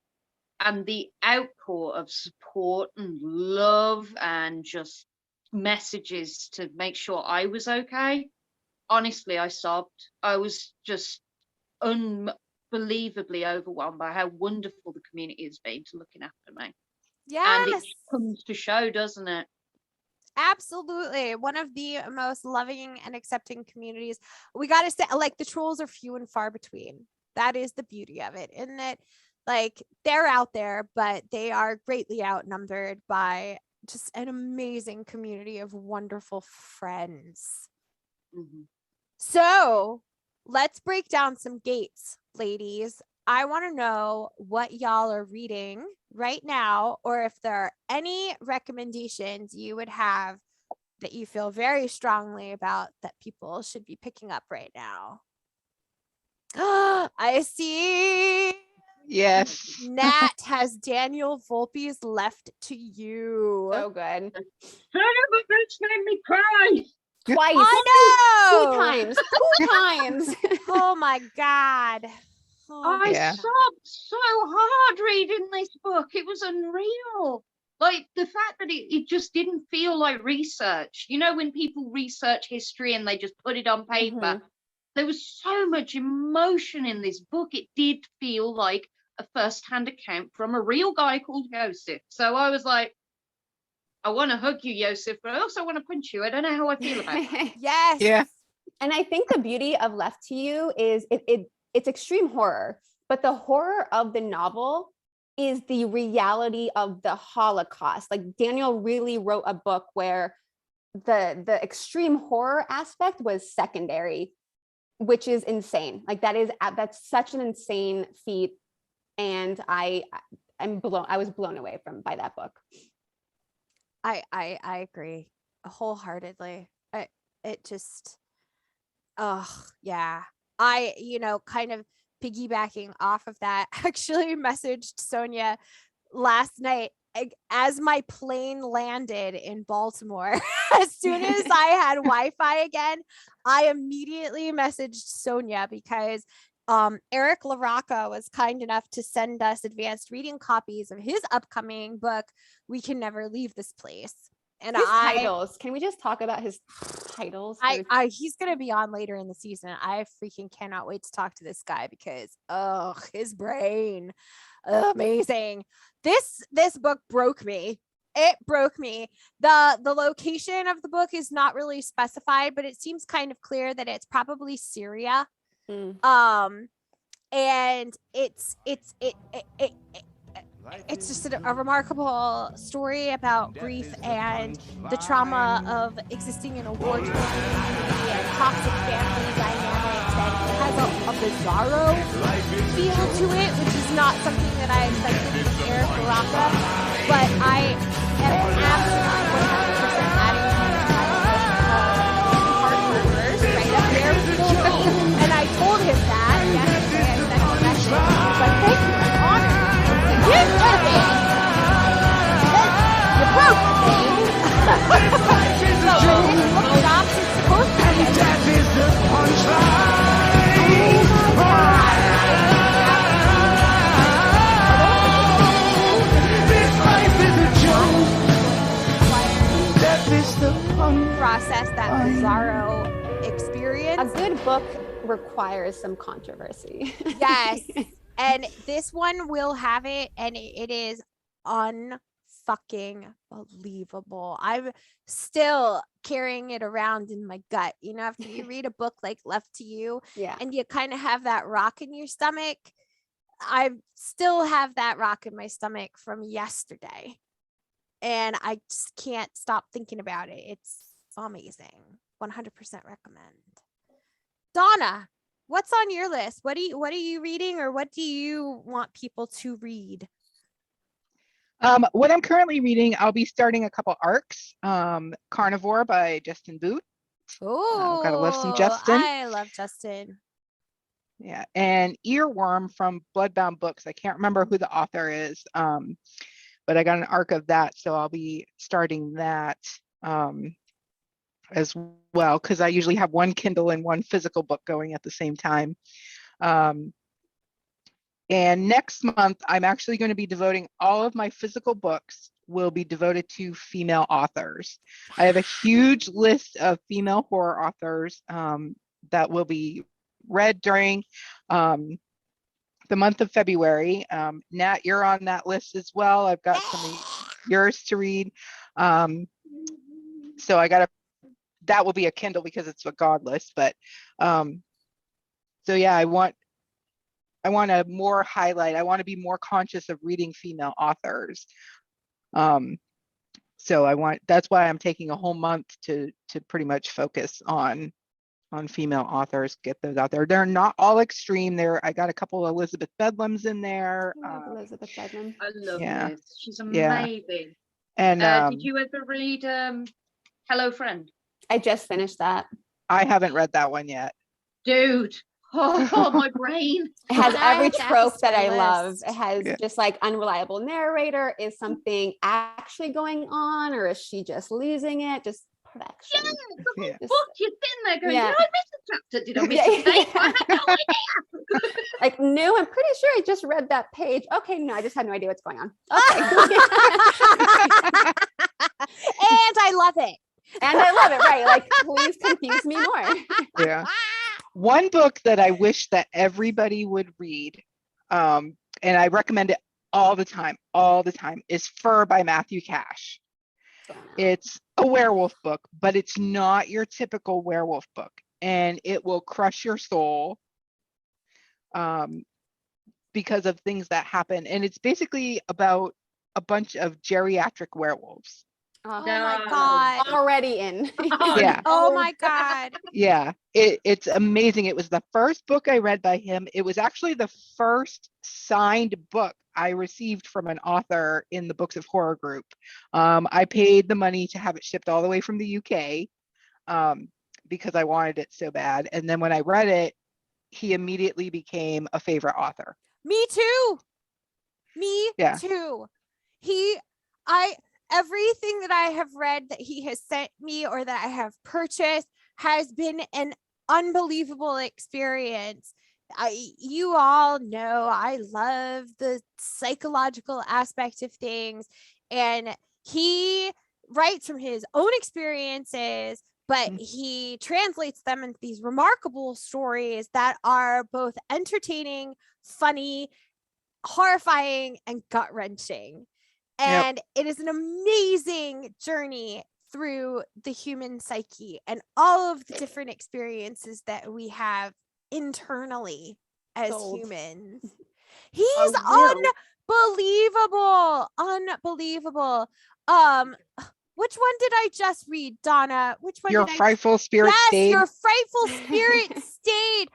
And the outpour of support and love and just messages to make sure I was okay. Honestly, I sobbed. I was just unbelievably overwhelmed by how wonderful the community has been to looking after me. Yes. And it comes to show, doesn't it? Absolutely. One of the most loving and accepting communities. We got to say, like, the trolls are few and far between. That is the beauty of it, isn't it? Like, they're out there, but they are greatly outnumbered by just an amazing community of wonderful friends. Mm-hmm. So let's break down some gates, ladies. I want to know what y'all are reading right now, or if there are any recommendations you would have that you feel very strongly about that people should be picking up right now. I see. Yes. Nat has Daniel Volpe's Left to You. So good. Son of a bitch made me cry. Twice. I know. 2 times. Oh my God. Oh, I Yeah. sobbed so hard reading this book. It was unreal. Like the fact that it just didn't feel like research. You know, when people research history and they just put it on paper, there was so much emotion in this book. It did feel like a first-hand account from a real guy called Yosef. So I was like, I want to hug you, Yosef, but I also want to punch you. I don't know how I feel about it. yes. Yeah. And I think the beauty of Left to You is it's extreme horror, but the horror of the novel is the reality of the Holocaust. Like Daniel really wrote a book where the extreme horror aspect was secondary, which is insane. Like that's such an insane feat. And I was blown away by that book. I agree wholeheartedly. Yeah. Kind of piggybacking off of that, actually messaged Sonja last night as my plane landed in Baltimore. As soon as I had Wi-Fi again, I immediately messaged Sonja because Eric LaRocca was kind enough to send us advanced reading copies of his upcoming book, We Can Never Leave This Place. And his titles. Can we just talk about his titles? He's gonna be on later in the season. I freaking cannot wait to talk to this guy because his brain, amazing. This book broke me. It broke me. The location of the book is not really specified, but it seems kind of clear that it's probably Syria. And it's just a remarkable story about grief and the trauma of existing in a war-torn community and toxic family dynamics, and it has a bizarro feel to it, which is not something that I expected from Eric LaRocca, but I am absolutely 100% adding to my heart murderers right up there with Philippines, and I told him that yesterday. I sent a message. I was like, thank you, I'm honored. You did it! You broke me! So when this book drops, it's supposed to be That is the punchline. This life is a joke. That is the punchline. process that bizarro experience. A good book requires some controversy. Yes. And this one will have it, and it is unfucking believable. I'm still carrying it around in my gut. You know, after you read a book like Left to You, Yeah. and you kind of have that rock in your stomach, I still have that rock in my stomach from yesterday. And I just can't stop thinking about it. It's amazing. 100% recommend. Donna, what's on your list? What are you reading, or what do you want people to read? What I'm currently reading, I'll be starting a couple arcs. Carnivore by Justin Boot. Oh, Gotta love some Justin. I love Justin. Yeah, and Earworm from Bloodbound Books. I can't remember who the author is, but I got an arc of that, so I'll be starting that as well, because I usually have one Kindle and one physical book going at the same time. And next month, I'm actually going to be devoting all of my physical books will be devoted to female authors. I have a huge list of female horror authors that will be read during the month of February. Nat, you're on that list as well. I've got some of yours to read. So that will be a Kindle because it's a Godless, but so yeah, I want to more highlight, I want to be more conscious of reading female authors. So that's why I'm taking a whole month to pretty much focus on female authors, get those out there. They're not all extreme. I got a couple of Elizabeth Bedlams in there. I love Elizabeth Bedlam. I love Yeah. Liz. She's amazing. And did you ever read Hello Friend? I just finished that. I haven't read that one yet. Dude. Oh, my brain. It has Now I every have to add trope this to that my I love. list. It has just like unreliable narrator. Is something actually going on, or is she just losing it? Just perfection. Yeah, the whole Yeah. book, you're sitting there going, Yeah. did I miss a chapter? Did I miss a page? I had no idea. Like, no, I'm pretty sure I just read that page. Okay, no, I just had no idea what's going on. And I love it. And I love it, right? Like, please confuse me more. Yeah. One book that I wish that everybody would read, and I recommend it all the time, is Fur by Matthew Cash. It's a werewolf book, but it's not your typical werewolf book, and it will crush your soul because of things that happen. And it's basically about a bunch of geriatric werewolves. Oh my God. Already in. Yeah. Oh my God. Yeah, it's amazing. It was the first book I read by him. It was actually the first signed book I received from an author in the Books of Horror group. I paid the money to have it shipped all the way from the UK because I wanted it so bad. And then when I read it, he immediately became a favorite author. Me too. Me too. Everything that I have read that he has sent me or that I have purchased has been an unbelievable experience. You all know I love the psychological aspect of things, and he writes from his own experiences, but he translates them into these remarkable stories that are both entertaining, funny, horrifying, and gut-wrenching. And it is an amazing journey through the human psyche and all of the different experiences that we have internally as humans. He's unbelievable. Which one did I just read, Donna? Which one? Your Frightful Spirit Stayed. Your Frightful Spirit Stayed.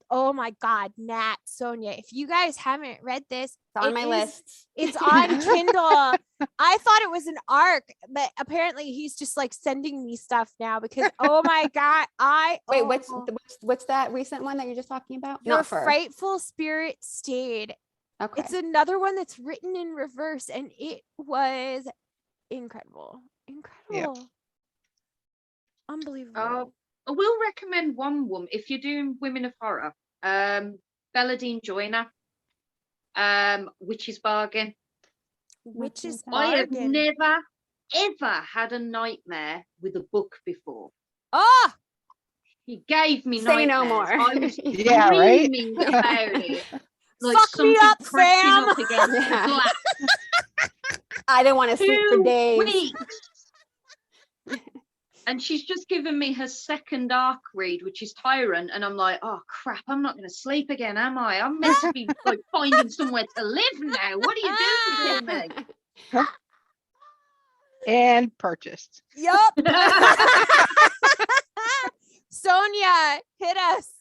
Oh my God, Nat, Sonja, if you guys haven't read this, it's on my list. It's on Kindle. I thought it was an arc, but apparently he's just like sending me stuff now because oh my God, Wait, what's that recent one that you're just talking about? Your Frightful Spirit Stayed. Okay. It's another one that's written in reverse, and it was incredible. Unbelievable. I will recommend one woman if you're doing women of horror. Belladine Joyner, Witch's Bargain. Witch's I have Bargain. never ever had a nightmare with a book before. Oh, He gave me Say no nightmares. more. I was Yeah, right? dreaming about it. Like Fuck me something up, pressing fam. up against Yeah. the glass. I didn't want to sleep for 2 days. weeks. And she's just given me her second arc read, which is Tyrant, and I'm like, oh crap, I'm not going to sleep again, am I? I'm meant to be like finding somewhere to live now. What are you doing to me? And purchased. Yup. Sonia, hit us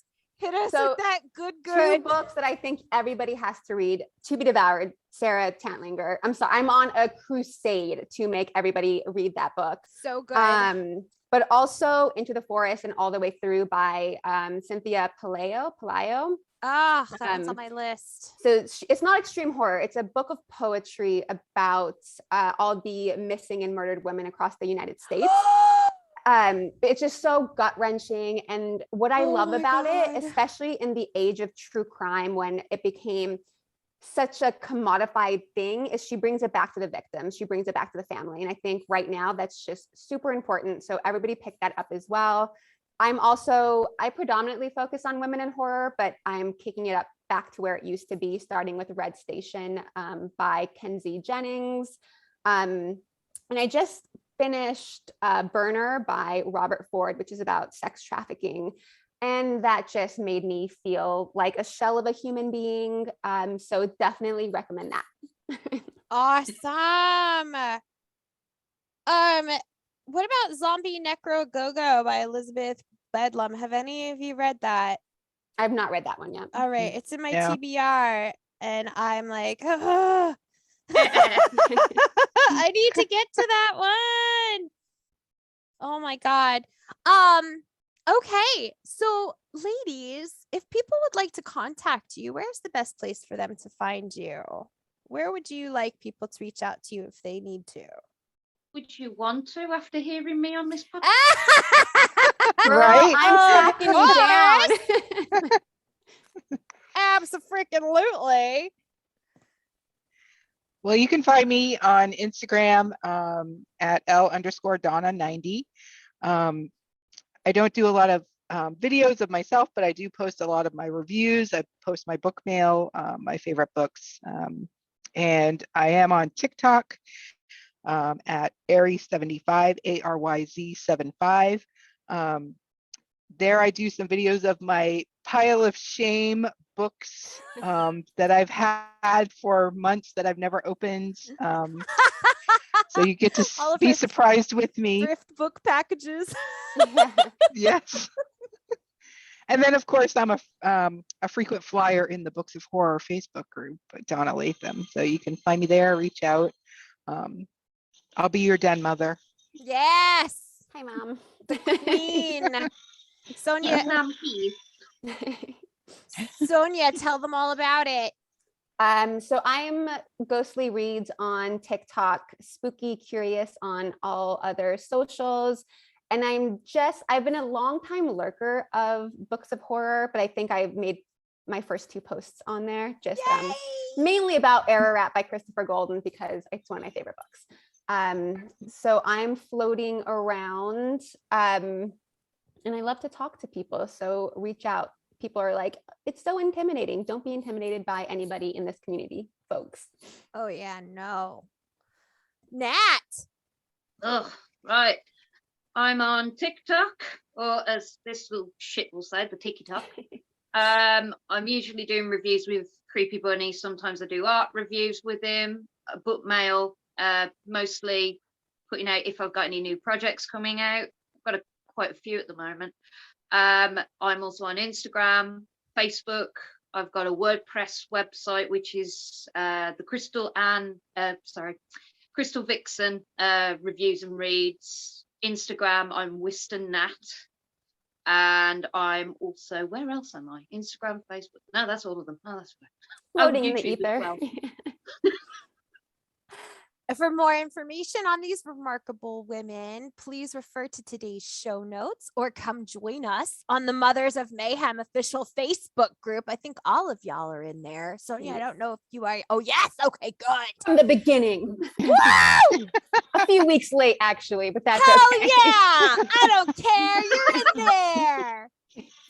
So, with that Two good. books that I think everybody has to read: To Be Devoured, Sarah Tantlinger. I'm on a crusade to make everybody read that book. So good. But also Into the Forest and All the Way Through by Cynthia Pelayo. Ah, that one's on um, my list. So it's not extreme horror. It's a book of poetry about all the missing and murdered women across the United States. It's just so gut-wrenching. And what I love about it, especially in the age of true crime, when it became such a commodified thing, is she brings it back to the victims. She brings it back to the family. And I think right now that's just super important. So everybody pick that up as well. I predominantly focus on women in horror, but I'm kicking it up back to where it used to be, starting with Red Station by Kenzie Jennings. And I just finished Burner by Robert Ford, which is about sex trafficking. And that just made me feel like a shell of a human being. So definitely recommend that. Awesome. What about Zombie Necro Go-Go by Elizabeth Bedlam? Have any of you read that? I've not read that one yet. All right, it's in my Yeah. TBR, and I'm like, I need to get to that one. Oh my God. Okay, so ladies, if people would like to contact you, where's the best place for them to find you? Where would you like people to reach out to you if they need to? Would you want to after hearing me on this podcast? Right? I'm tracking you down. Abso-freaking-lutely. Well, you can find me on Instagram at L_Donna90. I don't do a lot of videos of myself, but I do post a lot of my reviews. I post my book mail, my favorite books. And I am on TikTok at Aries75, ARYZ75. There I do some videos of my pile of shame books that I've had for months that I've never opened. So you get to All of be her surprised with me. thrift book packages. Yes. And then of course I'm a frequent flyer in the Books of Horror Facebook group, Donna Latham. So you can find me there, reach out. I'll be your den mother. Yes. Hi, Mom. Queen. Sonia, Sonia, tell them all about it. So I'm Ghostly Reads on TikTok, Spooky Curious on all other socials. And I've been a long time lurker of Books of Horror, but I think I've made my first 2 posts on there, just mainly about Error Rat by Christopher Golden, because it's one of my favorite books. So I'm floating around and I love to talk to people. So reach out. People are like, it's so intimidating. Don't be intimidated by anybody in this community, folks. Oh yeah, no. Nat. Ugh, right. I'm on TikTok, or as this little shit will say, the TikTok. I'm usually doing reviews with Creepy Bunny. Sometimes I do art reviews with him, book mail, mostly putting out if I've got any new projects coming out. I've got quite a few at the moment. I'm also on Instagram, Facebook. I've got a WordPress website, which is the Chrystal Vixen reviews and reads. Instagram, I'm Whiston Nat. And I'm also, where else am I? Instagram, Facebook. No, that's all of them. Oh, that's right. Floating in the YouTube as ether. well. For more information on these remarkable women, please refer to today's show notes or come join us on the Mothers of Mayhem official Facebook group. I think all of y'all are in there. So yeah, I don't know if you are. Oh, yes. Okay, good. From the beginning. Woo! A few weeks late, actually, but that's Hell okay. yeah. I don't care. You're in there.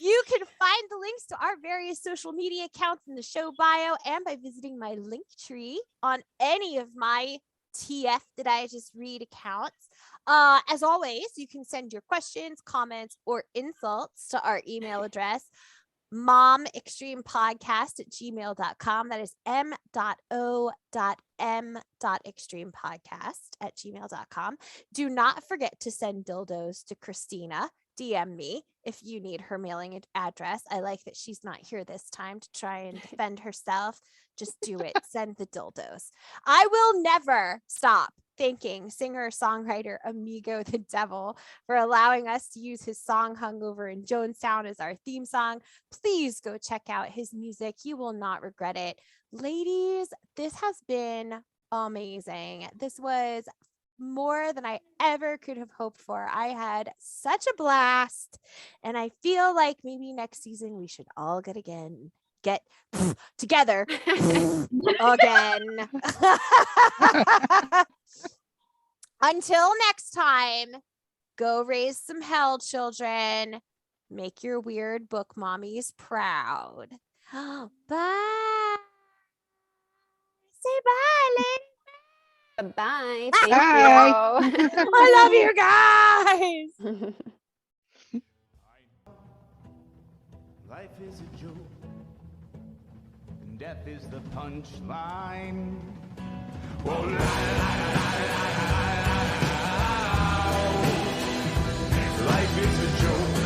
You can find the links to our various social media accounts in the show bio and by visiting my link tree on any of my TF Did I Just Read accounts. As always, you can send your questions, comments, or insults to our email address, momextremepodcast@gmail.com. That is m.o.m.extremepodcast@gmail.com. Do not forget to send dildos to Christina. DM me if you need her mailing address. I like that she's not here this time to try and defend herself. Just do it. Send the dildos. I will never stop thanking singer-songwriter Amigo the Devil for allowing us to use his song Hungover in Jonestown as our theme song. Please go check out his music. You will not regret it. Ladies, this has been amazing. This was more than I ever could have hoped for. I had such a blast, and I feel like maybe next season we should all get together again. Until next time, go raise some hell, children. Make your weird book mommies proud. Bye. Say bye, lady. Bye. Bye. Thank you. I love you guys. Life is a joke, and death is the punchline. Oh, la, la, la, la, la, la. Life is a joke,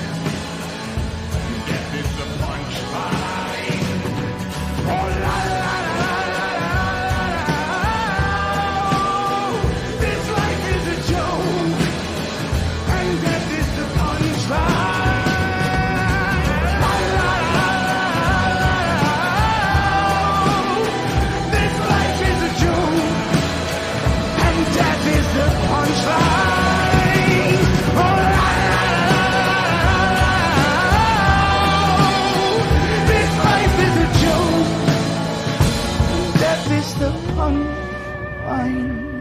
and death is the punchline. Oh, la, la, la, la, la, la. This life is a joke, and death is the punchline. Fine.